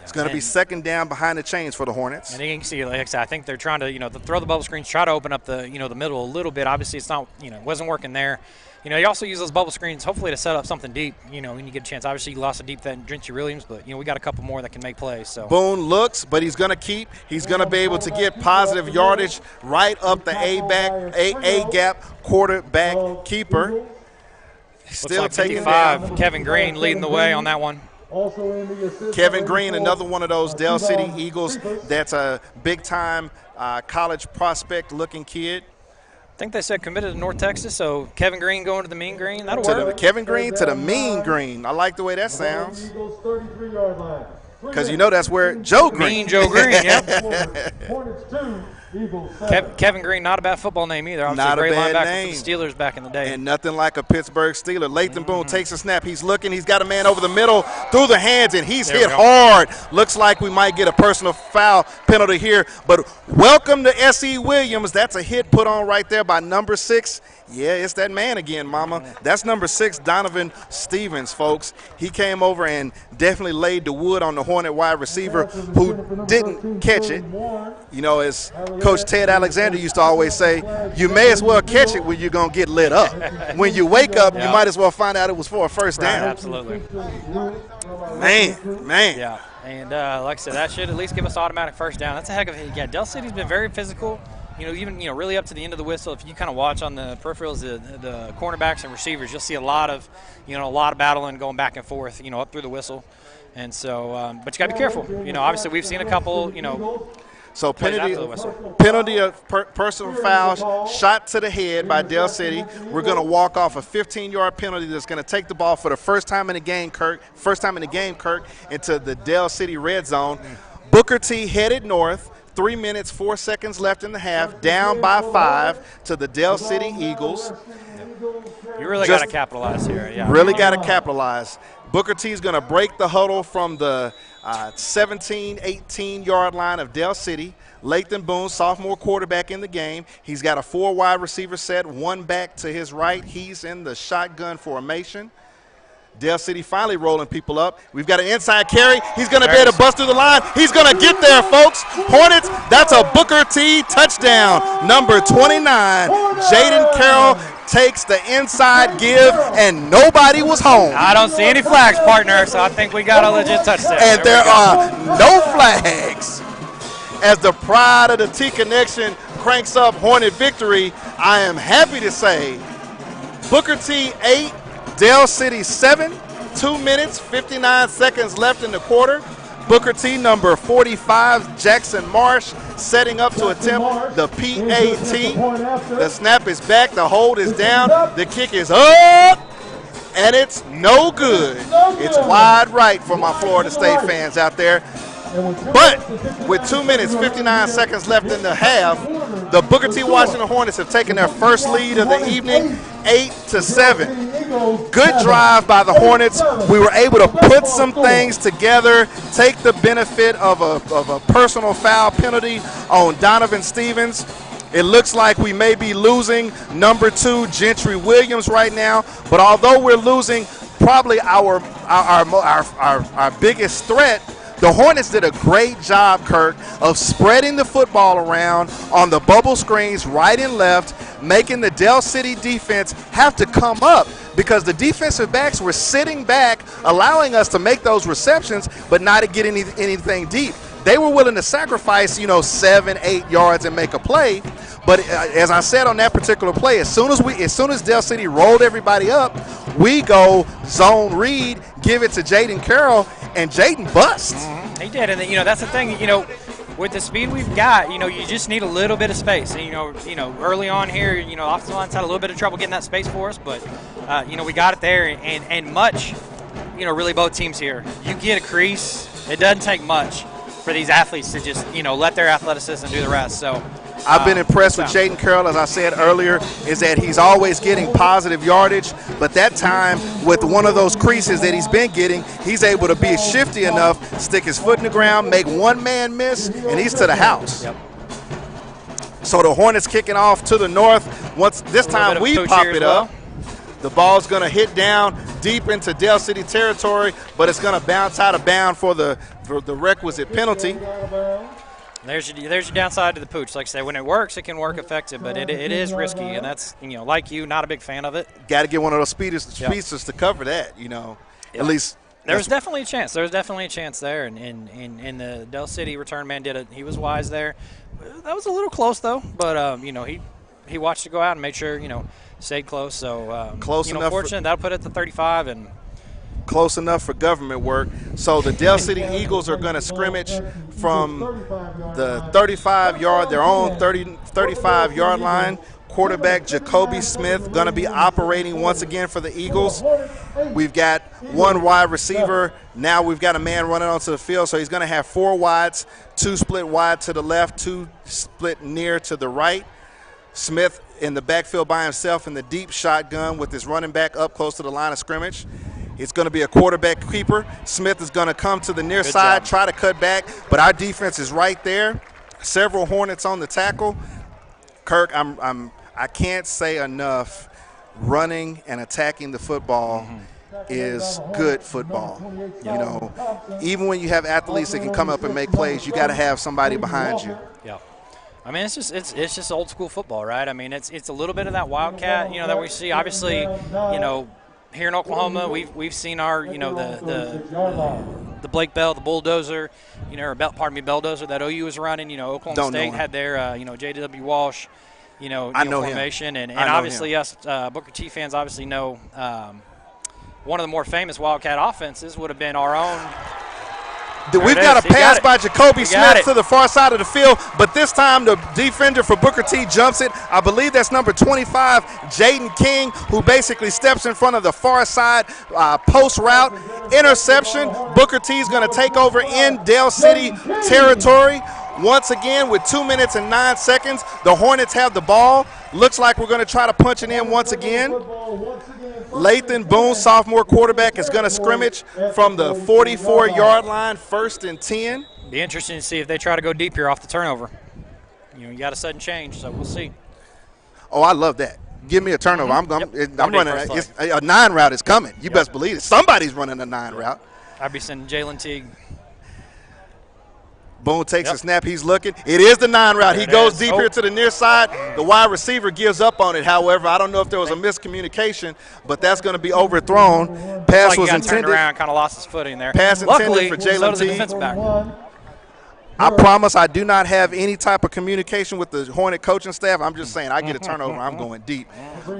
It's going to be second down behind the chains for the Hornets. And you can see, like I said, I think they're trying to, you know, throw the bubble screens, try to open up the, you know, the middle a little bit. Obviously, it's not, you know, it wasn't working there. You know, you also use those bubble screens hopefully to set up something deep, you know, when you get a chance. Obviously, you lost a deep that Drenchie Williams, but, you know, we got a couple more that can make plays. So Boone looks, but he's going to keep. He's going to be able to get positive yardage right up the A-gap quarterback keeper. Still like taking 55, down. Kevin Green leading the way on that one. Kevin Green, another one of those Dell City Eagles that's a big-time college prospect-looking kid. I think they said committed to North Texas, so Kevin Green going to the Mean Green. That'll work. Kevin Green to the Mean Green. I like the way that sounds. Because you know that's where Joe Green. Mean Joe Green, yep. Kevin Green, not a bad football name either. Obviously Not a great a bad linebacker name. for the Steelers back in the day. And nothing like a Pittsburgh Steeler. Lathan Boone takes a snap. He's looking. He's got a man over the middle, through the hands, and he's hit hard. Looks like we might get a personal foul penalty here. But welcome to S.E. Williams. That's a hit put on right there by number 6. Yeah, it's that man again, mama. That's number 6, Donovan Stevens, folks. He came over and definitely laid the wood on the Hornet wide receiver who didn't catch it. You know, as Coach Ted Alexander used to always say, you may as well catch it when you're going to get lit up. When you wake up, you might as well find out it was for a first down. Right, absolutely. Man. Yeah, and like I said, that should at least give us automatic first down. That's a heck of a hit. Yeah, Dell City's been very physical. You know, even, you know, really up to the end of the whistle. If you kind of watch on the peripherals, the cornerbacks and receivers, you'll see a lot of battling going back and forth, you know, up through the whistle. And so, but you got to be careful. You know, obviously we've seen a couple, you know. So penalty of personal foul, shot to the head by Dell City. We're going to walk off a 15-yard penalty that's going to take the ball for the first time in the game, Kirk, into the Dell City red zone. Booker T headed north. 3 minutes, 4 seconds left in the half, down by 5 to the Dell City Eagles. You really got to capitalize here. Yeah. Really got to capitalize. Booker T is going to break the huddle from the 17, 18-yard line of Dell City. Lathan Boone, sophomore quarterback in the game. He's got a 4 wide receiver set, 1 back to his right. He's in the shotgun formation. Dell City finally rolling people up. We've got an inside carry. He's going to be able to bust through the line. He's going to get there, folks. Hornets, that's a Booker T touchdown. Number 29, Jaden Carroll takes the inside give, and nobody was home. I don't see any flags, partner, so I think we got a legit touchdown. And there are no flags. As the pride of the T Connection cranks up Hornet victory, I am happy to say Booker T 8, Dell City 7, 2 minutes, 59 seconds left in the quarter. Booker T number 45, Jackson Marsh, setting up to attempt the PAT. The snap is back, the hold is down, the kick is up, and it's no good. It's wide right for my Florida State fans out there. But with 2 minutes, 59 seconds left in the half, the Booker T. Washington Hornets have taken their first lead of the evening, 8-7. Good drive by the Hornets. We were able to put some things together, take the benefit of a personal foul penalty on Donovan Stevens. It looks like we may be losing number 2, Gentry Williams, right now. But although we're losing probably our biggest threat, the Hornets did a great job, Kirk, of spreading the football around on the bubble screens right and left, making the Dell City defense have to come up because the defensive backs were sitting back, allowing us to make those receptions, but not to get anything deep. They were willing to sacrifice, 7, 8 yards and make a play. But as I said on that particular play, as soon as Dell City rolled everybody up, we go zone read, give it to Jaden Carroll, and Jaden busts. Mm-hmm. He did, and that's the thing. With the speed we've got, you just need a little bit of space. And, early on here, offensive line's had a little bit of trouble getting that space for us, but we got it there, and much, really both teams here. You get a crease, it doesn't take much for these athletes to just, let their athleticism do the rest. So I've been impressed with Jaden Carroll, as I said earlier, is that he's always getting positive yardage, but that time with one of those creases that he's been getting, he's able to be shifty enough, stick his foot in the ground, make one man miss, and he's to the house. Yep. So the Hornets kicking off to the north. Once this time we pop it up. The ball's going to hit down deep into Dell City territory, but it's going to bounce out of bounds for the requisite penalty. There's your downside to the pooch. Like I say, when it works, it can work effective, but it is risky, and that's, like you, not a big fan of it. Got to get one of those speedsters to cover that, At least there was definitely a chance. There was definitely a chance there, and the Dell City return man did it. He was wise there. That was a little close though, but he watched it go out and made sure stayed close. So close enough. Fortunate that'll put it to 35 and. Close enough for government work. So the Dell City Eagles are going to scrimmage from the 35-yard, their own 35-yard line. Quarterback Jacoby Smith going to be operating once again for the Eagles. We've got 1 wide receiver. Now we've got a man running onto the field, so he's going to have 4 wides, 2 split wide to the left, 2 split near to the right. Smith in the backfield by himself in the deep shotgun with his running back up close to the line of scrimmage. It's going to be a quarterback keeper. Smith is going to come to the near side, try to cut back, but our defense is right there. Several Hornets on the tackle. Kirk, I can't say enough. Running and attacking the football is good football. Even when you have athletes that can come up and make plays, you got to have somebody behind you. Yeah. I mean, it's just old school football, right? I mean, it's a little bit of that wildcat, that we see. Obviously, here in Oklahoma, we've seen our, the Blake Bell, the bulldozer, bulldozer that OU was running. Oklahoma State had their, JW Walsh, formation, and obviously us Booker T fans obviously know one of the more famous Wildcat offenses would have been our own. We've got a pass by Jacoby Smith to the far side of the field, but this time the defender for Booker T jumps it. I believe that's number 25, Jaden King, who basically steps in front of the far side post route. Interception. Booker T is going to take over in Dell City territory. Once again, with 2 minutes and 9 seconds, the Hornets have the ball. Looks like we're going to try to punch it in once again. Lathan Boone, sophomore quarterback, is going to scrimmage from the 44-yard line, 1st and 10. Be interesting to see if they try to go deep here off the turnover. You got a sudden change, so we'll see. Oh, I love that. Give me a turnover. I'm running. A 9 route is coming. You best believe it. Somebody's running a 9 route. I'd be sending Jalen Teague. Boone takes a snap. He's looking. It is the 9 route. He goes deep here to the near side. The wide receiver gives up on it. However, I don't know if there was a miscommunication, but that's going to be overthrown. Pass was intended. Turned around, kind of lost his footing there. Pass intended for Jalen Teague. I promise I do not have any type of communication with the Hornet coaching staff. I'm just saying I get a turnover, I'm going deep.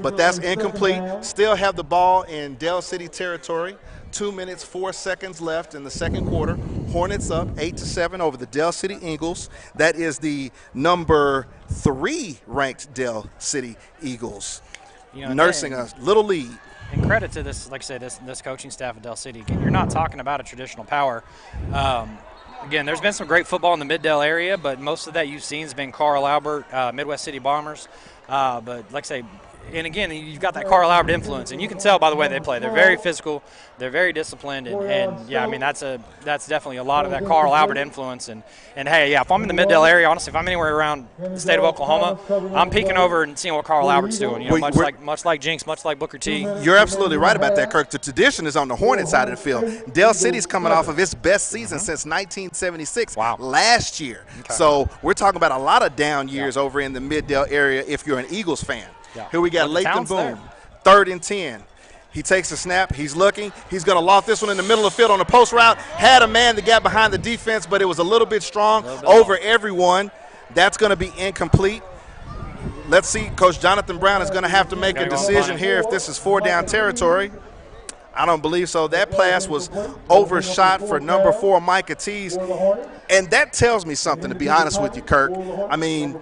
But that's incomplete. Still have the ball in Del City territory. 2 minutes, 4 seconds left in the second quarter. Hornets up 8-7 over the Del City Eagles. That is the number 3 ranked Del City Eagles, nursing a little lead. And credit to this, like I said, this coaching staff at Del City. Again, you're not talking about a traditional power. Again, there's been some great football in the Mid-Del area, but most of that you've seen has been Carl Albert, Midwest City Bombers. But like I say, and again, you've got that Carl Albert influence, and you can tell by the way they play. They're very physical, they're very disciplined, and yeah, I mean that's definitely a lot of that Carl Albert influence. And hey, yeah, if I'm in the Mid-Del area, honestly, if I'm anywhere around the state of Oklahoma, I'm peeking over and seeing what Carl Albert's doing. Much like Jinx, much like Booker T. You're absolutely right about that, Kirk. The tradition is on the Hornet side of the field. Del City's coming off of its best season since 1976 last year. Okay. So we're talking about a lot of down years over in the Mid-Del area if you're an Eagles fan. Yeah. Here we got Lathan Boone, 3rd and 10. He takes a snap. He's looking. He's going to loft this one in the middle of the field on the post route. Had a man that got behind the defense, but it was a little bit strong over everyone. That's going to be incomplete. Let's see. Coach Jonathan Brown is going to have to make a decision here if this is 4-down territory. I don't believe so. That pass was overshot for number 4, Micah Tees. And that tells me something, to be honest with you, Kirk. I mean,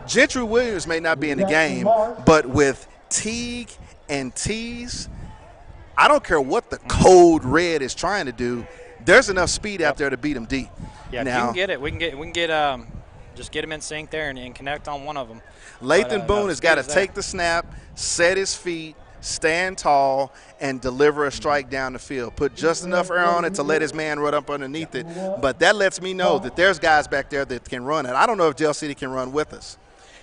Gentry Williams may not be in the game, but with Teague and Tees, I don't care what the code red is trying to do. There's enough speed out there to beat them deep. Yeah, now, you can get it. We can get just get him in sync there and connect on one of them. Lathan Boone has got to take the snap, set his feet, stand tall, and deliver a strike down the field. Put just enough air on it to let his man run up underneath it. But that lets me know that there's guys back there that can run it. I don't know if Del City can run with us.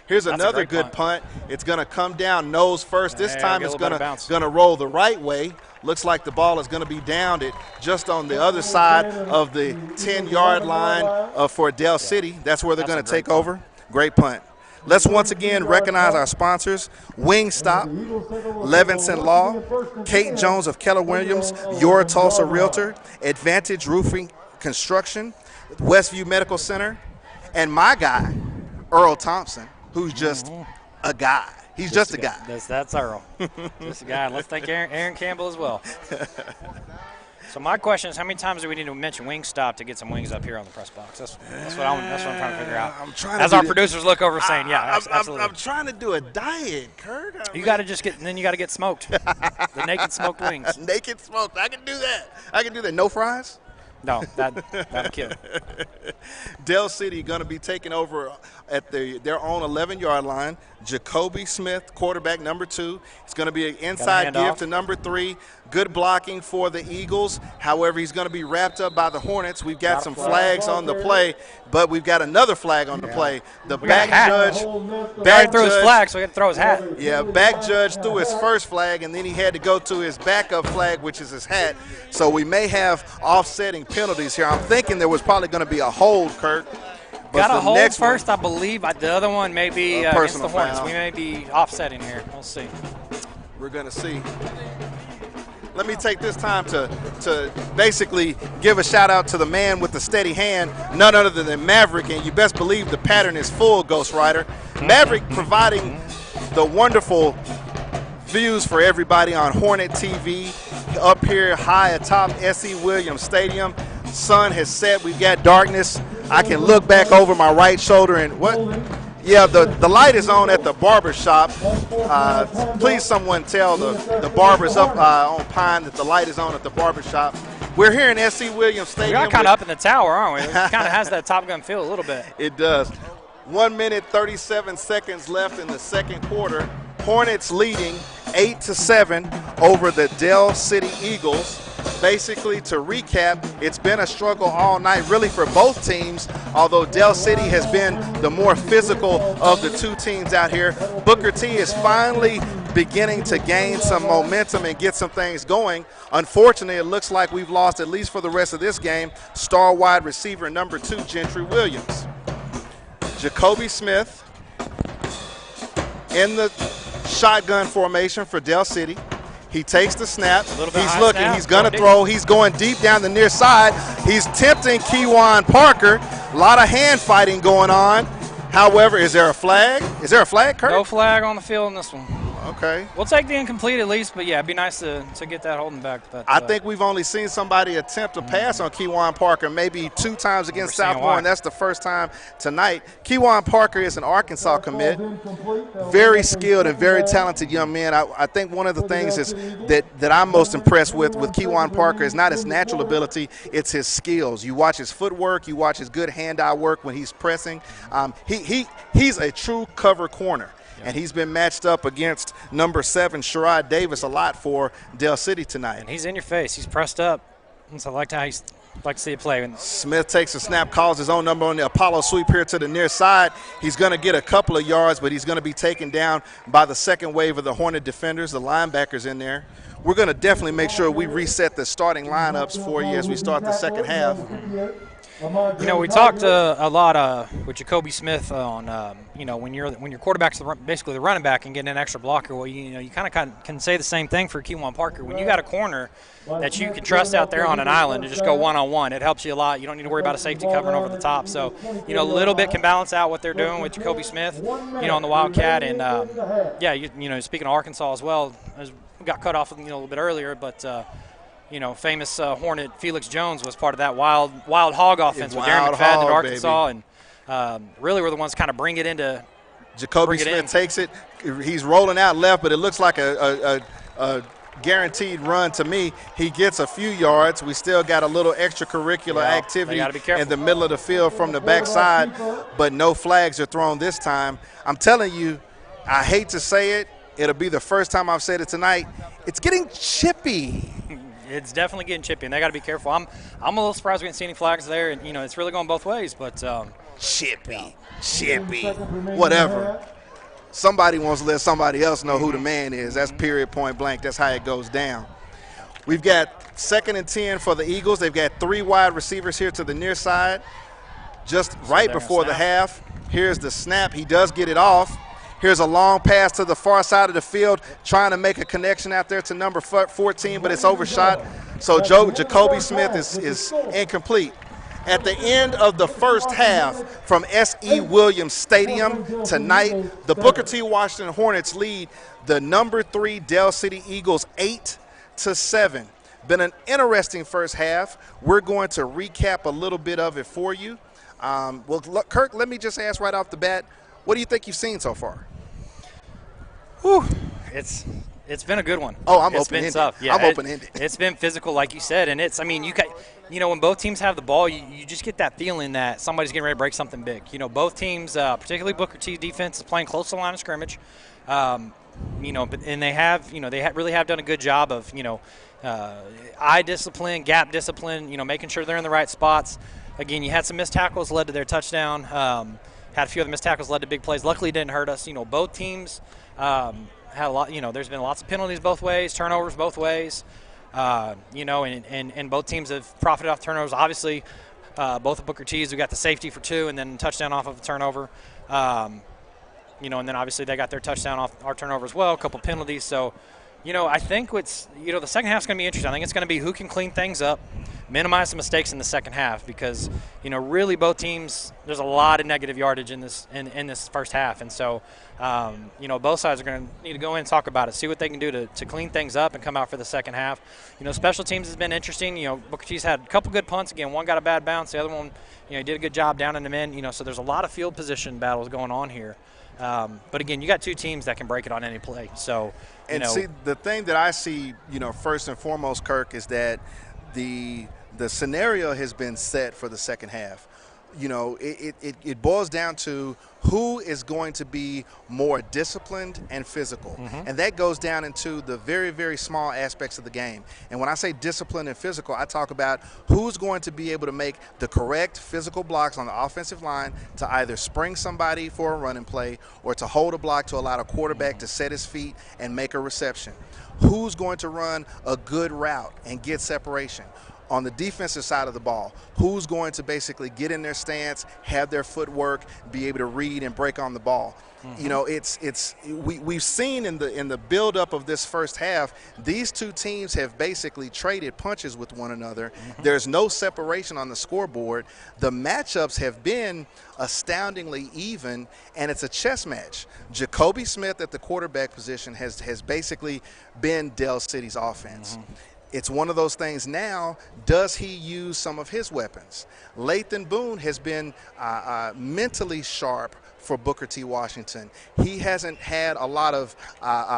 Here's another good punt. It's going to come down nose first. This time it's going to roll the right way. Looks like the ball is going to be downed it just on the other side of the 10-yard line for Del City. That's where they're going to take over. Great punt. Let's once again recognize our sponsors: Wingstop, Levinson Law, Kate Jones of Keller Williams, Your Tulsa Realtor, Advantage Roofing Construction, Westview Medical Center, and my guy, Earl Thompson, who's just a guy. He's just a guy. That's Earl. Just a guy. Let's thank Aaron Campbell as well. So my question is, how many times do we need to mention Wingstop to get some wings up here on the press box? That's what I'm trying to figure out. As our producers look over saying, absolutely. I'm trying to do a diet, Kurt. You got to just get, and then you got to get smoked. The naked smoked wings. Naked smoked. I can do that. No fries? No, that'll kill. Del City going to be taking over at their own 11-yard line. Jacoby Smith, quarterback number 2. It's going to be an inside give to number 3. Good blocking for the Eagles. However, he's going to be wrapped up by the Hornets. We've got some flags on the play, but we've got another flag on the play. The back judge threw his flag, so he had to throw his hat. Yeah, back judge threw his first flag, and then he had to go to his backup flag, which is his hat. So we may have offsetting penalties here. I'm thinking there was probably going to be a hold, Kurt. Got a hold first, I believe. The other one may be against the Hornets. We may be offsetting here. We'll see. We're going to see. Let me take this time to basically give a shout-out to the man with the steady hand, none other than Maverick, and you best believe the pattern is full, Ghost Rider. Maverick providing the wonderful views for everybody on Hornet TV up here high atop S.E. Williams Stadium. Sun has set. We've got darkness. I can look back over my right shoulder and what? Yeah, the light is on at the barber shop. Please someone tell the barbers up on Pine that the light is on at the barber shop. We're here in S.C. Williams Stadium. We are kind of up in the tower, aren't we? It kind of has that Top Gun feel a little bit. It does. 1 minute, 37 seconds left in the second quarter. Hornets leading 8-7 over the Dell City Eagles. Basically, to recap, it's been a struggle all night really for both teams, although Dell City has been the more physical of the two teams out here. Booker T is finally beginning to gain some momentum and get some things going. Unfortunately, it looks like we've lost, at least for the rest of this game, star wide receiver number 2, Gentry Williams. Jacoby Smith in the shotgun formation for Dell City. He takes the snap. He's looking. Snap. He's going to throw. He's going deep down the near side. He's tempting Keywan Parker. A lot of hand fighting going on. However, is there a flag? Is there a flag, Kurt? No flag on the field in this one. Okay. We'll take the incomplete at least, but yeah, it'd be nice to get that holding back. But, I think we've only seen somebody attempt to pass on Keywan Parker maybe 2 times against Southmore, and that's the first time tonight. Keywan Parker is an Arkansas commit. Very skilled and very talented young man. I think one of the things is that I'm most impressed with Keywan Parker is not his natural ability, it's his skills. You watch his footwork, you watch his good hand-eye work when he's pressing. He's a true cover corner. And he's been matched up against number 7, Sherrod Davis, a lot for Dell City tonight. And he's in your face. He's pressed up. And so I like to see it play. Smith takes a snap, calls his own number on the Apollo sweep here to the near side. He's going to get a couple of yards, but he's going to be taken down by the second wave of the Hornet defenders, the linebackers in there. We're going to definitely make sure we reset the starting lineups for you as we start the second half. You know, we talked a lot with Jacoby Smith on, when your quarterback's basically the running back and getting an extra blocker. Well, you kind of can say the same thing for Keywan Parker. When you got a corner that you can trust out there on an island and just go one-on-one, it helps you a lot. You don't need to worry about a safety covering over the top. So, a little bit can balance out what they're doing with Jacoby Smith, on the Wildcat. And, speaking of Arkansas as well, as we got cut off a little bit earlier, but famous Hornet Felix Jones was part of that wild hog offense with Darren McFadden at Arkansas, baby. And really were the ones kind of bring it into. Jacoby Smith takes it. He's rolling out left, but it looks like a guaranteed run to me. He gets a few yards. We still got a little extracurricular activity in the middle of the field from the backside, but no flags are thrown this time. I'm telling you, I hate to say it. It'll be the first time I've said it tonight. It's getting chippy. It's definitely getting chippy, and they got to be careful. I'm a little surprised we didn't see any flags there, and it's really going both ways. But chippy, whatever. Somebody wants to let somebody else know who the man is. That's period, point blank. That's how it goes down. We've got 2nd and 10 for the Eagles. They've got 3 wide receivers here to the near side. Just right before the half. Here's the snap. He does get it off. Here's a long pass to the far side of the field, trying to make a connection out there to number 14, but it's overshot. So Jacoby Smith is incomplete. At the end of the first half from S.E. Williams Stadium tonight, the Booker T. Washington Hornets lead the number 3 Dell City Eagles 8-7. Been an interesting first half. We're going to recap a little bit of it for you. Kirk, let me just ask right off the bat, what do you think you've seen so far? Whew. It's been a good one. Oh, I'm open-ended. It's been tough. Yeah, I'm open-ended. It's been physical, like you said, and when both teams have the ball, you just get that feeling that somebody's getting ready to break something big. Both teams, particularly Booker T's defense, is playing close to the line of scrimmage. And they really have done a good job of eye discipline, gap discipline. Making sure they're in the right spots. Again, you had some missed tackles led to their touchdown. Had a few of the missed tackles led to big plays. Luckily, it didn't hurt us. Both teams had a lot. There's been lots of penalties both ways, turnovers both ways. And both teams have profited off turnovers. Obviously, both of Booker T's, we got the safety for 2 and then a touchdown off of a turnover. And then obviously they got their touchdown off our turnover as well, a couple penalties. So, I think the second half's going to be interesting. I think it's going to be who can clean things up, minimize the mistakes in the second half because, really both teams, there's a lot of negative yardage in this first half. And so, both sides are going to need to go in and talk about it, see what they can do to clean things up and come out for the second half. Special teams has been interesting. Booker T's had a couple good punts. Again, one got a bad bounce. The other one, he did a good job down in the men. So there's a lot of field position battles going on here. But again, you got 2 teams that can break it on any play. So, see, the thing that I see, first and foremost, Kirk, is that the scenario has been set for the second half. you know, it boils down to who is going to be more disciplined and physical. And that goes down into the very, very small aspects of the game. And when I say disciplined and physical, I talk about who's going to be able to make the correct physical blocks on the offensive line to either spring somebody for a running play or to hold a block to allow the quarterback to set his feet and make a reception. Who's going to run a good route and get separation? On the defensive side of the ball, who's going to basically get in their stance, have their footwork, be able to read and break on the ball? You know, we've seen in the buildup of this first half, these two teams have basically traded punches with one another. There's no separation on the scoreboard. The matchups have been astoundingly even, and it's a chess match. Jacoby Smith at the quarterback position has basically been Dell City's offense. It's one of those things now, does he use some of his weapons? Lathan Boone has been mentally sharp for Booker T. Washington. He hasn't had a lot of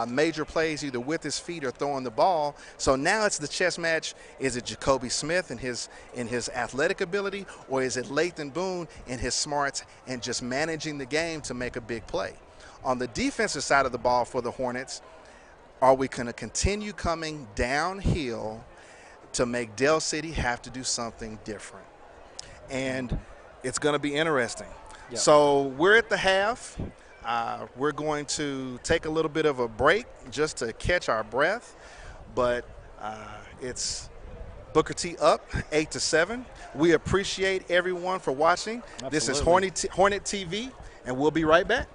major plays either with his feet or throwing the ball. So now it's the chess match. Is it Jacoby Smith in his athletic ability, or is it Lathan Boone in his smarts and just managing the game to make a big play? On the defensive side of the ball for the Hornets, are we going to continue coming downhill to make Dell City have to do something different? And it's going to be interesting. Yep. So we're at the half. We're going to take a little bit of a break just to catch our breath. But it's Booker T up 8-7. We appreciate everyone for watching. Absolutely. This is Hornet TV, and we'll be right back.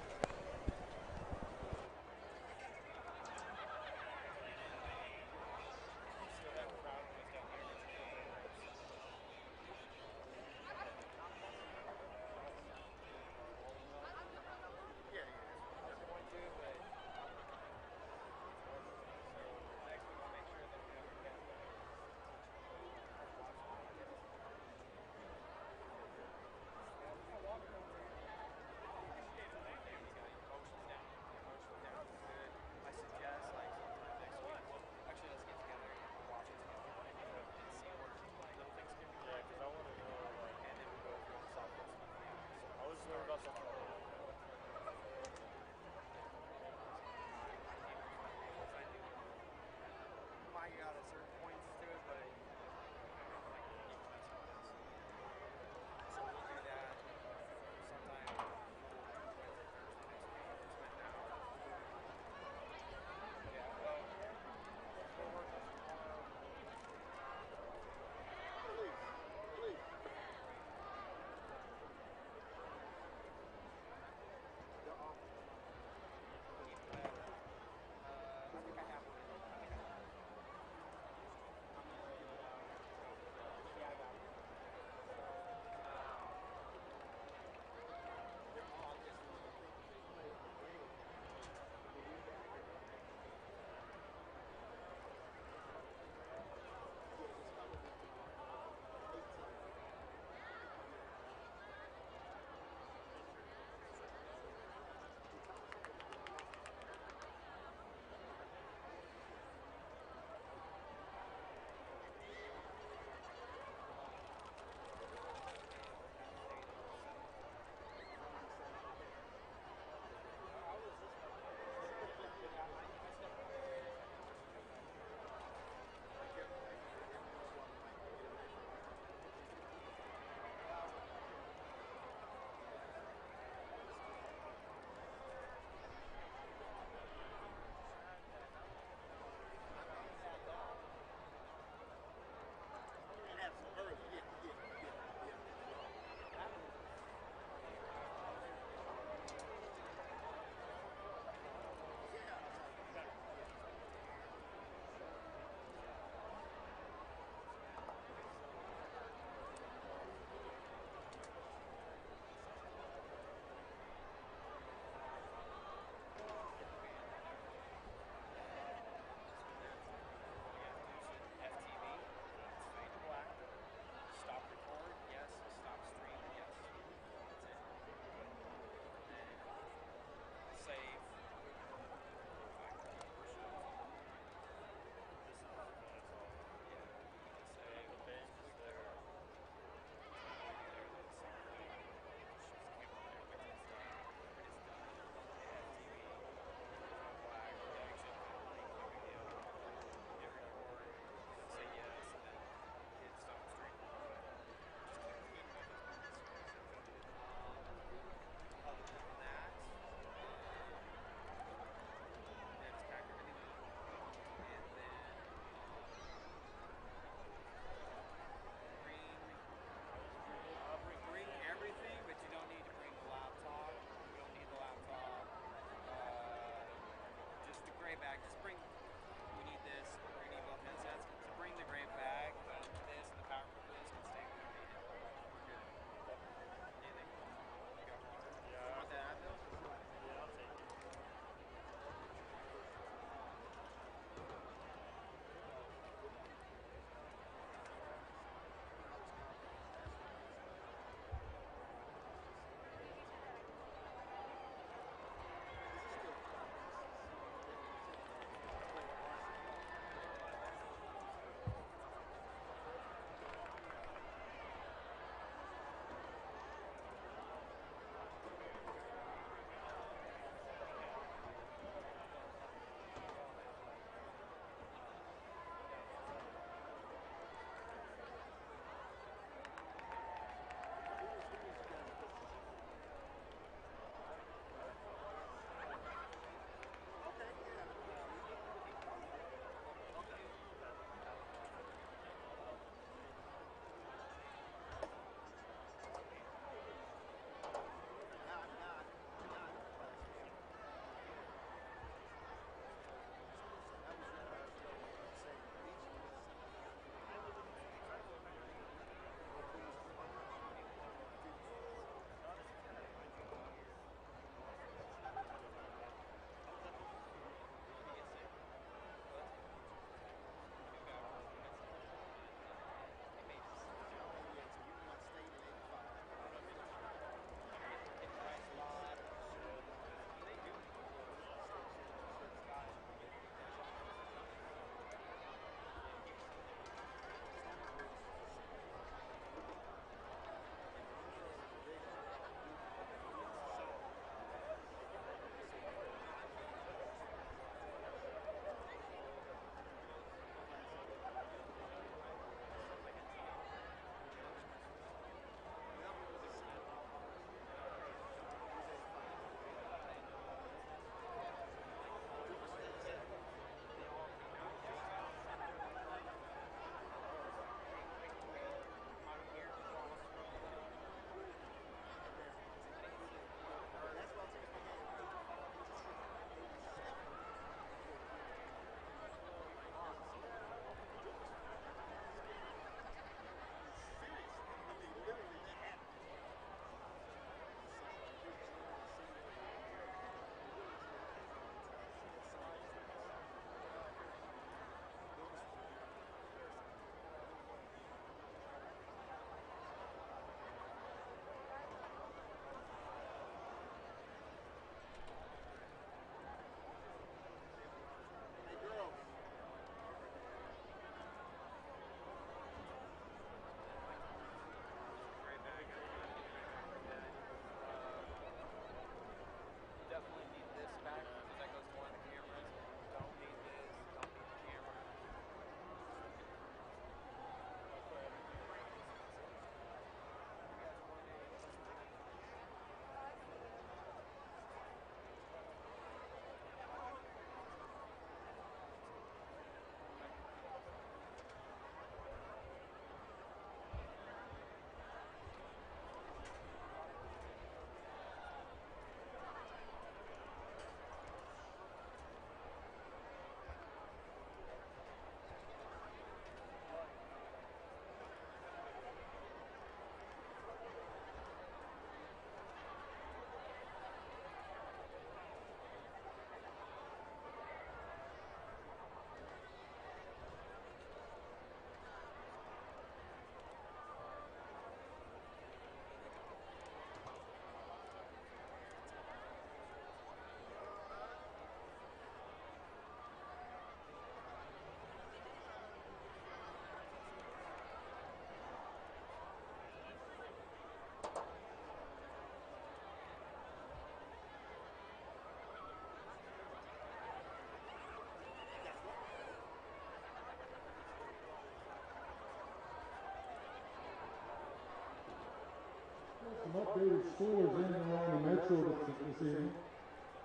updated scores in and around the metro this evening.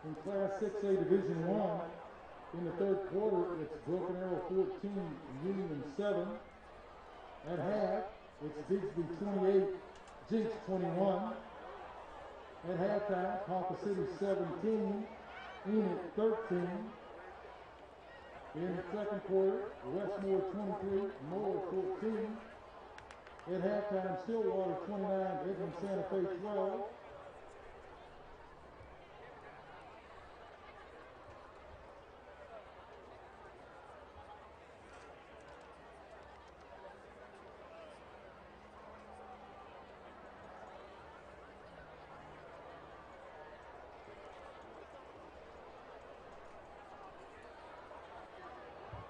In Class 6A Division I, in the third quarter, it's Broken Arrow 14, Union 7. At half, it's Bigsby 28, Jinx 21. At halftime, Ponca City 17, Enid 13. In the second quarter, Westmore 23, Moore 14. At halftime, Stillwater 29, Edmond Santa Fe 12.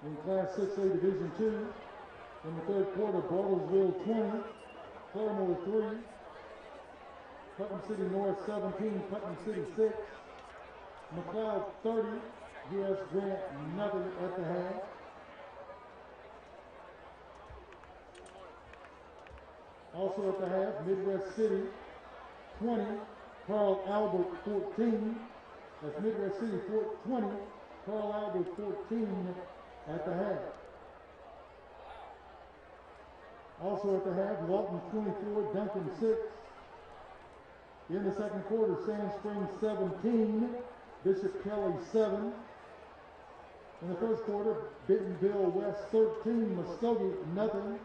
In Class 6A Division II, in the third quarter, Bartlesville 20, Claremore 3, Putnam City North 17, Putnam City 6, McLeod 30, U.S. Grant nothing at the half. Also at the half, Midwest City 20, Carl Albert 14. That's Midwest City 20, Carl Albert 14 at the half. Also at the half, Walton 24, Duncan 6. In the second quarter, Sand Springs 17, Bishop Kelly 7. In the first quarter, Bentonville West 13, Muskogee nothing.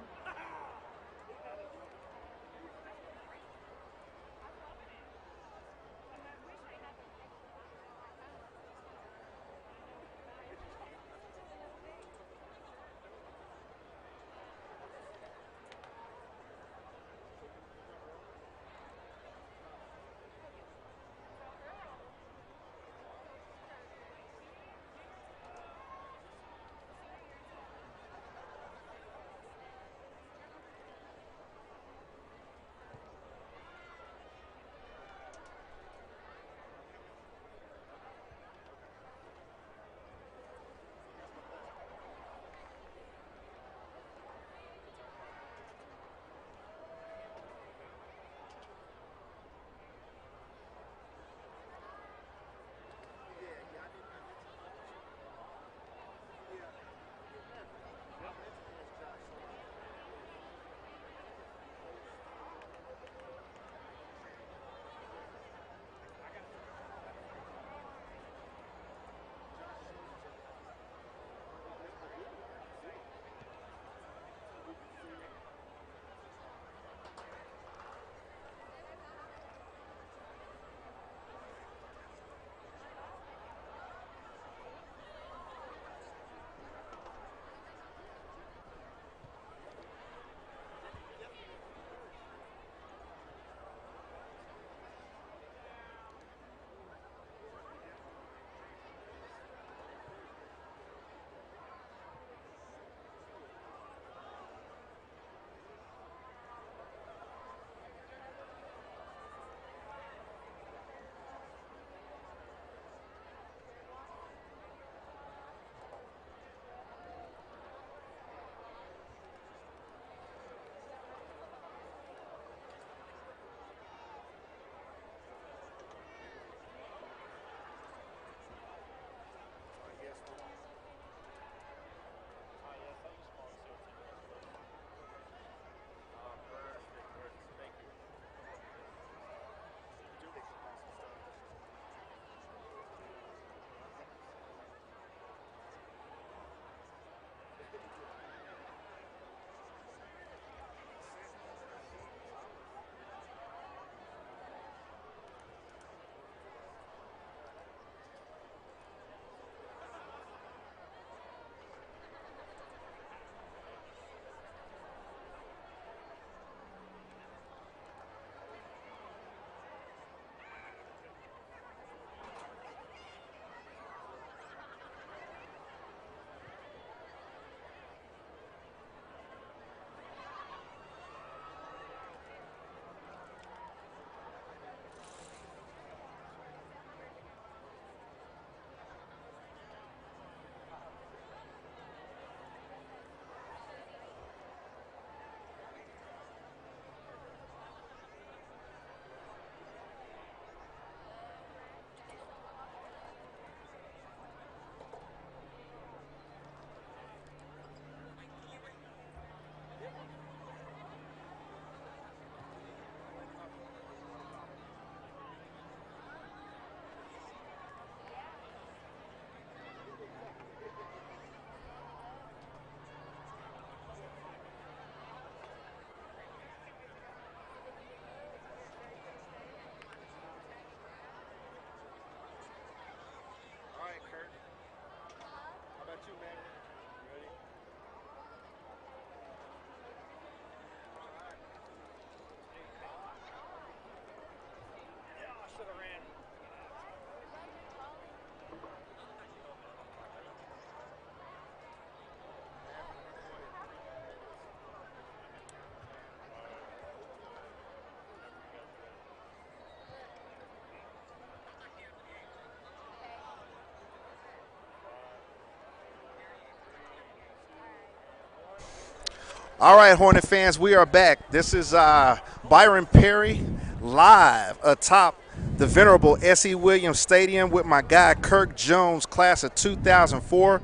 All right, Hornet fans, we are back. This is Byron Perry live atop the venerable S.E. Williams Stadium with my guy Kirk Jones, class of 2004.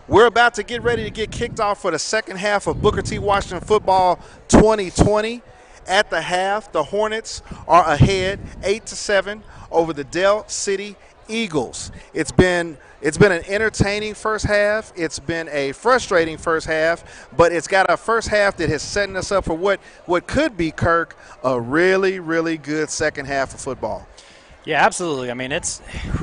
We're about to get ready to get kicked off for the second half of Booker T. Washington Football 2020. At the half, the Hornets are ahead 8-7 over the Del City Eagles. It's been an entertaining first half. It's been a frustrating first half, but it's got a first half that is setting us up for what could be, Kirk, a really, really good second half of football. Yeah, absolutely. I mean, it's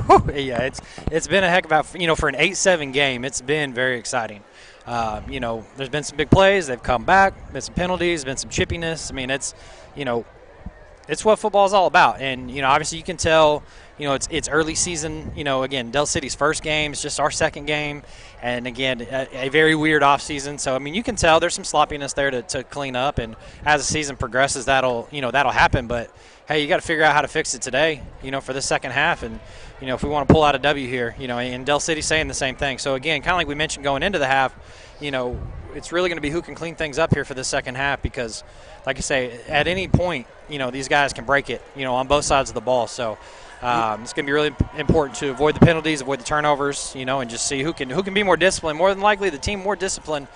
been a heck of a, for an 8-7 game, it's been very exciting. There's been some big plays. They've come back. Been some penalties. Been some chippiness. I mean, it's what football is all about. And, obviously you can tell, it's early season. Again, Del City's first game. It's just our second game. And, again, a very weird offseason. So, I mean, you can tell there's some sloppiness there to clean up. And as the season progresses, that'll happen. But, hey, you got to figure out how to fix it today, for the second half. And, if we want to pull out a W here, and Del City's saying the same thing. So, again, kind of like we mentioned going into the half, it's really going to be who can clean things up here for the second half because, like I say, at any point, these guys can break it, on both sides of the ball. So it's going to be really important to avoid the penalties, avoid the turnovers, and just see who can be more disciplined. More than likely, the team more disciplined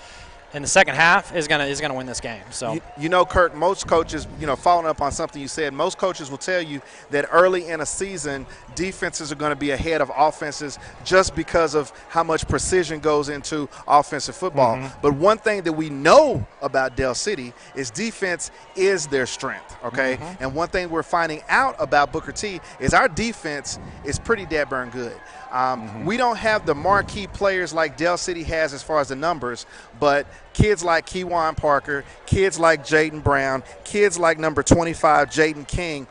in the second half is gonna win this game. So Kurt, most coaches, following up on something you said, most coaches will tell you that early in a season, defenses are going to be ahead of offenses just because of how much precision goes into offensive football. Mm-hmm. But one thing that we know about Del City is defense is their strength, okay? Mm-hmm. And one thing we're finding out about Booker T is our defense is pretty damn good. We don't have the marquee players like Del City has as far as the numbers, but kids like Keywan Parker, kids like Jaden Brown, kids like number 25, Jaden King,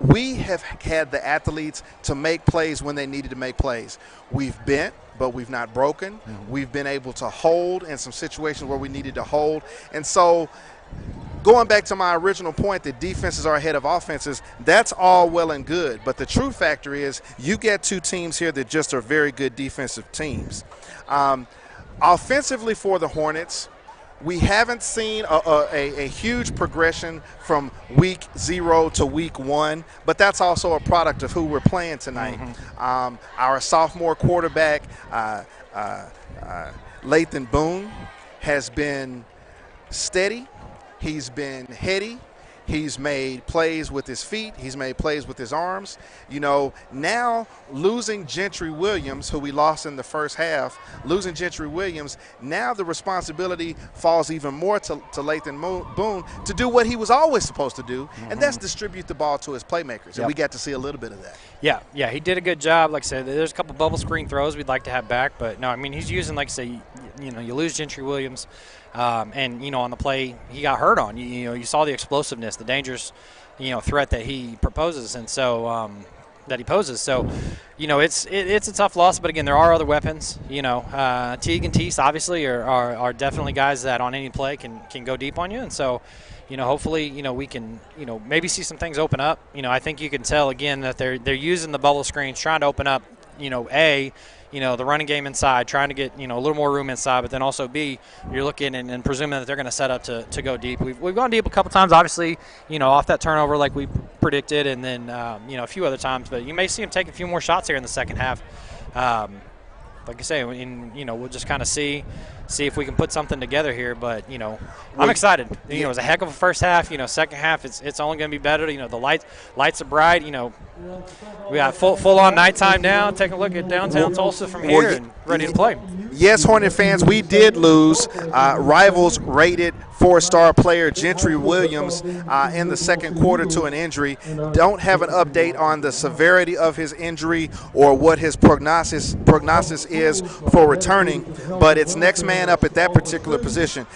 we have had the athletes to make plays when they needed to make plays. We've bent, but we've not broken. Mm-hmm. We've been able to hold in some situations where we needed to hold. And so going back to my original point that defenses are ahead of offenses, that's all well and good. But the true factor is you get two teams here that just are very good defensive teams. Offensively for the Hornets, we haven't seen a huge progression from week 0 to week 1, but that's also a product of who we're playing tonight. Mm-hmm. Our sophomore quarterback, Lathan Boone, has been steady. He's been heady. He's made plays with his feet. He's made plays with his arms. Now losing Gentry Williams, who we lost in the first half, losing Gentry Williams, now the responsibility falls even more to Lathan Boone to do what he was always supposed to do, mm-hmm. and that's distribute the ball to his playmakers. Yep. And we got to see a little bit of that. Yeah, he did a good job. Like I said, there's a couple bubble screen throws we'd like to have back, but no, I mean, he's using, like I say, you lose Gentry Williams. And, on the play he got hurt on, you saw the explosiveness, the dangerous, threat that he proposes. And so that he poses. So, it's a tough loss. But, again, there are other weapons. Teague and Teese, obviously, are definitely guys that on any play can go deep on you. And so, hopefully, we can, maybe see some things open up. I think you can tell, again, that they're using the bubble screens, trying to open up, the running game inside, trying to get, a little more room inside, but then also B, you're looking and presuming that they're going to set up to go deep. We've gone deep a couple times, obviously, off that turnover like we predicted, and then, a few other times, but you may see them take a few more shots here in the second half. Like I say, we'll just kind of see if we can put something together here. But, I'm excited. It was a heck of a first half. Second half, it's only going to be better. The lights are bright. We got full on nighttime now. Take a look at downtown Tulsa from here and ready to play. Yes, Hornet fans, we did lose Rivals rated 4-star player Gentry Williams in the second quarter to an injury. Don't have an update on the severity of his injury or what his prognosis is for returning, but it's next man up at that particular position.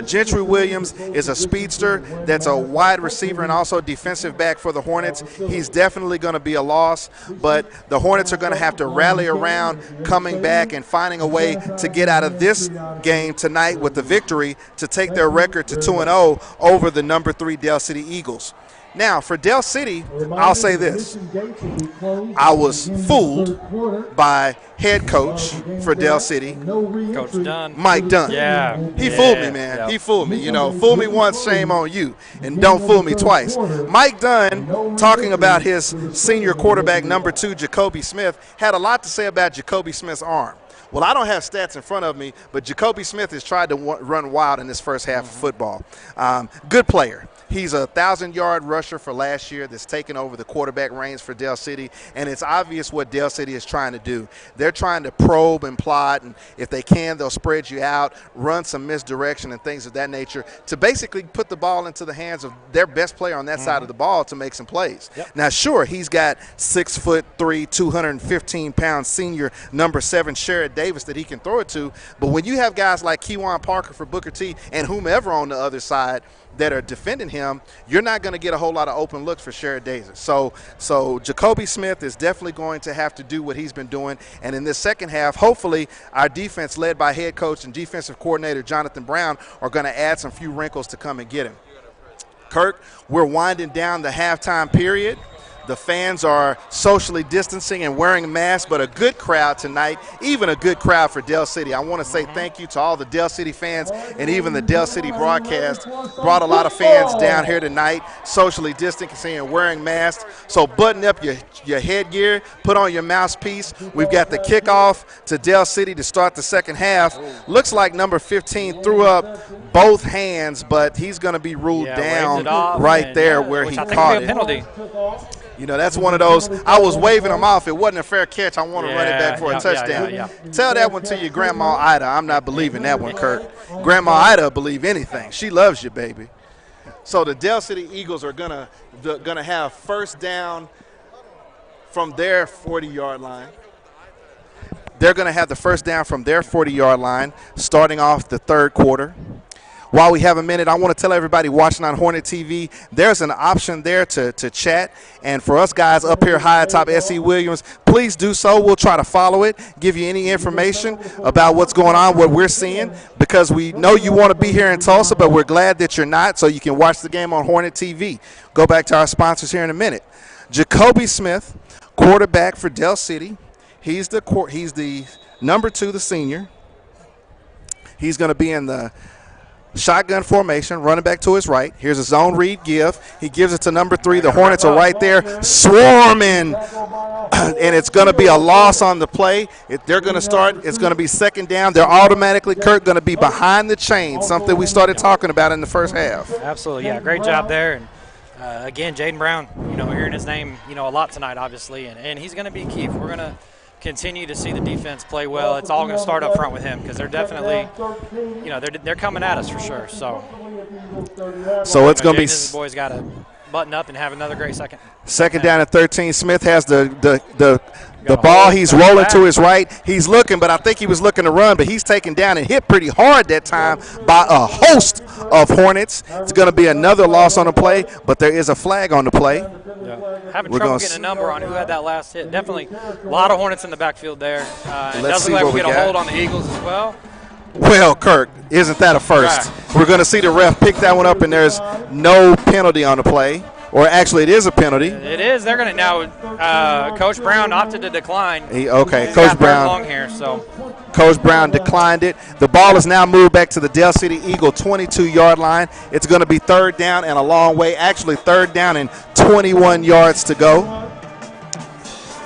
Gentry Williams is a speedster that's a wide receiver and also defensive back for the Hornets. He's definitely going to be a loss, but the Hornets are going to have to rally around coming back and finding a way to get out of this game tonight with the victory to take their record to 2-0 over the number 3 Del City Eagles. Now, for Del City, I'll say this. I was fooled by head coach for Dell City, Coach Dunn. Mike Dunn. Yeah. He fooled me, man. Yeah. He fooled me. You know, fool me once, shame on you. And don't fool me twice. Mike Dunn, talking about his senior quarterback, number 2, Jacoby Smith, had a lot to say about Jacoby Smith's arm. Well, I don't have stats in front of me, but Jacoby Smith has tried to run wild in this first half of football. Good player. He's a 1,000-yard rusher for last year that's taken over the quarterback reins for Dell City, and it's obvious what Dell City is trying to do. They're trying to probe and plot, and if they can, they'll spread you out, run some misdirection and things of that nature to basically put the ball into the hands of their best player on that side of the ball to make some plays. Yep. Now, sure, he's got 6'3", 215-pound senior number 7 Sherrod Davis that he can throw it to, but when you have guys like Keywan Parker for Booker T and whomever on the other side that are defending him, you're not going to get a whole lot of open looks for Sherrod Davis. So Jacoby Smith is definitely going to have to do what he's been doing. And in this second half, hopefully our defense led by head coach and defensive coordinator Jonathan Brown are going to add some few wrinkles to come and get him. Kirk, we're winding down the halftime period. The fans are socially distancing and wearing masks, but a good crowd tonight, even a good crowd for Dell City. I want to say thank you to all the Dell City fans and even the Dell City broadcast. Brought a lot of fans down here tonight, socially distancing and wearing masks. So button up your headgear, put on your mouthpiece. We've got the kickoff to Dell City to start the second half. Looks like number 15 threw up both hands, but he's going to be ruled down right there where he caught it. Penalty. You know, that's one of those, I was waving him off. It wasn't a fair catch. I want to run it back for a touchdown. Tell that one to your Grandma Ida. I'm not believing that one, Kirk. Grandma Ida will believe anything. She loves you, baby. So the Dell City Eagles are gonna have first down from their 40-yard line. They're going to have the first down from their 40-yard line starting off the third quarter. While we have a minute, I want to tell everybody watching on Hornet TV, there's an option there to chat. And for us guys up here high atop S.E. Williams, please do so. We'll try to follow it, give you any information about what's going on, what we're seeing, because we know you want to be here in Tulsa, but we're glad that you're not, so you can watch the game on Hornet TV. Go back to our sponsors here in a minute. Jacoby Smith, quarterback for Dell City. He's the number 2, the senior. He's going to be in the shotgun formation, running back to his right. Here's a zone read give. He gives it to number 3. The Hornets are right there swarming, and it's going to be a loss on the play. They're going to start. It's going to be second down. They're automatically, Kirk, going to be behind the chain, something we started talking about in the first half. Absolutely, yeah. Great job there. And again, Jaden Brown, hearing his name, a lot tonight, obviously, and he's going to be key. We're going to continue to see the defense play well. It's all going to start up front with him because they're definitely, they're coming at us for sure. So it's going to be. The boys got to button up and have another great second. Second down at 13. Smith has the ball. He's rolling to his right. He's looking, but I think he was looking to run, but he's taken down and hit pretty hard that time by a host of Hornets. It's going to be another loss on the play, but there is a flag on the play. Yeah. Having trouble getting a number on who had that last hit. Definitely a lot of Hornets in the backfield there. It does look like we get a hold on the Eagles as well. Well, Kirk, isn't that a first? Right. We're going to see the ref pick that one up, and there's no penalty on the play. Or actually, it is a penalty. It is. They're going to now. Coach Brown opted to decline. Coach Brown. Long here, so. Coach Brown declined it. The ball is now moved back to the Dell City Eagle 22-yard line. It's going to be third down and a long way. Actually, third down and 21 yards to go.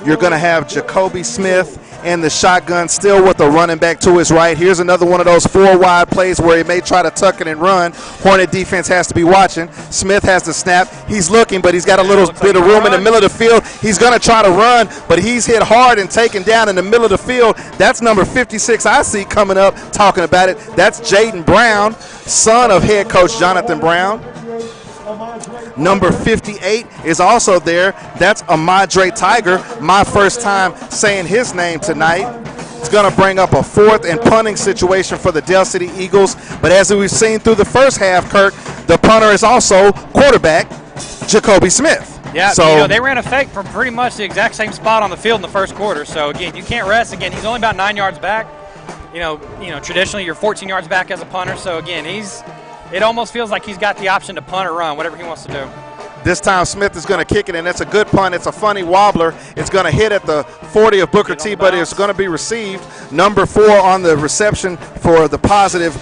You're going to have Jacoby Smith in the shotgun, still with the running back to his right. Here's another one of those 4-wide plays where he may try to tuck it and run. Hornet defense has to be watching. Smith has the snap. He's looking, but he's got a little bit of room in the middle of the field. He's going to try to run, but he's hit hard and taken down in the middle of the field. That's number 56 I see coming up talking about it. That's Jaden Brown, son of head coach Jonathan Brown. Number 58 is also there. That's Amadre Tiger, my first time saying his name tonight. It's going to bring up a 4th and punting situation for the Dell City Eagles. But as we've seen through the first half, Kirk, the punter is also quarterback Jacoby Smith. Yeah, so they ran a fake from pretty much the exact same spot on the field in the first quarter. So, again, you can't rest. Again, he's only about 9 yards back. Traditionally you're 14 yards back as a punter. So, again, it almost feels like he's got the option to punt or run, whatever he wants to do. This time Smith is going to kick it, and it's a good punt. It's a funny wobbler. It's going to hit at the 40 of Booker T, but it's going to be received. Number 4 on the reception for the positive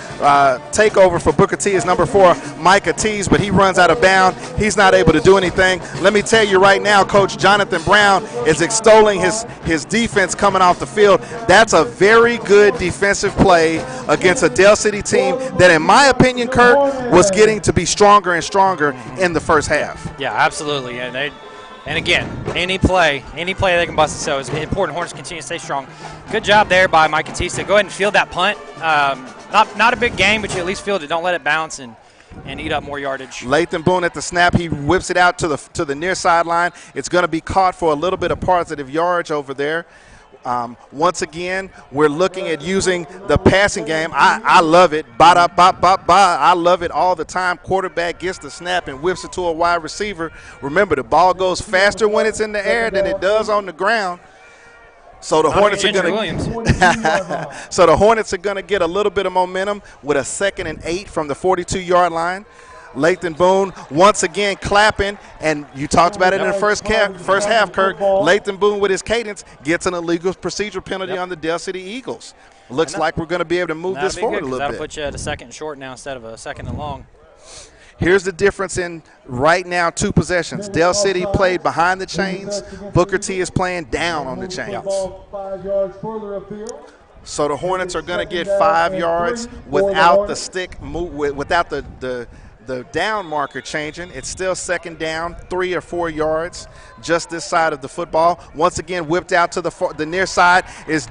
takeover for Booker T is number 4, Micah Tees, but he runs out of bounds. He's not able to do anything. Let me tell you right now, Coach Jonathan Brown is extolling his defense coming off the field. That's a very good defensive play against a Dale City team that, in my opinion, Kurt, was getting to be stronger and stronger in the first half. Yeah, absolutely. And again, any play they can bust. So it's important Hornets continue to stay strong. Good job there by Mike Batista. Go ahead and field that punt. Not a big game, but you at least field it. Don't let it bounce and eat up more yardage. Lathan Boone at the snap. He whips it out to the near sideline. It's going to be caught for a little bit of positive yardage over there. Once again, we're looking at using the passing game. I love it. I love it all the time. Quarterback gets the snap and whips it to a wide receiver. Remember, the ball goes faster when it's in the air than it does on the ground. So the Hornets are going to So the Hornets are going to get a little bit of momentum with a 2nd and 8 from the 42-yard line. Lathan Boone once again clapping, and you talked about it in the first half, Kirk. Lathan Boone with his cadence gets an illegal procedure penalty on the Dale City Eagles. Looks like we're going to be able to move this forward a little bit. That'll put you at a 2nd and short now instead of a 2nd and long. Here's the difference in right now 2 possessions. Dale City played behind the chains. Booker T is playing down on the chains. So the Hornets are going to get 5 yards without the stick, without the down marker changing. It's still 2nd down, 3 or 4 yards, just this side of the football. Once again, whipped out to the near side is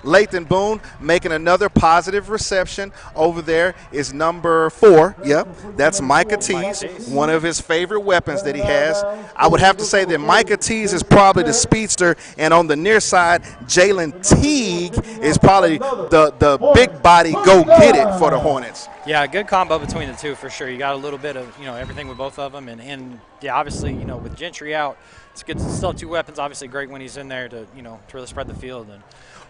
Lathan Boone making another positive reception. Over there is number 4. Yep, that's Micah Tees, one of his favorite weapons that he has. I would have to say that Micah Tees is probably the speedster, and on the near side, Jalen Teague is probably the big body go-get-it for the Hornets. Yeah, good combo between the two for sure. You got a little bit of, everything with both of them. And yeah, obviously, with Gentry out, it's good to still have 2 weapons. Obviously great when he's in there to really spread the field. And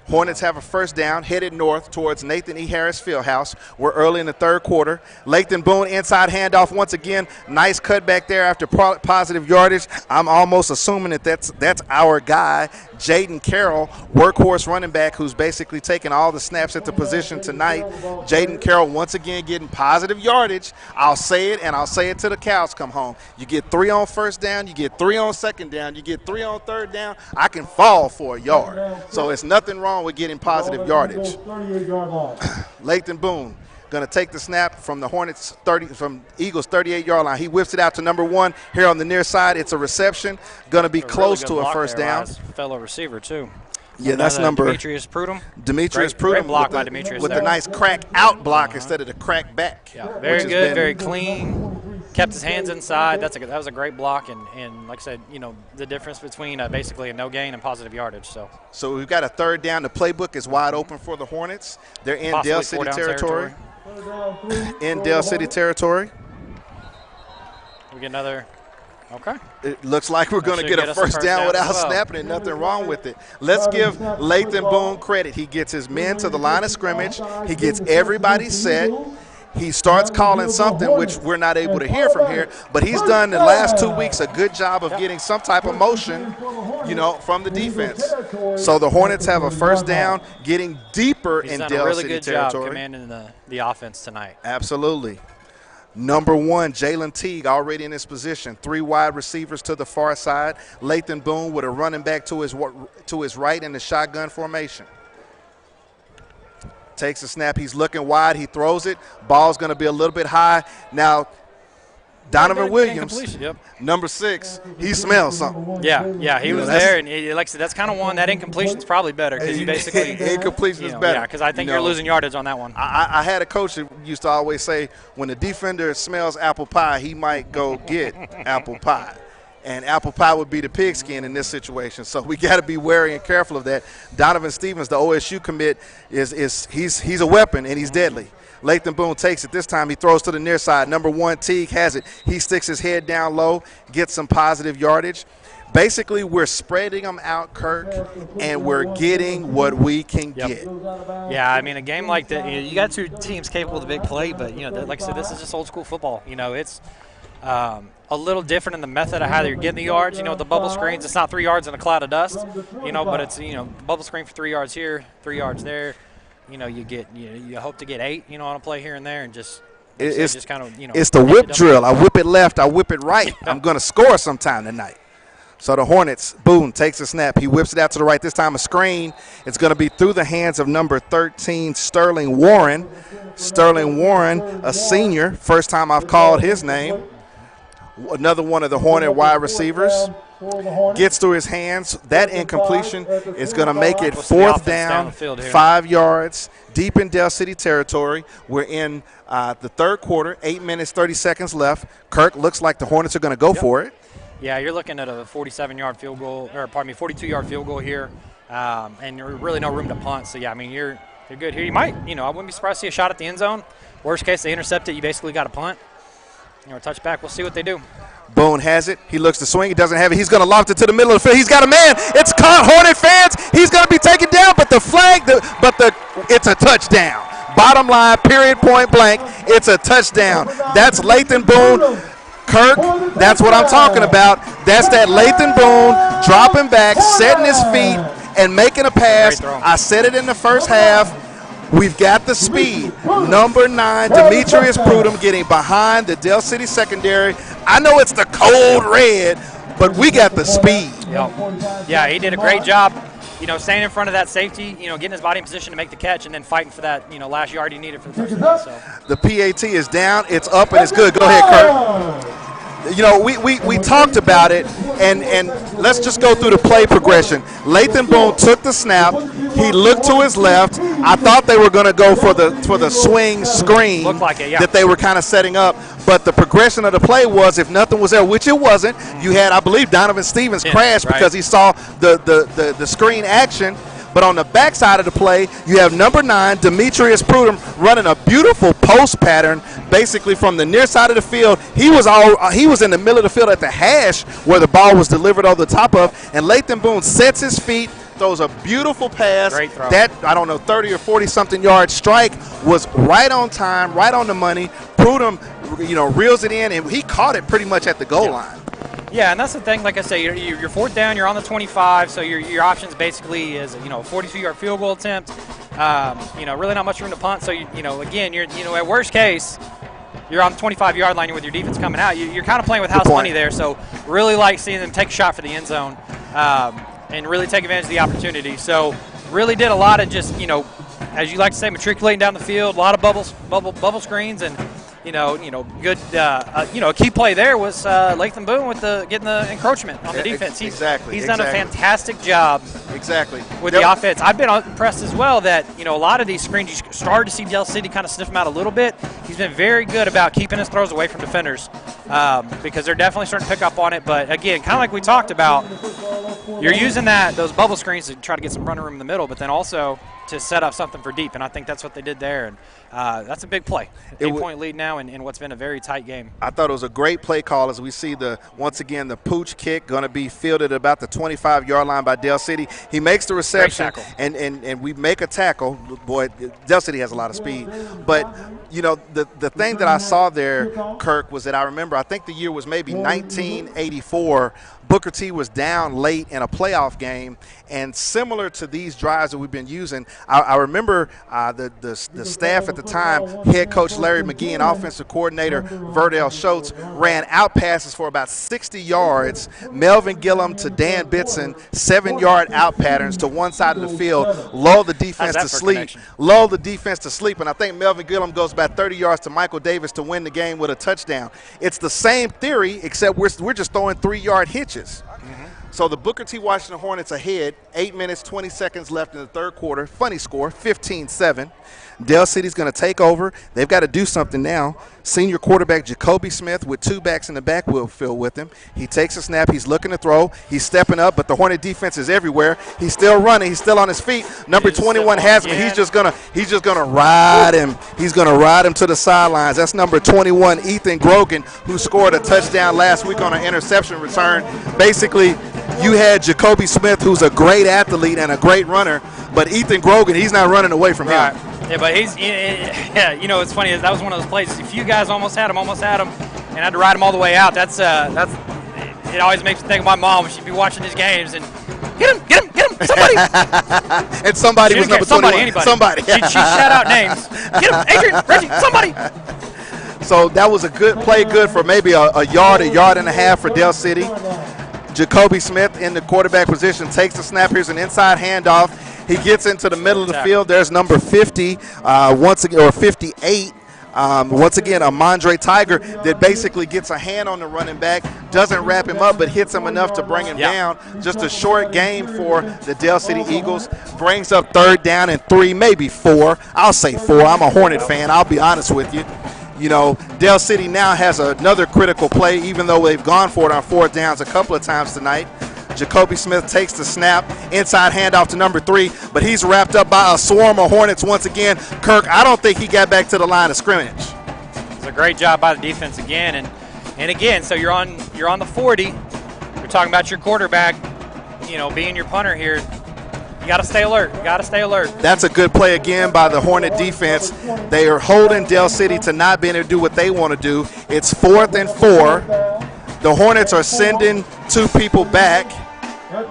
Hornets have a first down, headed north towards Nathan E. Harris Fieldhouse. We're early in the 3rd quarter. Lathan Boone inside handoff once again. Nice cutback there after positive yardage. I'm almost assuming that that's our guy, Jaden Carroll, workhorse running back, who's basically taking all the snaps at the position tonight. Jaden Carroll once again getting positive yardage. I'll say it, and I'll say it till the cows come home. You get 3 on first down, you get 3 on second down, you get 3 on third down. I can fall for a yard. So it's nothing wrong with getting positive yardage. Lathan Boone going to take the snap from the Hornets from Eagles 38-yard line. He whips it out to number 1 here on the near side. It's a reception, going to be close to a first down. Fellow receiver too. Yeah, that's number Demetrius Prudhomme. Great block by Demetrius with the nice crack out block instead of the crack back. Yeah, very good, very clean. Kept his hands inside. That was a great block, and like I said, the difference between basically a no gain and positive yardage. So we've got a 3rd down. The playbook is wide open for the Hornets. They're in Dale City territory. In Dale City territory. We get another. Okay. It looks like we're going to get a first down without snapping it. Nothing wrong with it. Let's give Lathan Boone credit. He gets his men to the line of scrimmage. He gets everybody set. He starts calling something, which we're not able to hear from here, but he's done the last 2 weeks a good job of getting some type of motion, from the defense. So the Hornets have a first down, getting deeper in Dale City territory. He's done a really good job commanding the offense tonight. Absolutely. Number 1, Jalen Teague, already in his position. 3 wide receivers to the far side. Lathan Boone with a running back to his right in the shotgun formation. Takes a snap. He's looking wide. He throws it. Ball's going to be a little bit high. Now, Donovan Williams, number 6, he smells something. Yeah, he was there, and like I said, that's kind of one. That incompletion's probably better because you basically incompletion is better. Yeah, because I think you're losing yardage on that one. I had a coach that used to always say, when the defender smells apple pie, he might go get apple pie. And apple pie would be the pigskin in this situation. So we got to be wary and careful of that. Donovan Stevens, the OSU commit, he's a weapon, and he's deadly. Lathan Boone takes it. This time he throws to the near side. Number 1, Teague has it. He sticks his head down low, gets some positive yardage. Basically, we're spreading them out, Kirk, and we're getting what we can get. Yeah, I mean, a game like that, you got 2 teams capable of the big play, but, like I said, this is just old school football. A little different in the method of how you're getting the yards. You know, with the bubble screens, it's not 3 yards in a cloud of dust, you know, but it's, you know, bubble screen for 3 yards here, 3 yards there. You know, you hope to get 8, you know, on a play here and there, and just kind of, you know. It's the whip drill. I whip it left, I whip it right. I'm going to score sometime tonight. So the Hornets, Boone takes a snap. He whips it out to the right. This time a screen. It's going to be through the hands of number 13, Sterling Warren. Sterling Warren, a senior. First time I've called his name. Another one of the Hornet wide receivers. Gets through his hands. That incompletion is going to make it 4th down, 5 yards, deep in Del City territory. We're in the third quarter, 8 minutes, 30 seconds left. Kirk, looks like the Hornets are going to go for it. Yeah, you're looking at a 47-yard field goal, or pardon me, 42-yard field goal here, and there's really no room to punt. So, yeah, I mean, you're good here. You might, you know, I wouldn't be surprised to see a shot at the end zone. Worst case, they intercept it. You basically got a punt. You know, a touchback. We'll see what they do. Boone has it. He looks to swing. He doesn't have it. He's going to loft it to the middle of the field. He's got a man. It's caught. Hornet fans. He's going to be taken down, but the flag, it's a touchdown. Bottom line, period, point blank. It's a touchdown. That's Lathan Boone. Kirk, that's what I'm talking about. That's that Lathan Boone dropping back, setting his feet, and making a pass. I said it in the first half. We've got the speed. Number 9, Demetrius Prudhomme, getting behind the Del City secondary. I know it's the cold red, but we got the speed. Yeah, he did a great job, you know, staying in front of that safety, you know, getting his body in position to make the catch, and then fighting for that, you know, last yard he needed for the touchdown. So. The PAT is down. It's up, and it's good. Go ahead, Kirk. You know, we talked about it, and let's just go through the play progression. Lathan Boone took the snap. He looked to his left. I thought they were going to go for the swing screen that they were kind of setting up. But the progression of the play was, if nothing was there, which it wasn't, you had, I believe, Donovan Stevens crash because he saw the screen action. But on the backside of the play, you have number 9, Demetrius Prudhomme, running a beautiful post pattern, basically from the near side of the field. He was in the middle of the field at the hash where the ball was delivered over the top of, and Lathan Boone sets his feet, throws a beautiful pass. Great throw. That, I don't know, 30 or 40-something yard strike was right on time, right on the money. Prudhomme, you know, reels it in, and he caught it pretty much at the goal line. Yeah, and that's the thing. Like I say, you're 4th down. You're on the 25, so your options basically is, you know, a 42-yard field goal attempt. You know, really not much room to punt. So you know, again, at worst case, you're on the 25-yard line with your defense coming out. You're kind of playing with house money there. So really like seeing them take a shot for the end zone and really take advantage of the opportunity. So really did a lot of just, you know, as you like to say, matriculating down the field. A lot of bubble screens and. You know, good. A key play there was Lathan Boone with getting the encroachment on the defense. He's done a fantastic job. With the offense. I've been impressed as well that, you know, a lot of these screens you started to see Del City kind of sniff them out a little bit. He's been very good about keeping his throws away from defenders because they're definitely starting to pick up on it. But again, kind of like we talked about, you're using those bubble screens to try to get some running room in the middle, but then also to set up something for deep, and I think that's what they did there, and that's a big play. 8-point lead now in what's been a very tight game. I thought it was a great play call as we see once again the pooch kick going to be fielded at about the 25-yard line by Del City. He makes the reception, and we make a tackle. Boy, Del City has a lot of speed. But, you know, the thing that I saw there, Kirk, was that I think the year was maybe 1984. Booker T was down late in a playoff game, and similar to these drives that we've been using, I remember the staff at the time, head coach Larry McGee and offensive coordinator Verdell Schultz ran out passes for about 60 yards. Melvin Gillum to Dan Bitson, 7-yard out patterns to one side of the field, lull the defense to sleep. And I think Melvin Gillum goes about 30 yards to Michael Davis to win the game with a touchdown. It's the same theory, except we're just throwing 3-yard hitches. So the Booker T. Washington Hornets ahead, 8 minutes, 20 seconds left in the third quarter. Funny score, 15-7. Del City's going to take over. They've got to do something now. Senior quarterback Jacoby Smith with 2 backs in the backfield with him. He takes a snap. He's looking to throw. He's stepping up, but the Hornet defense is everywhere. He's still running. He's still on his feet. Number 21 has him. He's just gonna ride him. He's gonna ride him to the sidelines. That's number 21, Ethan Grogan, who scored a touchdown last week on an interception return. Basically, you had Jacoby Smith, who's a great athlete and a great runner, but Ethan Grogan, he's not running away from him. Yeah, but you know, it's funny. That was one of those plays. A few guys almost had him. and I had to ride him all the way out. That's it always makes me think of my mom when she'd be watching these games and get him, somebody. And somebody was number 21. Anybody. Somebody. She'd shout out names. Get him, Adrian, Reggie, somebody. So that was a good play, good for maybe a yard and a half for Del City. Jacoby Smith in the quarterback position takes the snap. Here's an inside handoff. He gets into the middle of the field. There's number 50, once again, or 58. Once again, a Mondre Tiger that basically gets a hand on the running back, doesn't wrap him up, but hits him enough to bring him down. Just a short game for the Del City Eagles. Brings up 3rd down and 3, maybe 4. I'll say 4. I'm a Hornet fan. I'll be honest with you. You know, Del City now has another critical play, even though they've gone for it on 4th downs a couple of times tonight. Jacoby Smith takes the snap, inside handoff to number 3, but he's wrapped up by a swarm of Hornets once again. Kirk, I don't think he got back to the line of scrimmage. It's a great job by the defense again, and again, so you're on the 40. You're talking about your quarterback, you know, being your punter here. You got to stay alert. That's a good play again by the Hornet defense. They are holding Del City to not being able to do what they want to do. It's 4th and 4. The Hornets are sending 2 people back.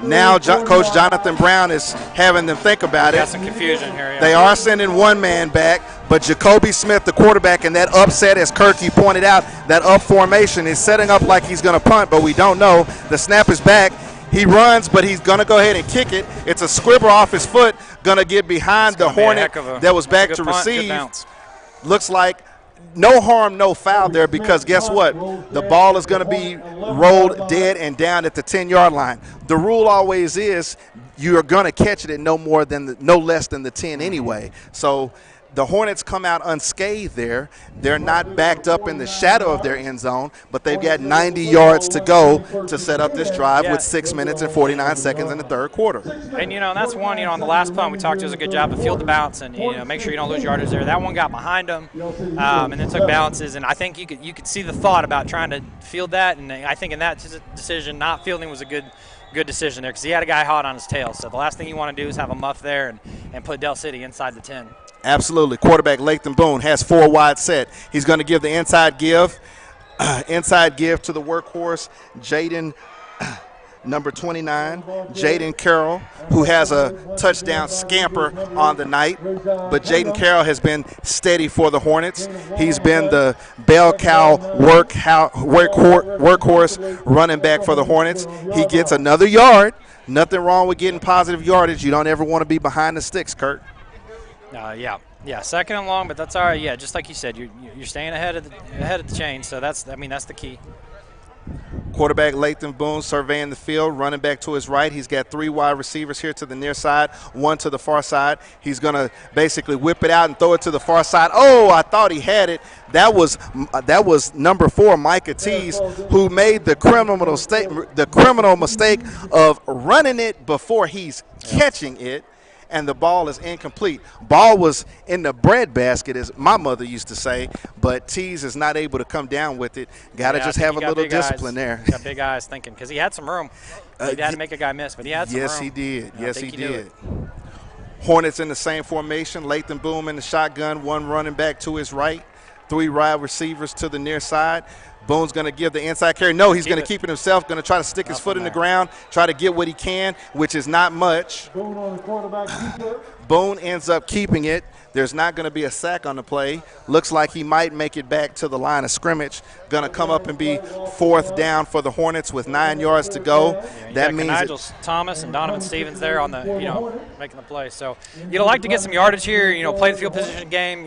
Now Coach Jonathan Brown is having them think about it. Got some confusion here. Yeah. They are sending 1 man back, but Jacoby Smith, the quarterback, and that upset, as Kirky pointed out, that up formation is setting up like he's going to punt, but we don't know. The snap is back. He runs, but he's going to go ahead and kick it. It's a squibber off his foot, going to get behind the Hornet that was back to receive. Looks like no harm, no foul there, because guess what? The ball is going to be rolled dead and down at the 10-yard line. The rule always is you are going to catch it at no less than the 10 anyway. So the Hornets come out unscathed there. They're not backed up in the shadow of their end zone, but they've got 90 yards to go to set up this drive with 6 minutes and 49 seconds in the 3rd quarter. And, you know, that's one, you know, on the last punt we talked to was a good job to field the bounce and, you know, make sure you don't lose yardage there. That one got behind him and then took bounces, and I think you could see the thought about trying to field that, and I think in that decision, not fielding was a good decision there because he had a guy hot on his tail. So the last thing you want to do is have a muff there and put Del City inside the 10. Absolutely. Quarterback Lathan Boone has 4 wide set. He's going to give the inside give to the workhorse, Jaden, number 29, Jaden Carroll, who has a touchdown scamper on the night. But Jaden Carroll has been steady for the Hornets. He's been the bell cow workhorse running back for the Hornets. He gets another yard. Nothing wrong with getting positive yardage. You don't ever want to be behind the sticks, Kurt. Yeah, 2nd and long, but that's all right. Yeah, just like you said, you're staying ahead of the chain, so that's the key. Quarterback Lathan Boone surveying the field, running back to his right. He's got 3 wide receivers here to the near side, 1 to the far side. He's going to basically whip it out and throw it to the far side. Oh, I thought he had it. That was number 4, Micah Tees, who made the criminal mistake of running it before he's catching it. And the ball is incomplete. Ball was in the bread basket, as my mother used to say, but Tees is not able to come down with it. Got to just have a little discipline there. Got big eyes thinking, because he had some room. He had to make a guy miss, but he had some room. Yes, he did. Yes, he did. Hornets in the same formation. Lathan Boone in the shotgun, 1 running back to his right, 3 wide receivers to the near side. Boone's going to give the inside carry. No, he's going to keep it himself, going to try to stick his foot in the ground, try to get what he can, which is not much. Boone ends up keeping it. There's not going to be a sack on the play. Looks like he might make it back to the line of scrimmage. Going to come up and be 4th down for the Hornets with 9 yards to go. Yeah, that means Nigel Thomas and Donovan Stevens there on the, making the play. So you'd like to get some yardage here, play the field position game,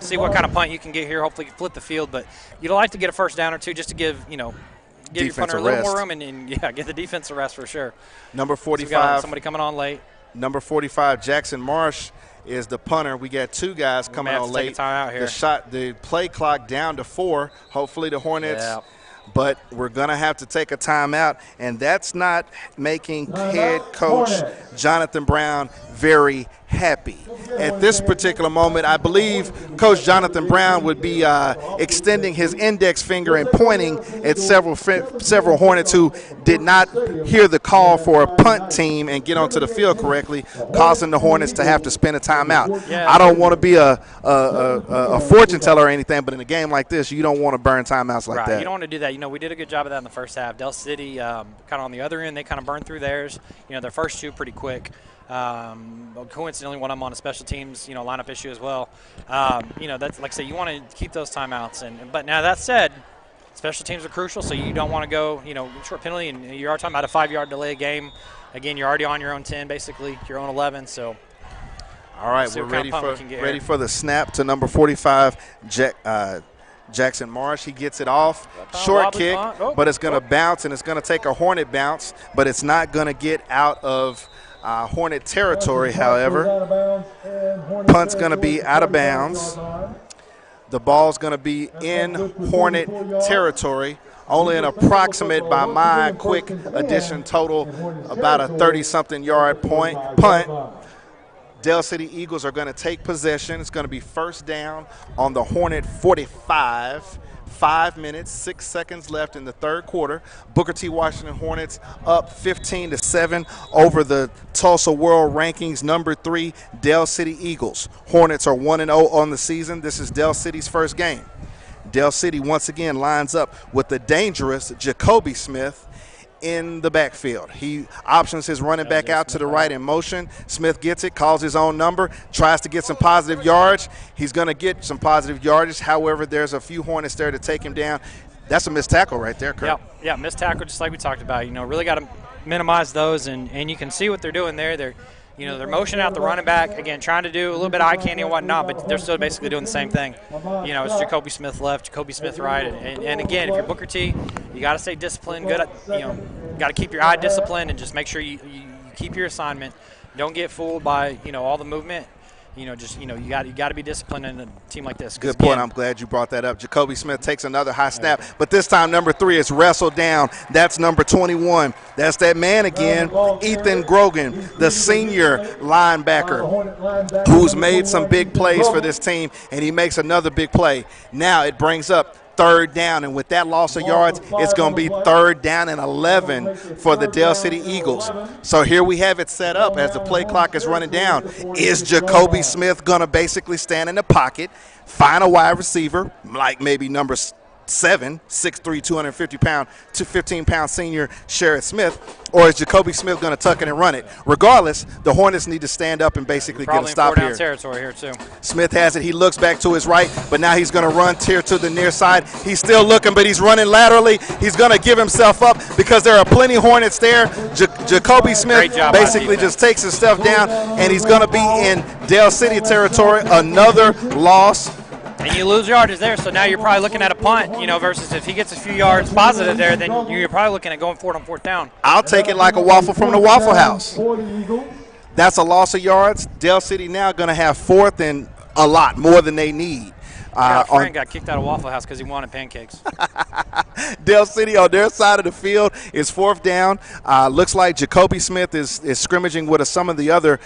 see what kind of punt you can get here. Hopefully flip the field, but you'd like to get a 1st down or 2 just to give, give your punter a little more room and get the defense a rest for sure. Number 45. So we got somebody coming on late. Number 45, Jackson Marsh, is the punter. We got 2 guys coming on late. The play clock down to 4. Hopefully the Hornets. Yeah. But we're going to have to take a timeout, and that's not making head coach Jonathan Brown very happy. At this particular moment, I believe Coach Jonathan Brown would be extending his index finger and pointing at several Hornets who did not hear the call for a punt team and get onto the field correctly, causing the Hornets to have to spend a timeout. Yeah. I don't want to be a fortune teller or anything, but in a game like this, you don't want to burn timeouts like that. You don't want to do that. We did a good job of that in the first half. Del City, kind of on the other end, they kind of burned through theirs. Their first two pretty quick. Coincidentally, one of them on a special teams, lineup issue as well. That's like I say, you want to keep those timeouts. But now that said, special teams are crucial, so you don't want to go, short penalty, and you are talking about a 5-yard delay game. Again, you're already on your own 10, basically, your own 11. So, all right, we're ready for the snap to number 45, Jackson Marsh. He gets it off. Short kick, but it's going to bounce, and it's going to take a Hornet bounce, but it's not going to get out of Hornet territory, however. Punt's going to be out of bounds. The ball's going to be in Hornet territory. Only an approximate, by my quick addition total, about a 30-something yard punt. Del City Eagles are going to take possession. It's going to be first down on the Hornet 45. 5 minutes, 6 seconds left in the third quarter. Booker T. Washington Hornets up 15-7 over the Tulsa World Rankings number 3 Del City Eagles. Hornets are 1-0 on the season. This is Del City's first game. Del City once again lines up with the dangerous Jacoby Smith in the backfield. He options his running back out to the right in motion. Smith gets it, calls his own number, tries to get some positive yards. He's going to get some positive yardage. However, there's a few Hornets there to take him down. That's a missed tackle right there, Kurt. Yeah, missed tackle, just like we talked about. Really got to minimize those, and you can see what they're doing there. They're motioning out the running back, again, trying to do a little bit of eye candy and whatnot, but they're still basically doing the same thing. It's Jacoby Smith left, Jacoby Smith right, and again, if you're Booker T, you got to stay disciplined, got to keep your eye disciplined and just make sure you keep your assignment. Don't get fooled by, all the movement. You got to be disciplined in a team like this. Good point. I'm glad you brought that up. Jacoby Smith takes another high snap, but this time number 3 is wrestled down. That's number 21. That's that man again, Ethan Grogan, the senior linebacker who's made some big plays for this team, and he makes another big play. Now it brings up third down, and with that loss of yards, it's going to be third down and 11 for the Del City Eagles. So here we have it set up as the play clock is running down. Is Jacoby Smith going to basically stand in the pocket, find a wide receiver, like maybe number 7, 6'3", 250-pound, 15-pound senior Sherrod Smith, or is Jacoby Smith going to tuck it and run it? Regardless, the Hornets need to stand up and basically get a stop here. Territory here too. Smith has it. He looks back to his right, but now he's going to run to the near side. He's still looking, but he's running laterally. He's going to give himself up because there are plenty Hornets there. Jacoby Smith basically just takes his stuff down, and he's going to be in Del City territory. Another loss. And you lose yardage there, so now you're probably looking at a punt, versus if he gets a few yards positive there, then you're probably looking at going for it on fourth down. I'll take it like a waffle from the Waffle House. That's a loss of yards. Del City now going to have fourth and a lot more than they need. My friend got kicked out of Waffle House because he wanted pancakes. Del City on their side of the field is fourth down. Looks like Jacoby Smith is scrimmaging with some of the other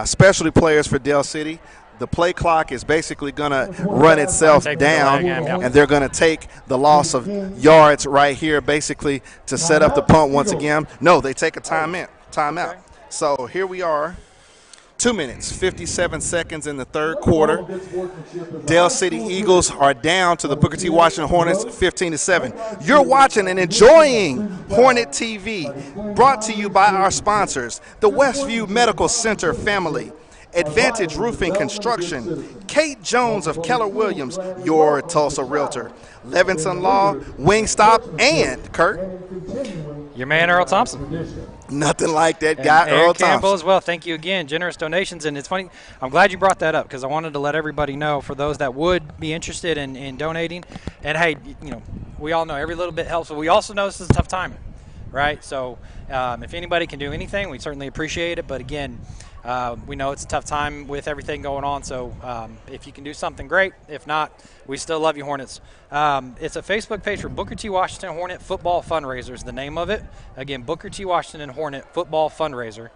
specialty players for Del City. The play clock is basically going to run itself down, and they're going to take the loss of yards right here basically to set up the punt once again. No, they take a timeout. Okay. So here we are, 2 minutes, 57 seconds in the third quarter. Del City Eagles are down to the Booker T. Washington Hornets 15-7. You're watching and enjoying Hornet TV, brought to you by our sponsors, the Westview Medical Center family, Advantage Roofing Construction, Kate Jones of Keller Williams, your Tulsa realtor, Levinson Law, Wingstop, and Kurt, your man Earl Thompson. Nothing like that guy, Earl Campbell Thompson. as well. Thank you again. Generous donations. And it's funny, I'm glad you brought that up because I wanted to let everybody know for those that would be interested in donating. And, hey, we all know every little bit helps, but we also know this is a tough time, right? So if anybody can do anything, we certainly appreciate it. But, again, We know it's a tough time with everything going on, so if you can do something, great. If not, we still love you, Hornets. It's a Facebook page for Booker T. Washington Hornet Football Fundraiser is the name of it. Again, Booker T. Washington Hornet Football Fundraiser.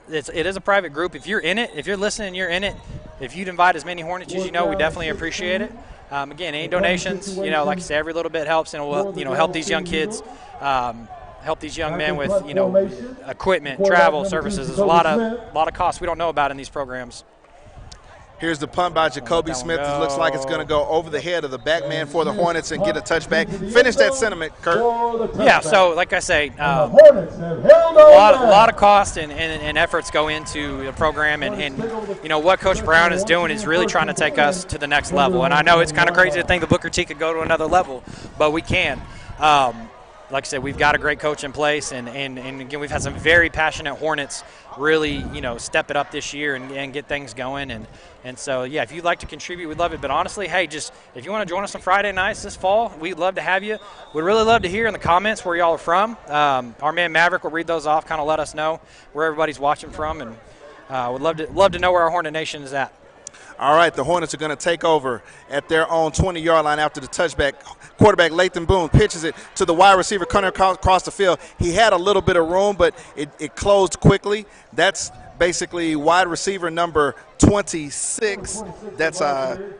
It is a private group. If you're in it, if you're listening, you're in it. If you'd invite as many Hornets as you know, we definitely appreciate it. Again, any donations, like I said, every little bit helps, and will help these young kids, help these young men with equipment, travel, services. There's a lot of costs we don't know about in these programs. Here's the punt by Jacoby Smith. It looks like it's going to go over the head of the back man for the Hornets and get a touchback. Finish that sentiment, Kurt. Yeah, so like I say, a lot of cost and efforts go into the program, and what Coach Brown is doing is really trying to take us to the next level. And I know it's kind of crazy to think that Booker T could go to another level, but we can. Like I said, we've got a great coach in place, and again, we've had some very passionate Hornets really, step it up this year and get things going. And so, yeah, if you'd like to contribute, we'd love it. But honestly, hey, just if you want to join us on Friday nights this fall, we'd love to have you. We'd really love to hear in the comments where y'all are from. Our man Maverick will read those off, kind of let us know where everybody's watching from, and would love to know where our Hornet Nation is at. All right, the Hornets are going to take over at their own 20-yard line after the touchback. Quarterback Lathan Boone pitches it to the wide receiver coming across the field. He had a little bit of room, but it closed quickly. That's basically wide receiver number 26. That's, Deion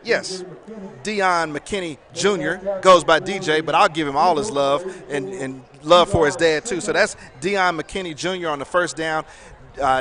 McKinney Jr. goes by DJ, but I'll give him all his love and love for his dad, too. So that's Deion McKinney Jr. on the first down.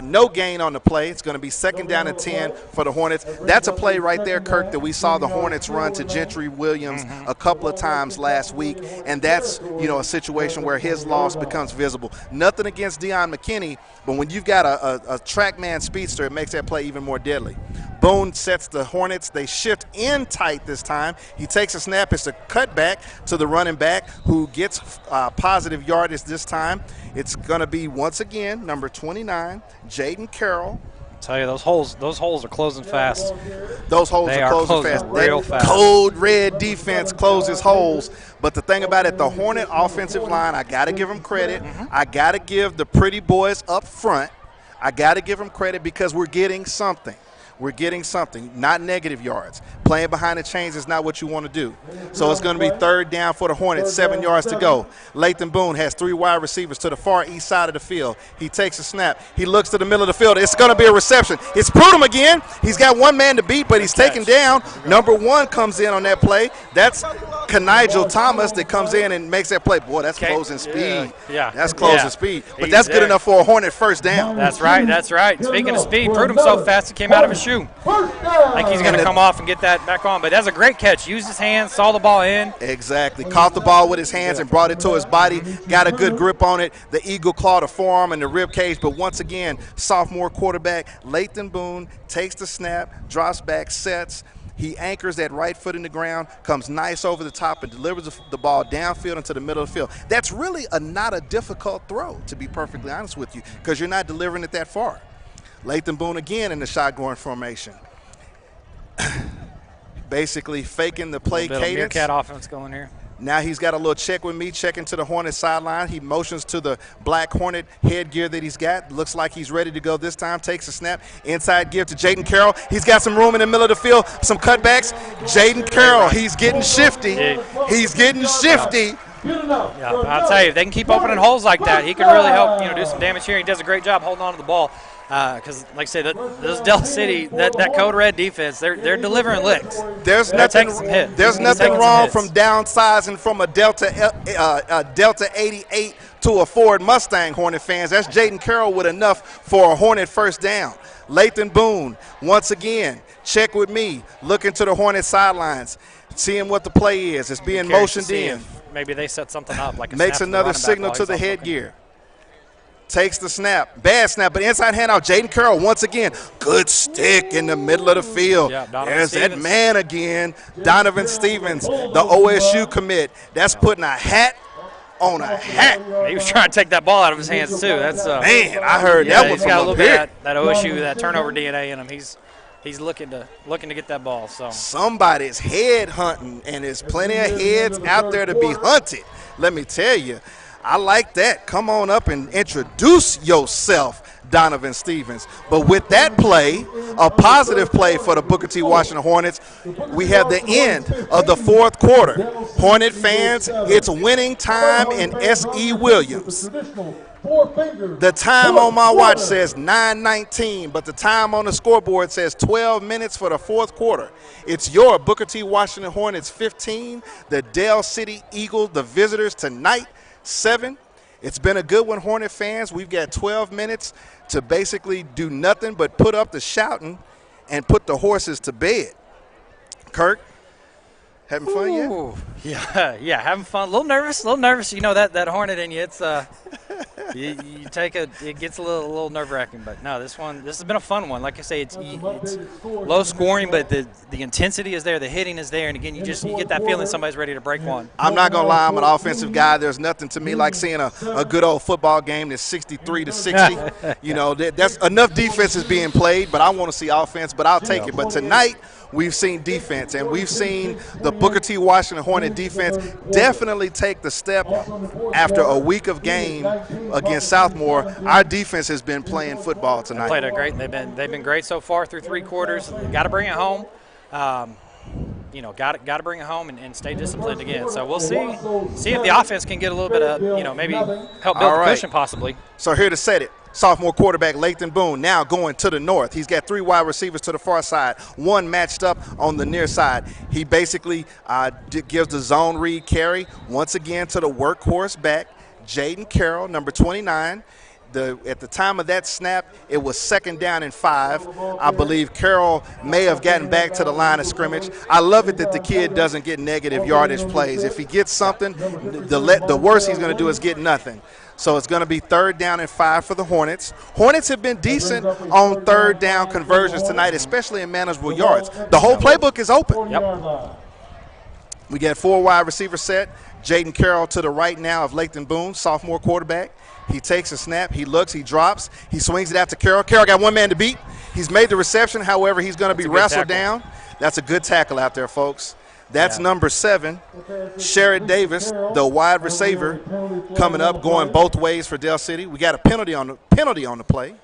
No gain on the play. It's going to be 2nd down and 10 for the Hornets. That's a play right there, Kirk, that we saw the Hornets run to Gentry Williams a couple of times last week, and that's, a situation where his loss becomes visible. Nothing against Deion McKinney, but when you've got a track man speedster, it makes that play even more deadly. Boone sets the Hornets. They shift in tight this time. He takes a snap. It's a cutback to the running back who gets positive yardage this time. It's going to be, once again, number 29, Jaden Carroll. I tell you, those holes are closing fast. Those holes are closing fast. Real fast. Code red defense closes holes. But the thing about it, the Hornet offensive line, I got to give them credit. I got to give the pretty boys up front. I got to give them credit because we're getting something. We're getting something, not negative yards. Playing behind the chains is not what you want to do. So it's going to be 3rd down for the Hornets, 7 yards to go. Lathan Boone has 3 wide receivers to the far east side of the field. He takes a snap. He looks to the middle of the field. It's going to be a reception. It's Prudhomme again. He's got one man to beat, but he's taken down. Number 1 comes in on that play. That's Kanigel Thomas that comes in and makes that play. Boy, that's closing speed. Yeah. That's closing speed. But that's good enough for a Hornet first down. That's right. Speaking of speed, Prudhomme's so fast he came out of his shoe. I think he's going to come off and get that back on. But that's a great catch. Used his hands, saw the ball in. Exactly. Caught the ball with his hands and brought it to his body. Got a good grip on it. The eagle claw, the forearm, and the rib cage. But once again, sophomore quarterback Lathan Boone takes the snap, drops back, sets. He anchors that right foot in the ground, comes nice over the top, and delivers the ball downfield into the middle of the field. That's really not a difficult throw, to be perfectly honest with you, because you're not delivering it that far. Lathan Boone again in the shotgun formation. Basically faking the play cadence. Meerkat offense going here. Now he's got a little check with me, checking to the Hornet sideline. He motions to the black Hornet headgear that he's got. Looks like he's ready to go this time. Takes a snap. Inside give to Jaden Carroll. He's got some room in the middle of the field. Some cutbacks. Jaden Carroll, he's getting shifty. He's getting shifty. Yeah, I'll tell you, if they can keep opening holes like that, he can really help do some damage here. He does a great job holding on to the ball. Because, like I said, this Delta City, that code red defense, they're delivering licks. There's nothing wrong from downsizing from a Delta 88 to a Ford Mustang, Hornet fans. That's Jaden Carroll with enough for a Hornet first down. Lathan Boone, once again, check with me, looking to the Hornet sidelines, seeing what the play is. It's being motioned in. Maybe they set something up. Makes another signal to the headgear. Takes the snap. Bad snap, but inside handout. Jaden Carroll once again. Good stick in the middle of the field. Yeah, there's that man again. Donovan Stevens, the OSU commit. That's putting a hat on a hat. He was trying to take that ball out of his hands, too. That's man, I heard that one from up here. He's got a little bit of that OSU, that turnover DNA in him. He's looking to get that ball. So somebody's head hunting, and there's plenty of heads out there to be hunted. Let me tell you. I like that. Come on up and introduce yourself, Donovan Stevens. But with that play, a positive play for the Booker T. Washington Hornets, we have the end of the fourth quarter. Hornet fans, it's winning time in S.E. Williams. The time on my watch says 9:19, but the time on the scoreboard says 12 minutes for the fourth quarter. It's your Booker T. Washington Hornets 15, the Dale City Eagles, the visitors tonight, 7. It's been a good one, Hornet fans. We've got 12 minutes to basically do nothing but put up the shouting and put the horses to bed. Kirk, having fun yet? Yeah, having fun. A little nervous. You know that Hornet in you. It's you take it gets a little nerve-wracking, but no, this has been a fun one. Like I say, it's low scoring, but the intensity is there, the hitting is there, and again, you get that feeling somebody's ready to break one. I'm not gonna lie, I'm an offensive guy. There's nothing to me like seeing a good old football game that's 63-60. You know, that's enough defense is being played, but I want to see offense. But I'll take it. But tonight, we've seen defense, and we've seen the Booker T. Washington Hornet defense definitely take the step after a week of game against Southmore. Our defense has been playing football tonight. They played great. They've been great so far through 3 quarters. Got to bring it home. Got to bring it home and stay disciplined again. So we'll see if the offense can get a little bit of, maybe help build the cushion possibly. So here to set it. Sophomore quarterback Lathan Boone now going to the north. He's got 3 wide receivers to the far side, 1 matched up on the near side. He basically gives the zone read carry once again to the workhorse back, Jaden Carroll, number 29. At the time of that snap, it was 2nd down and 5. I believe Carroll may have gotten back to the line of scrimmage. I love it that the kid doesn't get negative yardage plays. If he gets something, the worst he's going to do is get nothing. So it's going to be 3rd down and 5 for the Hornets. Hornets have been decent on 3rd down conversions tonight, especially in manageable yards. The whole playbook is open. Yep. We got 4 wide receiver set. Jaden Carroll to the right now of Lathan Boone, sophomore quarterback. He takes a snap. He looks. He drops. He swings it out to Carroll. Carroll got 1 man to beat. He's made the reception. However, he's going to be wrestled down. That's a good tackle out there, folks. That's number 7, Sherrod Davis, the wide receiver, coming up, going both ways for Dale City. We got a penalty on the play.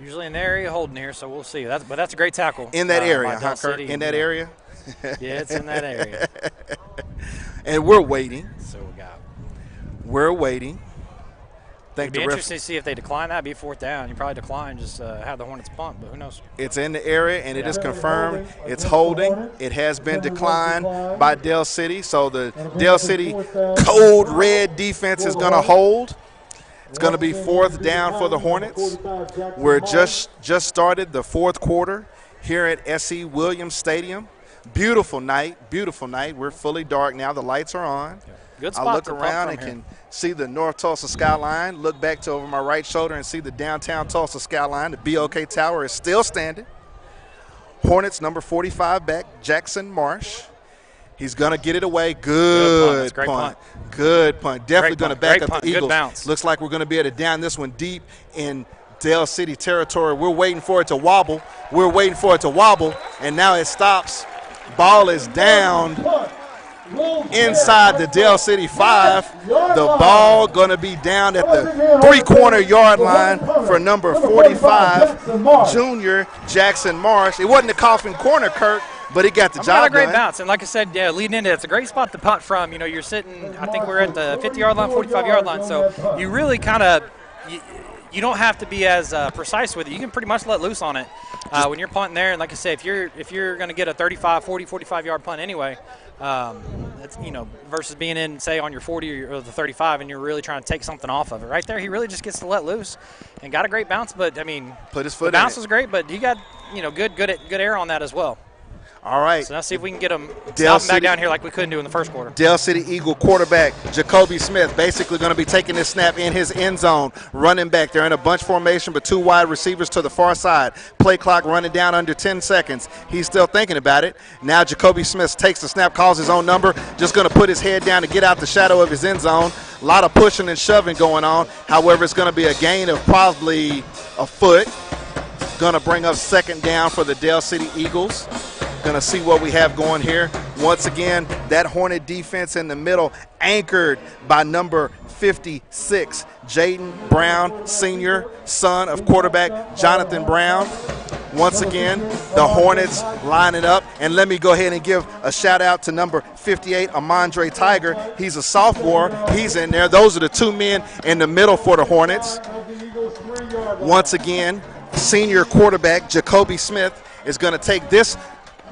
Usually in the area holding here, so we'll see. But that's a great tackle. In that area, huh, Kirk? In that area? Yeah, it's in that area. And we're waiting. So we're waiting. It'd be interesting to see if they decline that. Be 4th down. You probably decline, just have the Hornets punt, but who knows? It's in the area, and it is confirmed. It's holding. It has been declined by Dale City. So the Dale City code red defense is going to hold. It's going to be 4th down for the Hornets. We're just started the 4th quarter here at S.E. Williams Stadium. Beautiful night. We're fully dark now. The lights are on. Good spot. I look around and can see the North Tulsa skyline, look back to over my right shoulder and see the downtown Tulsa skyline. The BOK Tower is still standing. Hornets number 45 back, Jackson Marsh. He's going to get it away. Good punt. Good punt. Definitely going to back up the Eagles. Good bounce. Looks like we're going to be able to down this one deep in Dale City territory. We're waiting for it to wobble. And now it stops. Ball is down inside the Dale City 5. The ball going to be down at the 3-corner yard line for number 45, junior Jackson Marsh. It wasn't a coffin corner, Kirk, but he got the job done. Got a great bounce, and like I said, leading into it, it's a great spot to punt from. You're sitting, I think we're at the 50-yard line, 45-yard line, so you really kind of you don't have to be as precise with it. You can pretty much let loose on it when you're punting there. And like I say, if you're going to get a 35, 40, 45-yard punt anyway, that's, versus being in, say, on your 40 or the 35, and you're really trying to take something off of it. Right there, he really just gets to let loose and got a great bounce. But, put his foot in the bounce was great, but you got, good air on that as well. All right. So let's see if we can get them back down here like we couldn't do in the first quarter. Dale City Eagle quarterback Jacoby Smith basically going to be taking this snap in his end zone, running back. They're in a bunch formation, but 2 wide receivers to the far side. Play clock running down under 10 seconds. He's still thinking about it. Now Jacoby Smith takes the snap, calls his own number, just going to put his head down to get out the shadow of his end zone. A lot of pushing and shoving going on. However, it's going to be a gain of probably a foot. Going to bring up 2nd down for the Dale City Eagles. Going to see what we have going here. Once again, that Hornet defense in the middle, anchored by number 56, Jaden Brown, senior, son of quarterback Jonathan Brown. Once again, the Hornets line it up. And let me go ahead and give a shout-out to number 58, Amandre Tiger. He's a sophomore. He's in there. Those are the two men in the middle for the Hornets. Once again, senior quarterback Jacoby Smith is going to take this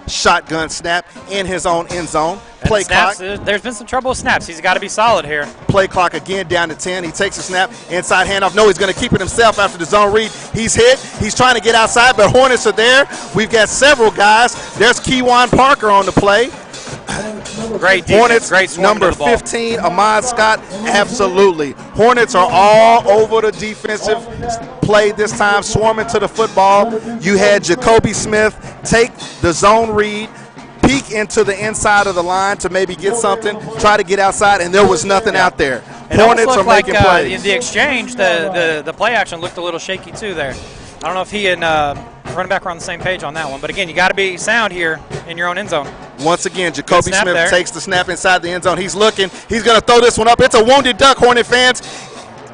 shotgun snap in his own end zone. Play clock. There's been some trouble with snaps. He's got to be solid here. Play clock again down to 10. He takes a snap. Inside handoff. No, he's going to keep it himself after the zone read. He's hit. He's trying to get outside, but Hornets are there. We've got several guys. There's Keywan Parker on the play. Great defense. Hornets, great number 15, Ahmad Scott. Absolutely. Hornets are all over the defensive play this time, swarming to the football. You had Jacoby Smith take the zone read, peek into the inside of the line to maybe get something, try to get outside, and there was nothing out there. Hornets are making plays. In the exchange, the play action looked a little shaky too there. I don't know if he and running back are on the same page on that one. But again, you got to be sound here in your own end zone. Once again, Jacoby Smith takes the snap inside the end zone. He's looking. He's going to throw this one up. It's a wounded duck, Hornet fans.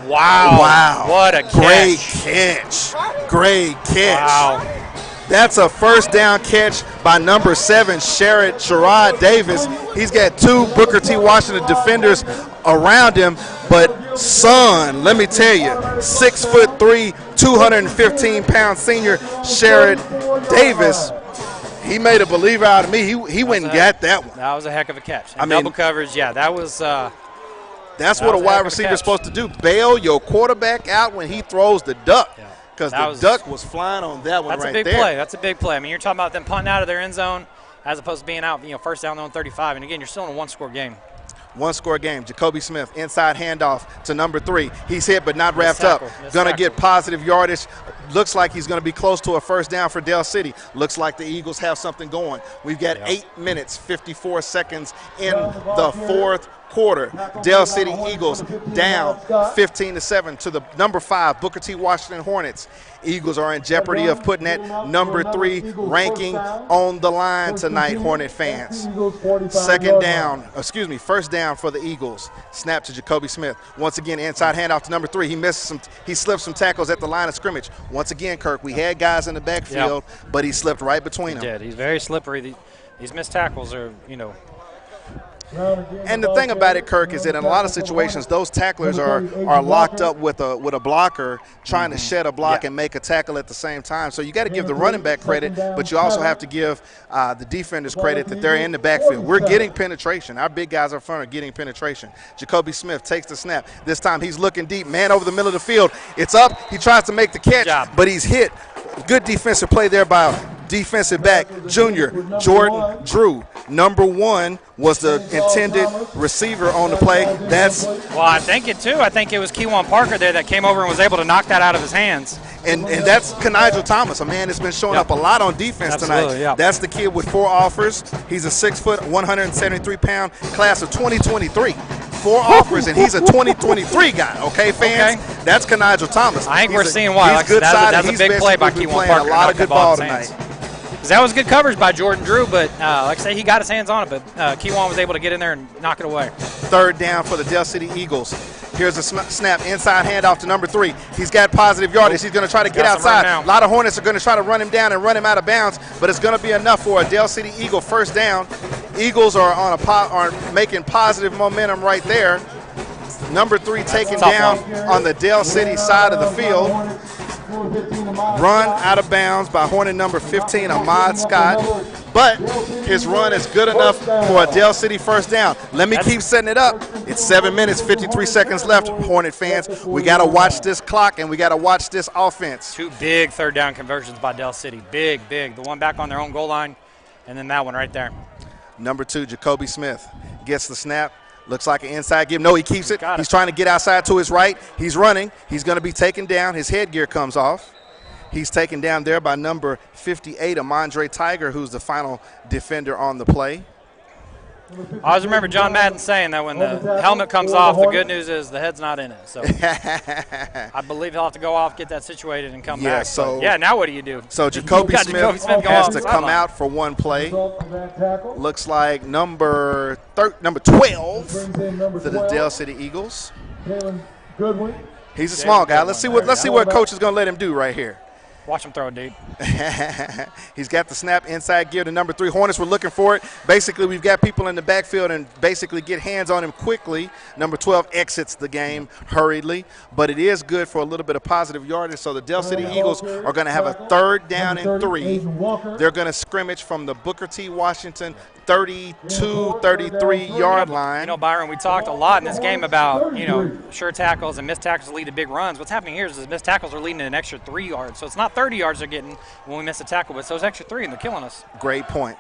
Wow. Wow. What a catch. Great catch. Great catch. Wow. That's a first down catch by number 7, Sherrod Davis. He's got two Booker T. Washington defenders around him, but son, let me tell you, 6'3", 215-pound senior Sherrod Davis, he made a believer out of me. He went and got that one. That was a heck of a catch. And double coverage, yeah, that was that's what a wide receiver is supposed to do. Bail your quarterback out when he throws the duck. Yeah. Because the duck was flying on that one right there. That's a big play. That's a big play. I mean, you're talking about them punting out of their end zone as opposed to being out, first down on 35. And, again, you're still in a one-score game. One-score game. Jacoby Smith, inside handoff to number 3. He's hit but not wrapped up. Going to get positive yardage. Looks like he's going to be close to a first down for Dell City. Looks like the Eagles have something going. We've got 8 minutes, 54 seconds in the fourth quarter. Dell City Eagles down 15-7 to the number 5 Booker T. Washington Hornets. Eagles are in jeopardy of putting that number 3 ranking on the line tonight, Hornet fans. First down for the Eagles. Snap to Jacoby Smith. Once again, inside handoff to number 3. He slipped some tackles at the line of scrimmage. Once again, Kirk, we had guys in the backfield, but he slipped right between them. He did. He's very slippery. These missed tackles are, And the thing about it, Kirk, is that in a lot of situations, those tacklers are locked up with a blocker trying to shed a block and make a tackle at the same time. So you got to give the running back credit, but you also have to give the defenders credit that they're in the backfield. We're getting penetration. Our big guys up front are getting penetration. Jacoby Smith takes the snap. This time he's looking deep. Man over the middle of the field. It's up. He tries to make the catch, but he's hit. Good defensive play there by defensive back, junior Jordan Drew. Number 1 was the intended receiver on the play. Well, I think it too. I think it was Keywan Parker there that came over and was able to knock that out of his hands. And that's Kanigel Thomas, a man that's been showing up a lot on defense tonight. Yep. That's the kid with 4 offers. He's a 6 foot, 173-pound class of 2023. 4 offers, and he's a 2023 guy. Okay, fans? Okay. That's Kanigel Thomas. I think we're seeing why. He's good side. That's a big play by Keywan Parker. A lot of good ball tonight. That was good coverage by Jordan Drew, but like I say, he got his hands on it, but Keywan was able to get in there and knock it away. Third down for the Dell City Eagles. Here's a snap, inside handoff to number 3. He's got positive yardage. He's going to try to get outside. A lot of Hornets are going to try to run him down and run him out of bounds, but it's going to be enough for a Dell City Eagle first down. Eagles are making positive momentum right there. Number 3 taken down on the Dell City side of the field. Run out of bounds by Hornet number 15, Ahmad Scott. But his run is good enough for a Dell City first down. Let me keep setting it up. It's 7 minutes, 53 seconds left, Hornet fans. We got to watch this clock, and we got to watch this offense. 2 big third down conversions by Dell City. Big. The one back on their own goal line, and then that one right there. Number 2, Jacoby Smith gets the snap. Looks like an inside give. No, he keeps it. He's trying to get outside to his right. He's running. He's going to be taken down. His headgear comes off. He's taken down there by number 58, Amandre Tiger, who's the final defender on the play. I always remember John Madden saying that when the helmet comes off, the good news is the head's not in it. So I believe he'll have to go off, get that situated, and come back. So yeah, now what do you do? So Jacoby Smith has to come out for one play. Looks like number 12 for the Dale City Eagles. He's a small guy. Let's see what coach is going to let him do right here. Watch him throw it deep. He's got the snap inside gear to number 3. Hornets were looking for it. Basically, we've got people in the backfield and basically get hands on him quickly. Number 12 exits the game hurriedly, but it is good for a little bit of positive yardage. So the Dale City Eagles are going to have a 3rd down and 3. They're going to scrimmage from the Booker T. Washington 33-yard line. You know, Byron, we talked a lot in this game about, sure tackles and missed tackles lead to big runs. What's happening here is the missed tackles are leading to an extra 3 yards. So it's not 30 yards they're getting when we miss a tackle, but it's those extra 3, and they're killing us. Great point.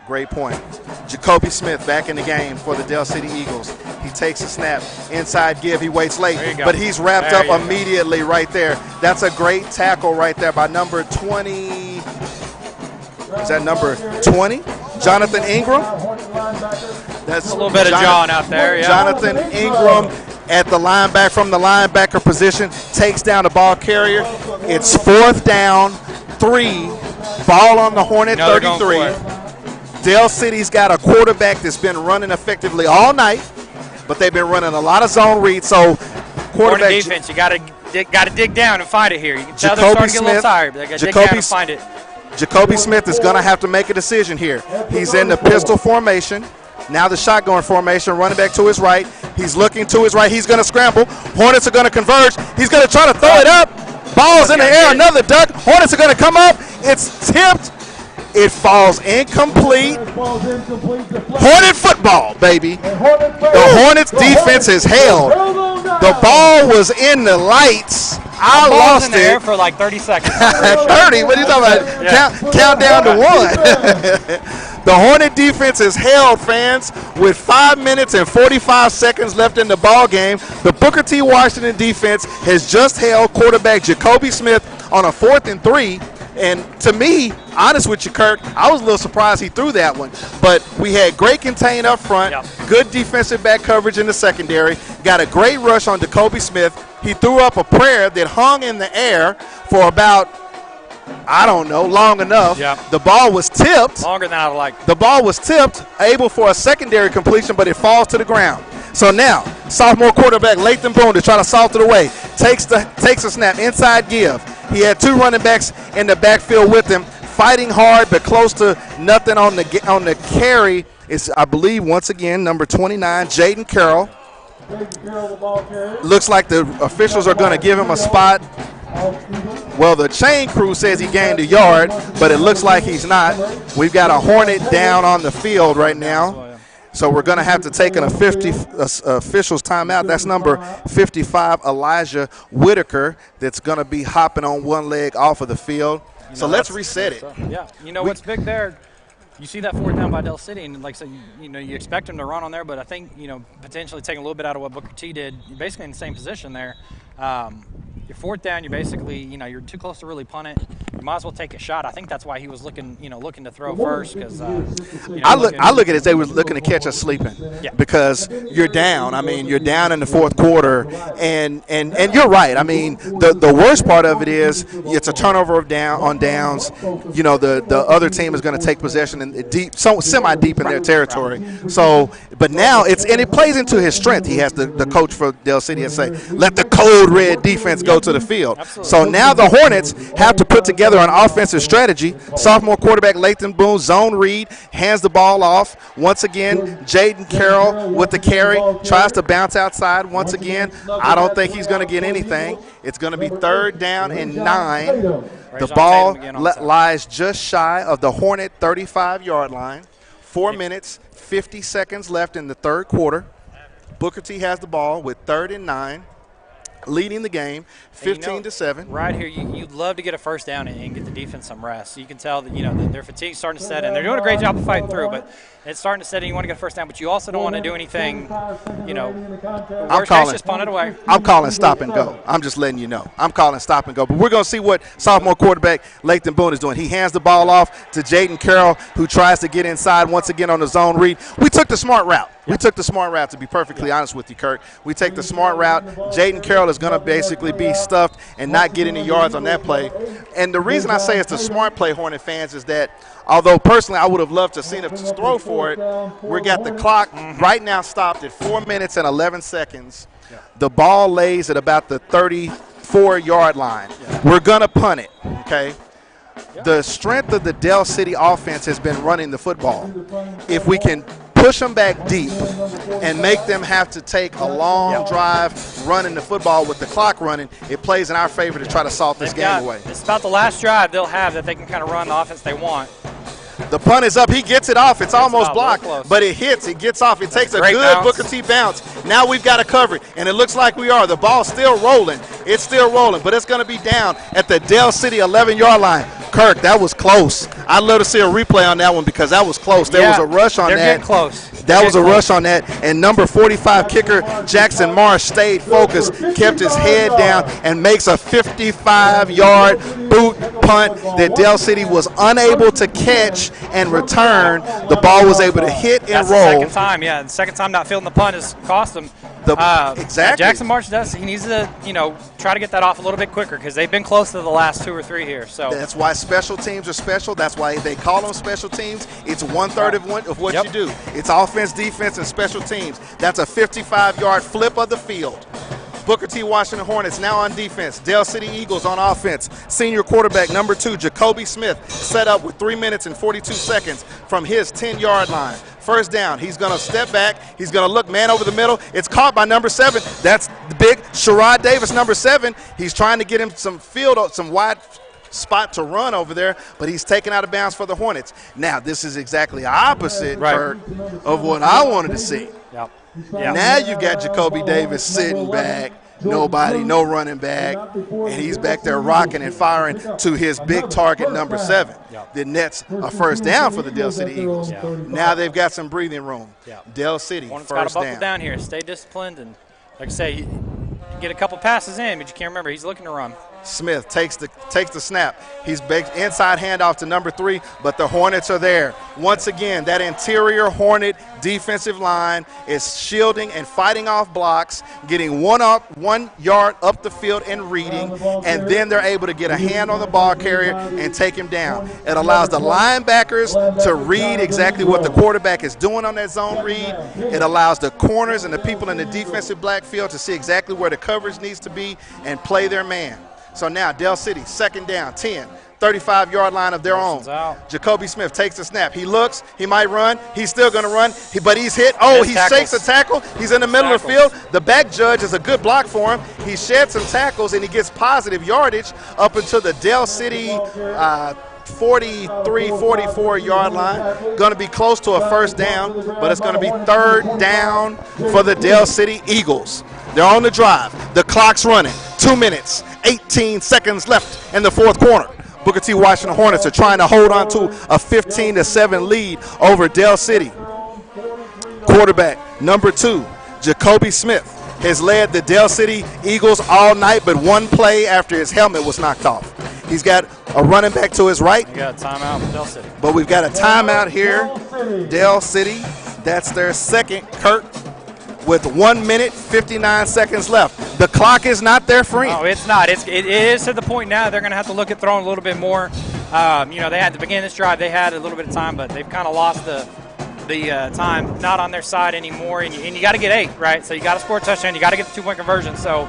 Jacoby Smith back in the game for the Dale City Eagles. He takes a snap. Inside give. He waits late, but he's wrapped up immediately right there. That's a great tackle right there by number 20. Is that number 20? Jonathan Ingram. That's a little bit of John out there. Yeah. Jonathan Ingram at the linebacker from the linebacker position takes down the ball carrier. It's 4th down, 3. Ball on the Hornet 33. Dale City's got a quarterback that's been running effectively all night, but they've been running a lot of zone reads. So quarterback defense, you got to dig down and find it here. You can tell they're starting to get a little tired, but they got to dig down and find it. Jacoby Smith is going to have to make a decision here. He's in the pistol formation. Now the shotgun formation, running back to his right. He's looking to his right. He's going to scramble. Hornets are going to converge. He's going to try to throw it up. Ball's in the air. Another duck. Hornets are going to come up. It's tipped. It falls incomplete. Hornet football, baby. The Hornets defense is held. The ball was in the lights. I lost in the air for like 30 seconds. 30? What are you talking about? Yeah. Count down to 1. The Hornet defense is held, fans, with 5 minutes and 45 seconds left in the ball game. The Booker T. Washington defense has just held quarterback Jacoby Smith on a 4th and 3. And to me, honest with you, Kirk, I was a little surprised he threw that one. But we had great contain up front, good defensive back coverage in the secondary, got a great rush on Jacoby Smith. He threw up a prayer that hung in the air for about, I don't know, long enough. The ball was tipped. Longer than I would like. The ball was tipped, able for a secondary completion, but it falls to the ground. So now, sophomore quarterback Lathan Boone to try to salt it away. Takes a snap, inside give. He had 2 running backs in the backfield with him, fighting hard but close to nothing on the carry. Is, I believe, once again, number 29, Jaden Carroll. Looks like the officials are going to give him a spot. Well, the chain crew says he gained a yard, but it looks like he's not. We've got a Hornet down on the field right now. So we're going to have to take an official's timeout. That's number 55, Elijah Whitaker, that's going to be hopping on one leg off of the field. So let's reset it. Yeah, what's big there, you see that 4th down by Dale City, and like I said, you expect him to run on there, but I think, potentially taking a little bit out of what Booker T did, you're basically in the same position there. Your 4th down, you're basically, you're too close to really punt it. You might as well take a shot. I think that's why he was looking to throw first. Because I look at it as they were looking to catch us sleeping. Yeah. Because you're down. I mean, you're down in the 4th quarter, and you're right. I mean, the worst part of it is it's a turnover on downs. The other team is going to take possession and semi-deep in their territory. So, but now it plays into his strength. He has the coach for Dale City and say, let the cold red defense go to the field. Absolutely. So now the Hornets have to put together an offensive strategy. Sophomore quarterback Lathan Boone, zone read, hands the ball off. Once again, Jaden Carroll with the carry, tries to bounce outside once again. I don't think he's going to get anything. It's going to be 3rd down and 9. The ball lies just shy of the Hornet 35-yard line. 4 minutes, 50 seconds left in the 3rd quarter. Booker T has the ball with 3rd and 9. Leading the game 15-7. Right here, you'd love to get a 1st down and get the defense some rest. So you can tell that their fatigue's starting to set in. They're doing a great job of fighting through, but it's starting to set in. You want to get a 1st down, but you also don't want to do anything, worst case, just punt it away. I'm calling stop and go. I'm just letting you know. I'm calling stop and go. But we're going to see what sophomore quarterback Lathan Boone is doing. He hands the ball off to Jaden Carroll, who tries to get inside once again on the zone read. We took the smart route. We took the smart route, to be perfectly honest with you, Kirk. We take the smart route. Jaden Carroll is going to basically be stuffed and not get any yards on that play. And the reason I say it's the smart play, Hornet fans, is that although personally I would have loved to have seen him throw for it, we got the clock right now stopped at 4 minutes and 11 seconds. The ball lays at about the 34-yard line. We're going to punt it, okay? The strength of the Del City offense has been running the football. If we can push them back deep and make them have to take a long drive running the football with the clock running, it plays in our favor to try to salt this game away. It's about the last drive they'll have that they can kind of run the offense they want. The punt is up. He gets it off. It's almost blocked, but it hits. It gets off. It takes a good bounce. Booker T bounce. Now we've got to cover it, and it looks like we are. The ball's still rolling. It's still rolling, but it's going to be down at the Del City 11-yard line. Kirk, that was close. I'd love to see a replay on that one because that was close. There was a rush on that. They're getting close. That was a rush on that, and number 45 kicker Jackson Marsh stayed focused, kept his head down, and makes a 55-yard boot punt that Del City was unable to catch and return. The ball was able to hit and roll. That's the second time, the second time not fielding the punt has cost them. Exactly. Jackson Marsh he needs to, try to get that off a little bit quicker because they've been close to the last 2 or 3 here. So that's why special teams are special. That's why they call them special teams. It's 1/3 of what you do. It's offense, defense, and special teams. That's a 55-yard flip of the field. Booker T. Washington Hornets now on defense. Del City Eagles on offense. Senior quarterback number 2, Jacoby Smith, set up with 3 minutes and 42 seconds from his 10-yard line. First down. He's going to step back. He's going to look man over the middle. It's caught by number 7. That's the big Sherrod Davis, number 7. He's trying to get him some wide spot to run over there, but he's taken out of bounds for the Hornets. Now, this is exactly opposite, Kurt, of what I wanted to see. Now you've got Jacoby Davis sitting back, nobody, no running back, and he's back there rocking and firing to his big target, number 7. The nets a first down for the Del City Eagles. Now they've got some breathing room. Del City, Hornets first got to buckle down here, stay disciplined, and like I say, you get a couple passes in, but you can't remember. He's looking to run. Smith takes the snap. He's inside handoff to number 3, but the Hornets are there. Once again, that interior Hornet defensive line is shielding and fighting off blocks, getting 1 yard up the field and reading, and then they're able to get a hand on the ball carrier and take him down. It allows the linebackers to read exactly what the quarterback is doing on that zone read. It allows the corners and the people in the defensive backfield to see exactly where the coverage needs to be and play their man. So now Del City, second down, 10, 35-yard line of their own. Jacoby Smith takes the snap. He looks. He might run. He's still going to run, but he's hit. Oh, he shakes a tackle. He's in the middle of the field. The back judge is a good block for him. He sheds some tackles, and he gets positive yardage up into the Del City 43, 44-yard line. Going to be close to a first down, but it's going to be third down for the Del City Eagles. They're on the drive. The clock's running. 2 minutes, 18 seconds left in the fourth quarter. Booker T. Washington Hornets are trying to hold on to a 15-7 lead over Del City. Quarterback number 2, Jacoby Smith, has led the Del City Eagles all night, but one play after his helmet was knocked off. He's got a running back to his right. You got a timeout for Del City. But we've got a timeout here. Del City, that's their second, Kurt, with 1 minute, 59 seconds left. The clock is not their friend. No, it's not. It is to the point now they're going to have to look at throwing a little bit more. They had to begin this drive. They had a little bit of time, but they've kind of lost the time not on their side anymore. And you got to get 8, right? So you got to score a touchdown. You got to get the 2-point conversion. So,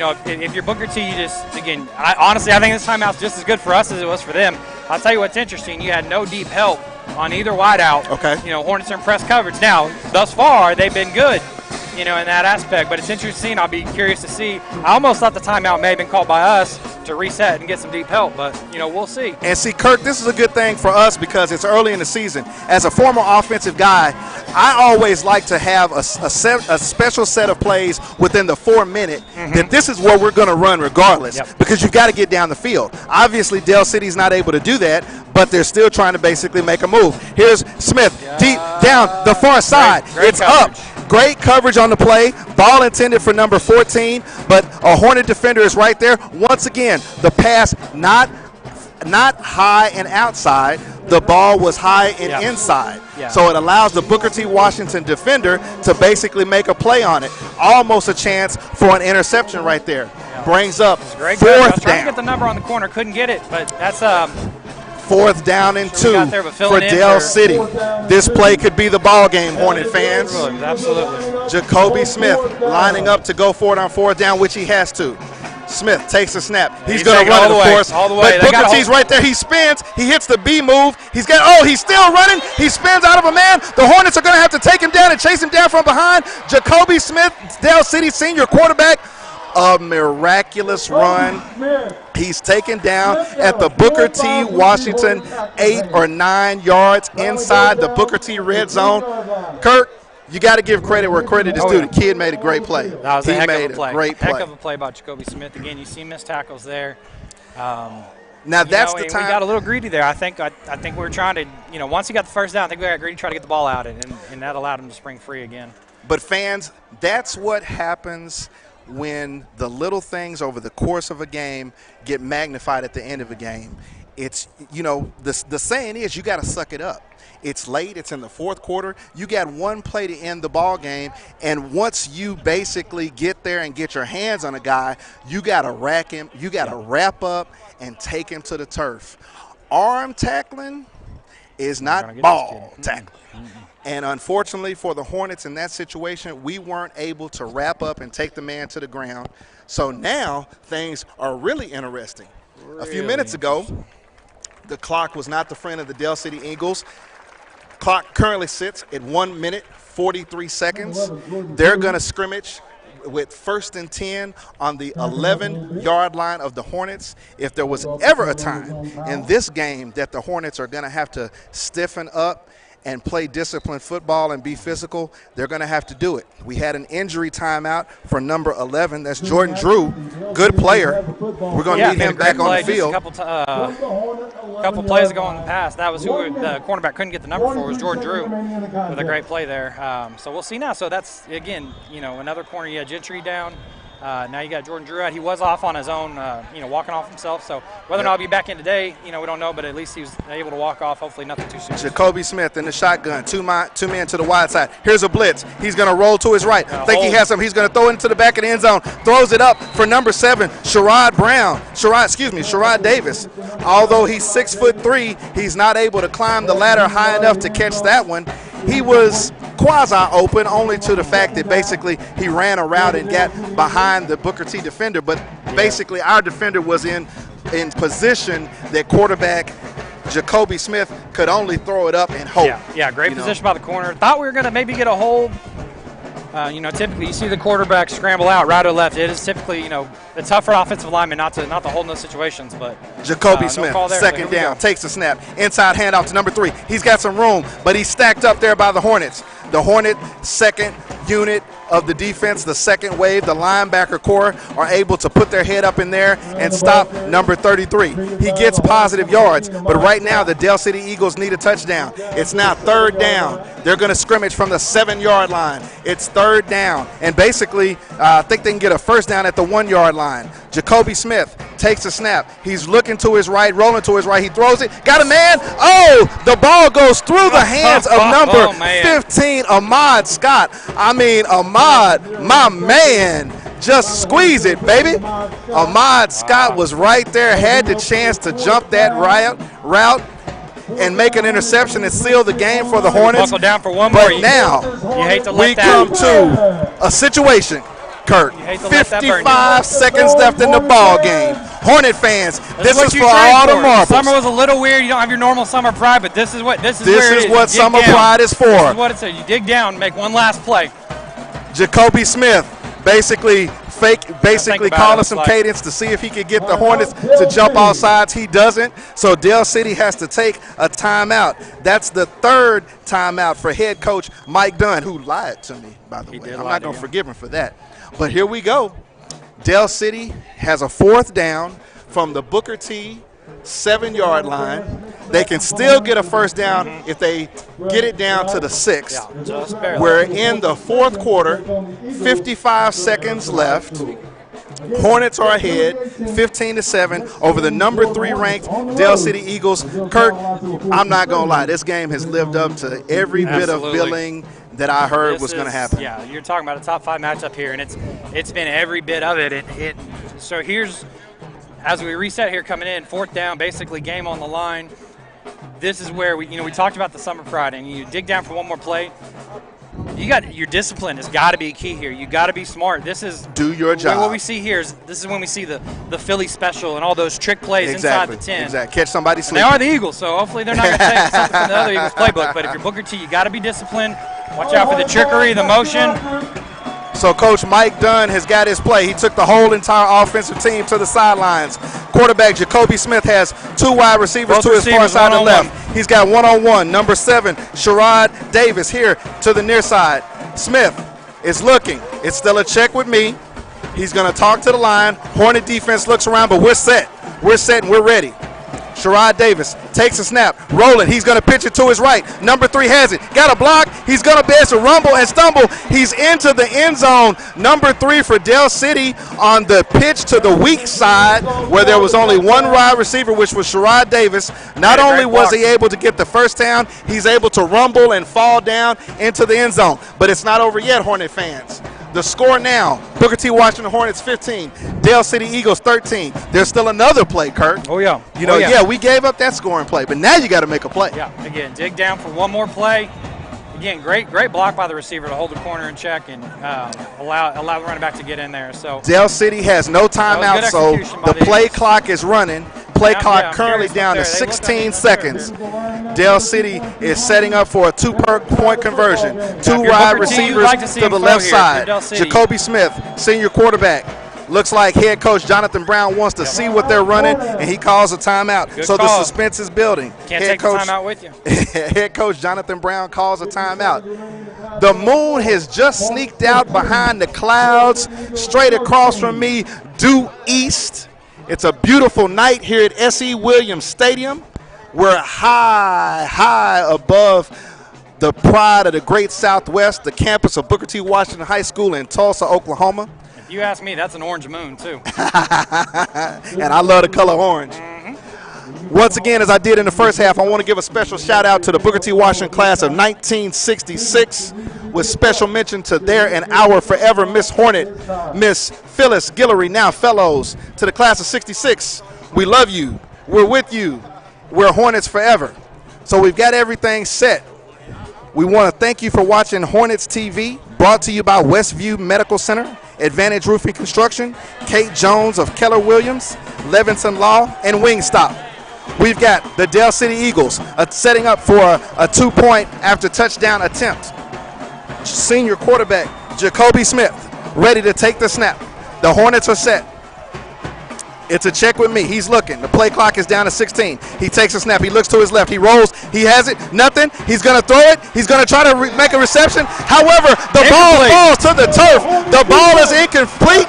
if you're Booker T, you just, again, honestly, I think this timeout's just as good for us as it was for them. I'll tell you what's interesting. You had no deep help on either wideout. Okay. Hornets are in press coverage. Now, thus far, they've been good, in that aspect. But it's interesting. I'll be curious to see. I almost thought the timeout may have been called by us to reset and get some deep help, but, we'll see. And see, Kirk, this is a good thing for us because it's early in the season. As a former offensive guy, I always like to have a special set of plays within the 4 minute that this is what we're going to run regardless because you've got to get down the field. Obviously, Del City's not able to do that, but they're still trying to basically make a move. Here's Smith deep down the far side. Great It's coverage. Up. Great coverage on the play. Ball intended for number 14, but a Hornet defender is right there. Once again, the pass not high and outside, the ball was high and inside. So it allows the Booker T. Washington defender to basically make a play on it. Almost a chance for an interception right there. Brings up fourth down. I was trying to get the number on the corner, couldn't get it, but that's fourth down and 2 for Dell City. This play could be the ball game, Hornet fans. Absolutely. Jacoby Smith lining up to go for it on fourth down, which he has to. Smith takes a snap. He's going to run it, of course. All the way. But Booker T's right there. He spins. He hits the B move. He's still running. He spins out of a man. The Hornets are going to have to take him down and chase him down from behind. Jacoby Smith, Dell City senior quarterback. A miraculous run. He's taken down at the Booker T. Washington 8 or 9 yards inside the Booker T. red zone. Kirk, you got to give credit where credit is due. The kid made a great play. That was a heck of a play. Great play. Heck of a play by Jacoby Smith. Again, you see missed tackles there. Now that's the time. We got a little greedy there. I think we were trying to, once he got the first down, I think we got greedy to try to get the ball out, and that allowed him to spring free again. But fans, that's what happens when the little things over the course of a game get magnified at the end of a game. It's, the saying is you got to suck it up. It's late. It's in the fourth quarter. You got one play to end the ball game, and once you basically get there and get your hands on a guy, you got to rack him. You got to wrap up and take him to the turf. Arm tackling is not ball tackling. And unfortunately for the Hornets in that situation, we weren't able to wrap up and take the man to the ground. So now things are really interesting. A few minutes ago, the clock was not the friend of the Dell City Eagles. Clock currently sits at 1 minute, 43 seconds. They're going to scrimmage with 1st and 10 on the 11-yard line of the Hornets. If there was ever a time in this game that the Hornets are going to have to stiffen up and play disciplined football and be physical, they're going to have to do it. We had an injury timeout for number 11. That's Jordan Drew, good player. We're going to need him back on the field. A couple plays ago in the past, that was who the cornerback couldn't get the number for, was Jordan Drew with a great play there. So we'll see now. So that's, again, another corner. You had Gentry down. Now you got Jordan Drew out. He was off on his own, walking off himself. So whether or not he'll be back in today, we don't know. But at least he was able to walk off. Hopefully nothing too serious. Jacoby Smith in the shotgun. Two men to the wide side. Here's a blitz. He's going to roll to his right. Think he has him. He's going to throw it into the back of the end zone. Throws it up for number 7, Sherrod Davis. Although he's 6'3", he's not able to climb the ladder high enough to catch that one. He was quasi-open, only to the fact that basically he ran a route and got behind the Booker T defender. But basically our defender was in position that quarterback Jacoby Smith could only throw it up and hope. Yeah, great position by the corner. Thought we were going to maybe get a hold. Typically you see the quarterback scramble out right or left. It is typically, it's tough for an offensive lineman not to hold in those situations. But Jacoby Smith, second down, takes the snap. Inside handoff to number 3. He's got some room, but he's stacked up there by the Hornets. The Hornet second unit of the defense, the second wave, the linebacker core are able to put their head up in there and stop number 33. He gets positive yards, but right now the Dell City Eagles need a touchdown. It's now 3rd down. They're going to scrimmage from the 7-yard line. It's 3rd down, and basically I think they can get a first down at the 1-yard line. Jacoby Smith takes a snap. He's looking to his right, rolling to his right. He throws it. Got a man. Oh, the ball goes through the hands of number 15, Ahmad Scott. Ahmad, my man, just squeeze it, baby. Ahmad Scott was right there, had the chance to jump that route and make an interception and seal the game for the Hornets. Buckle down for one more. But now we come to a situation, Kurt. 55 seconds left in the ball game. Hornet fans, this is for all the marbles. Summer was a little weird. You don't have your normal summer pride, but this is what summer pride is for. This is what it says. You dig down, make one last play. Jacoby Smith basically calling some cadence to see if he could get the Hornets to jump all sides. He doesn't, so Dell City has to take a timeout. That's the 3rd timeout for head coach Mike Dunn, who lied to me, by the way. I'm not going to forgive him for that. But here we go. Dell City has a 4th down from the Booker T 7-yard line. They can still get a first down if they get it down to the 6th. We're in the 4th quarter, 55 seconds left. Hornets are ahead 15-7 over the number 3 ranked Dale City Eagles. Kirk, I'm not going to lie. This game has lived up to every bit of billing that I heard was going to happen. Yeah, you're talking about a top 5 matchup here, and it's been every bit of it. So here's, as we reset here coming in, 4th down, basically game on the line. This is where we talked about the summer pride, and you dig down for one more play. Your discipline has got to be key here. You got to be smart. This is do your job. What we see here is this is when we see the Philly special and all those trick plays inside the 10. Exactly. Catch somebody sleeping. They are the Eagles, so hopefully they're not going to take something from the other Eagles playbook. But if you're Booker T, you got to be disciplined. Watch out for the trickery, the motion. So Coach Mike Dunn has got his play. He took the whole entire offensive team to the sidelines. Quarterback Jacoby Smith has 2 wide receivers to his far side to left. He's got one-on-one. Number 7, Sherrod Davis here to the near side. Smith is looking. It's still a check with me. He's going to talk to the line. Hornet defense looks around, but we're set. We're set and we're ready. Sherrod Davis takes a snap, roll it. He's going to pitch it to his right. Number 3 has it. Got a block. He's going to be able to rumble and stumble. He's into the end zone. Number 3 for Dale City on the pitch to the weak side where there was only one wide receiver, which was Sherrod Davis. Not only was he able to get the first down, he's able to rumble and fall down into the end zone. But it's not over yet, Hornet fans. The score now, Booker T. Washington Hornets 15, Dale City Eagles 13. There's still another play, Kirk. Oh, yeah. Yeah, we gave up that scoring play, but now you got to make a play. Yeah, again, dig down for one more play. Again, great block by the receiver to hold the corner in check and allow the running back to get in there. So Dale City has no timeout, so the play clock is running. Play clock currently down to 16 seconds. Dale City is setting up for a 2-point conversion. 2 wide receivers to the left side. Jacoby Smith, senior quarterback. Looks like head coach Jonathan Brown wants to see what they're running, and he calls a timeout. Good so call. The suspense is building. Can't take the timeout with you. Head coach Jonathan Brown calls a timeout. The moon has just sneaked out behind the clouds, straight across from me, due east. It's a beautiful night here at S.E. Williams Stadium. We're high above the pride of the great Southwest, the campus of Booker T. Washington High School in Tulsa, Oklahoma. If you ask me, that's an orange moon, too. And I love the color orange. Once again, as I did in the first half, I want to give a special shout out to the Booker T. Washington class of 1966, with special mention to their and our forever Miss Hornet, Miss Phyllis Guillory, now fellows. To the class of 66, we love you. We're with you. We're Hornets forever. So we've got everything set. We want to thank you for watching Hornets TV, brought to you by Westview Medical Center, Advantage Roofing Construction, Kate Jones of Keller Williams, Levinson Law, and Wingstop. We've got the Dale City Eagles setting up for a 2-point after touchdown attempt. Senior quarterback Jacoby Smith ready to take the snap. The Hornets are set. It's a check with me. He's looking. The play clock is down to 16. He takes a snap. He looks to his left. He rolls. He has it. Nothing. He's going to throw it. He's going to try to make a reception. However, the ball falls to the turf. The ball is incomplete.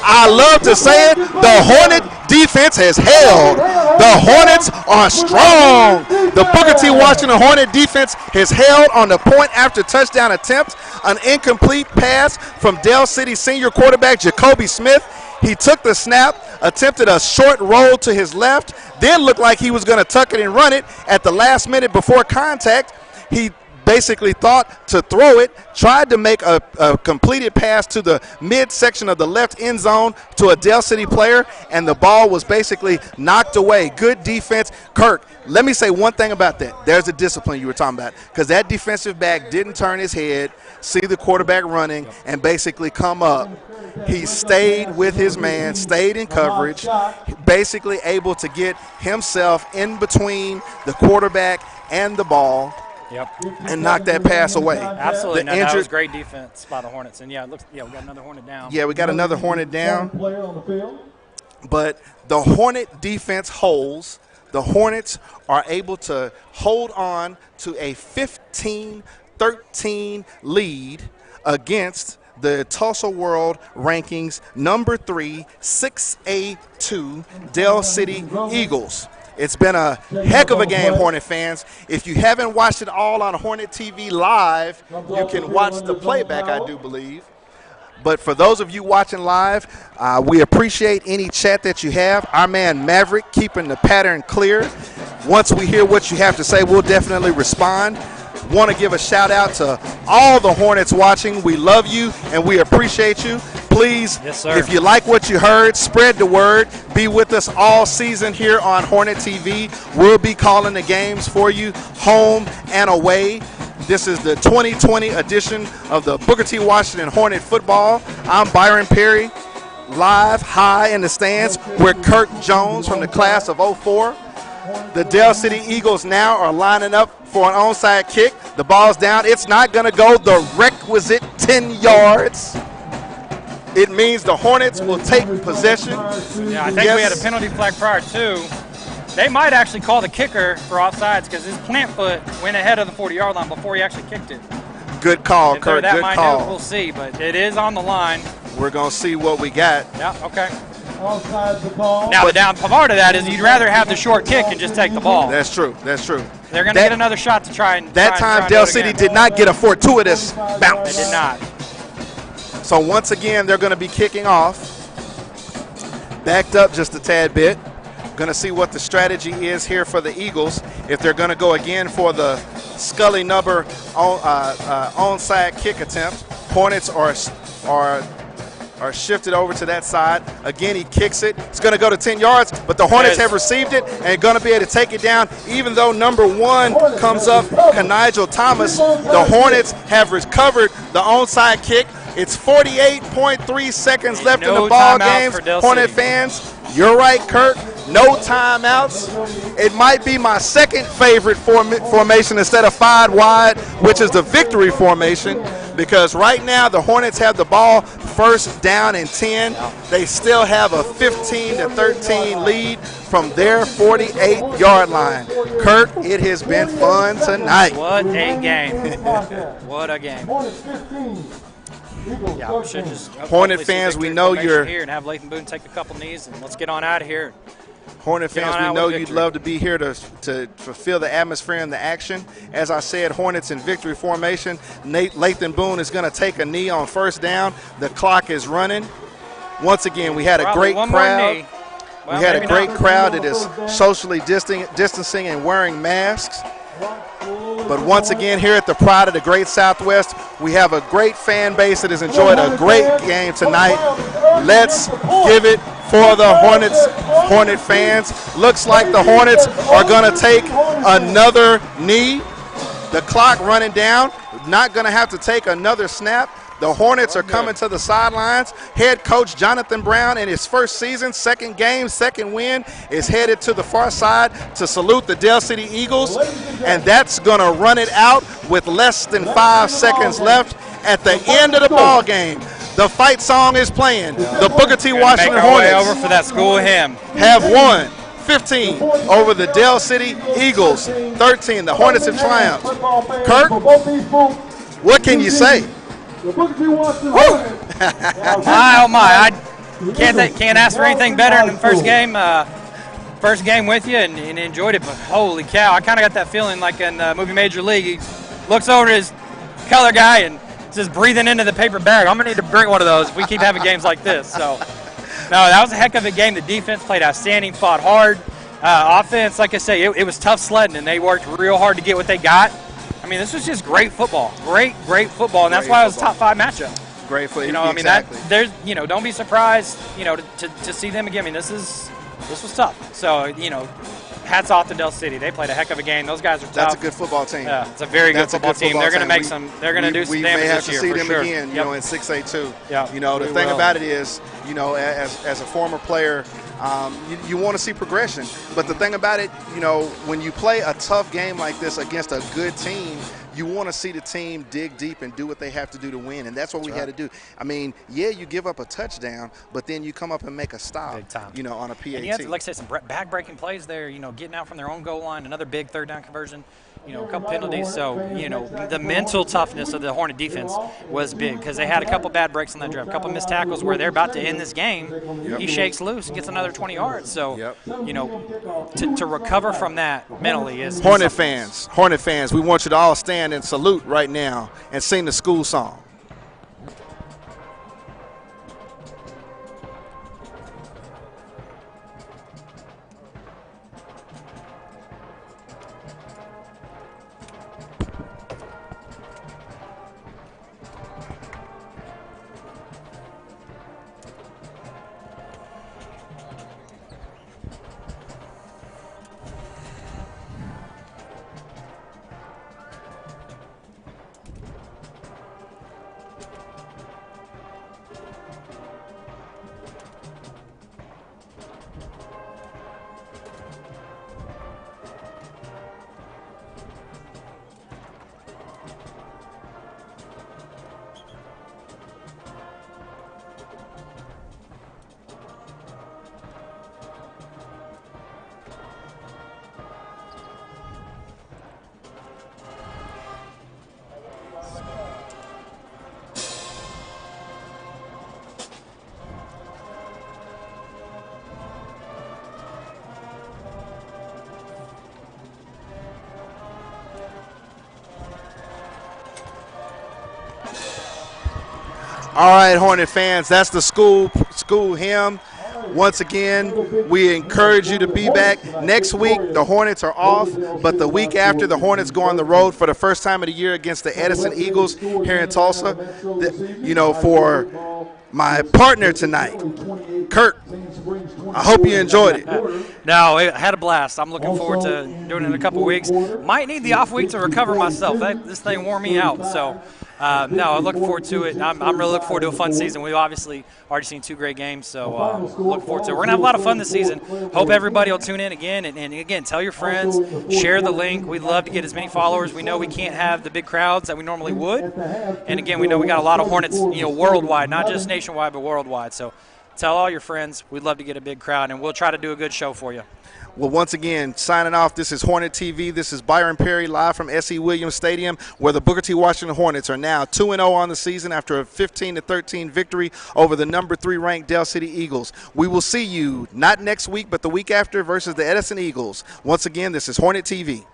I love to say it. The Hornet defense has held. The Hornets are strong. The Booker T. Washington Hornet defense has held on the point after touchdown attempt. An incomplete pass from Dale City senior quarterback Jacoby Smith. He took the snap, attempted a short roll to his left, then looked like he was going to tuck it and run it. At the last minute before contact, he basically thought to throw it, tried to make a completed pass to the midsection of the left end zone to a Dale City player, and the ball was basically knocked away. Good defense. Kirk, let me say one thing about that. There's the discipline you were talking about, because that defensive back didn't turn his head, see the quarterback running, and basically come up. He stayed with his man, stayed in coverage, basically able to get himself in between the quarterback and the ball. Yep. And knock that pass away. Absolutely. That was great defense by the Hornets. And, it looks, we got another Hornet down. Yeah, we got another Hornet down. But the Hornet defense holds. The Hornets are able to hold on to a 15-13 lead against the Tulsa World Rankings number 3, 6A2 Dale City Eagles. It's been a heck of a game, Hornet fans. If you haven't watched it all on Hornet TV Live, you can watch the playback, I do believe. But for those of you watching live, we appreciate any chat that you have. Our man Maverick keeping the pattern clear. Once we hear what you have to say, we'll definitely respond. Want to give a shout out to all the Hornets watching. We love you and we appreciate you. Please, yes, sir. If you like what you heard, spread the word. Be with us all season here on Hornet TV. We'll be calling the games for you, home and away. This is the 2020 edition of the Booker T. Washington Hornet football. I'm Byron Perry, live high in the stands. We're Kirk Jones from the class of 04. The Dell City Eagles now are lining up for an onside kick. The ball's down. It's not going to go the requisite 10 yards. It means the Hornets will take possession. Yeah, I think we had a penalty flag prior too. They might actually call the kicker for offsides because his plant foot went ahead of the 40-yard line before he actually kicked it. Good call, Kurt. Good call. We'll see, but it is on the line. We're going to see what we got. Yeah, okay. Offside the ball. Now, the down part of that is you'd rather have the short kick and just take the ball. That's true. That's true. They're going to get another shot to try and that time Dell City did not get a fortuitous bounce. They did not. So once again, they're going to be kicking off. Backed up just a tad bit. Going to see what the strategy is here for the Eagles. If they're going to go again for the Scully number onside kick attempt. Hornets are shifted over to that side. Again, he kicks it. It's going to go to 10 yards, but the Hornets have received it and going to be able to take it down. Even though number 1 comes up, Kanigel Thomas, the Hornets have recovered the onside kick. It's 48.3 seconds left in the ball game. Hornet fans, you're right, Kirk. No timeouts. It might be my second favorite formation instead of 5 wide, which is the victory formation, because right now the Hornets have the ball first down and 10. They still have a 15-13 lead from their 48-yard line. Kirk, it has been fun tonight. What a game. What a game. Yeah, we should just Hornet fans, we know you're here and have Lathan Boone take a couple knees and let's get on out of here. Hornet fans, we know you'd love to be here to fulfill the atmosphere and the action. As I said, Hornets in victory formation. Lathan Boone is going to take a knee on first down. The clock is running. Once again, we had a great crowd. We had a great crowd that is socially distancing and wearing masks. But once again, here at the Pride of the Great Southwest, we have a great fan base that has enjoyed a great game tonight. Let's give it for the Hornet fans. Looks like the Hornets are going to take another knee. The clock running down. Not going to have to take another snap. The Hornets are coming to the sidelines. Head coach Jonathan Brown in his first season, second game, second win, is headed to the far side to salute the Dell City Eagles. And that's going to run it out with less than 5 seconds left at the end of the ball game. The fight song is playing. The Booker T. Washington Hornets over for that school hymn. Have won 15 over the Dell City Eagles, 13. The Hornets have triumphed. Kirk, what can you say? My, oh my! I can't ask for anything better than the first game with you and enjoyed it. But holy cow, I kind of got that feeling like in the movie Major League. He looks over to his color guy and just breathing into the paper bag. I'm gonna need to bring one of those if we keep having games like this. So, no, that was a heck of a game. The defense played outstanding, fought hard. Offense, like I say, it was tough sledding, and they worked real hard to get what they got. I mean, this was just great football, great football, and that's why it was a top 5 matchup. Great football, I mean, exactly. There's, don't be surprised, to see them again. I mean, this was tough. So, hats off to Dell City. They played a heck of a game. Those guys are tough. That's a good football team. Yeah, it's a very good football team. They're going to make they're going to do some damage this year. We may have to see them sure. again, in 6A too. Yeah, the thing about it is, as a former player, you want to see progression. But the thing about it, when you play a tough game like this against a good team, you want to see the team dig deep and do what they have to do to win, and that's what we had to do. I mean, yeah, you give up a touchdown, but then you come up and make a stop, big time. On a PAT. And you have to, like I said, some back-breaking plays there, getting out from their own goal line, another big third-down conversion, a couple penalties. So, the mental toughness of the Hornet defense was big because they had a couple bad breaks on that drive, a couple missed tackles where they're about to end this game. Yep. He shakes loose and gets another 20 yards. So, to recover from that mentally is Hornet fans, we want you to all stand and salute right now and sing the school song. All right, Hornet fans, that's the school hymn. Once again, we encourage you to be back. Next week, the Hornets are off, but the week after, the Hornets go on the road for the first time of the year against the Edison Eagles here in Tulsa. For my partner tonight, Kirk, I hope you enjoyed it. No, I had a blast. I'm looking forward to doing it in a couple weeks. Might need the off week to recover myself. This thing wore me out. So, no, I'm looking forward to it. I'm really looking forward to a fun season. We've obviously already seen 2 great games, so looking forward to it. We're going to have a lot of fun this season. Hope everybody will tune in again. And again, tell your friends, share the link. We'd love to get as many followers. We know we can't have the big crowds that we normally would. And again, we know we got a lot of Hornets, worldwide, not just nationwide, but worldwide. So tell all your friends. We'd love to get a big crowd, and we'll try to do a good show for you. Well, once again, signing off, this is Hornet TV. This is Byron Perry live from S.E. Williams Stadium, where the Booker T. Washington Hornets are now 2-0 on the season after a 15-13 victory over the number 3 ranked Del City Eagles. We will see you not next week, but the week after versus the Edison Eagles. Once again, this is Hornet TV.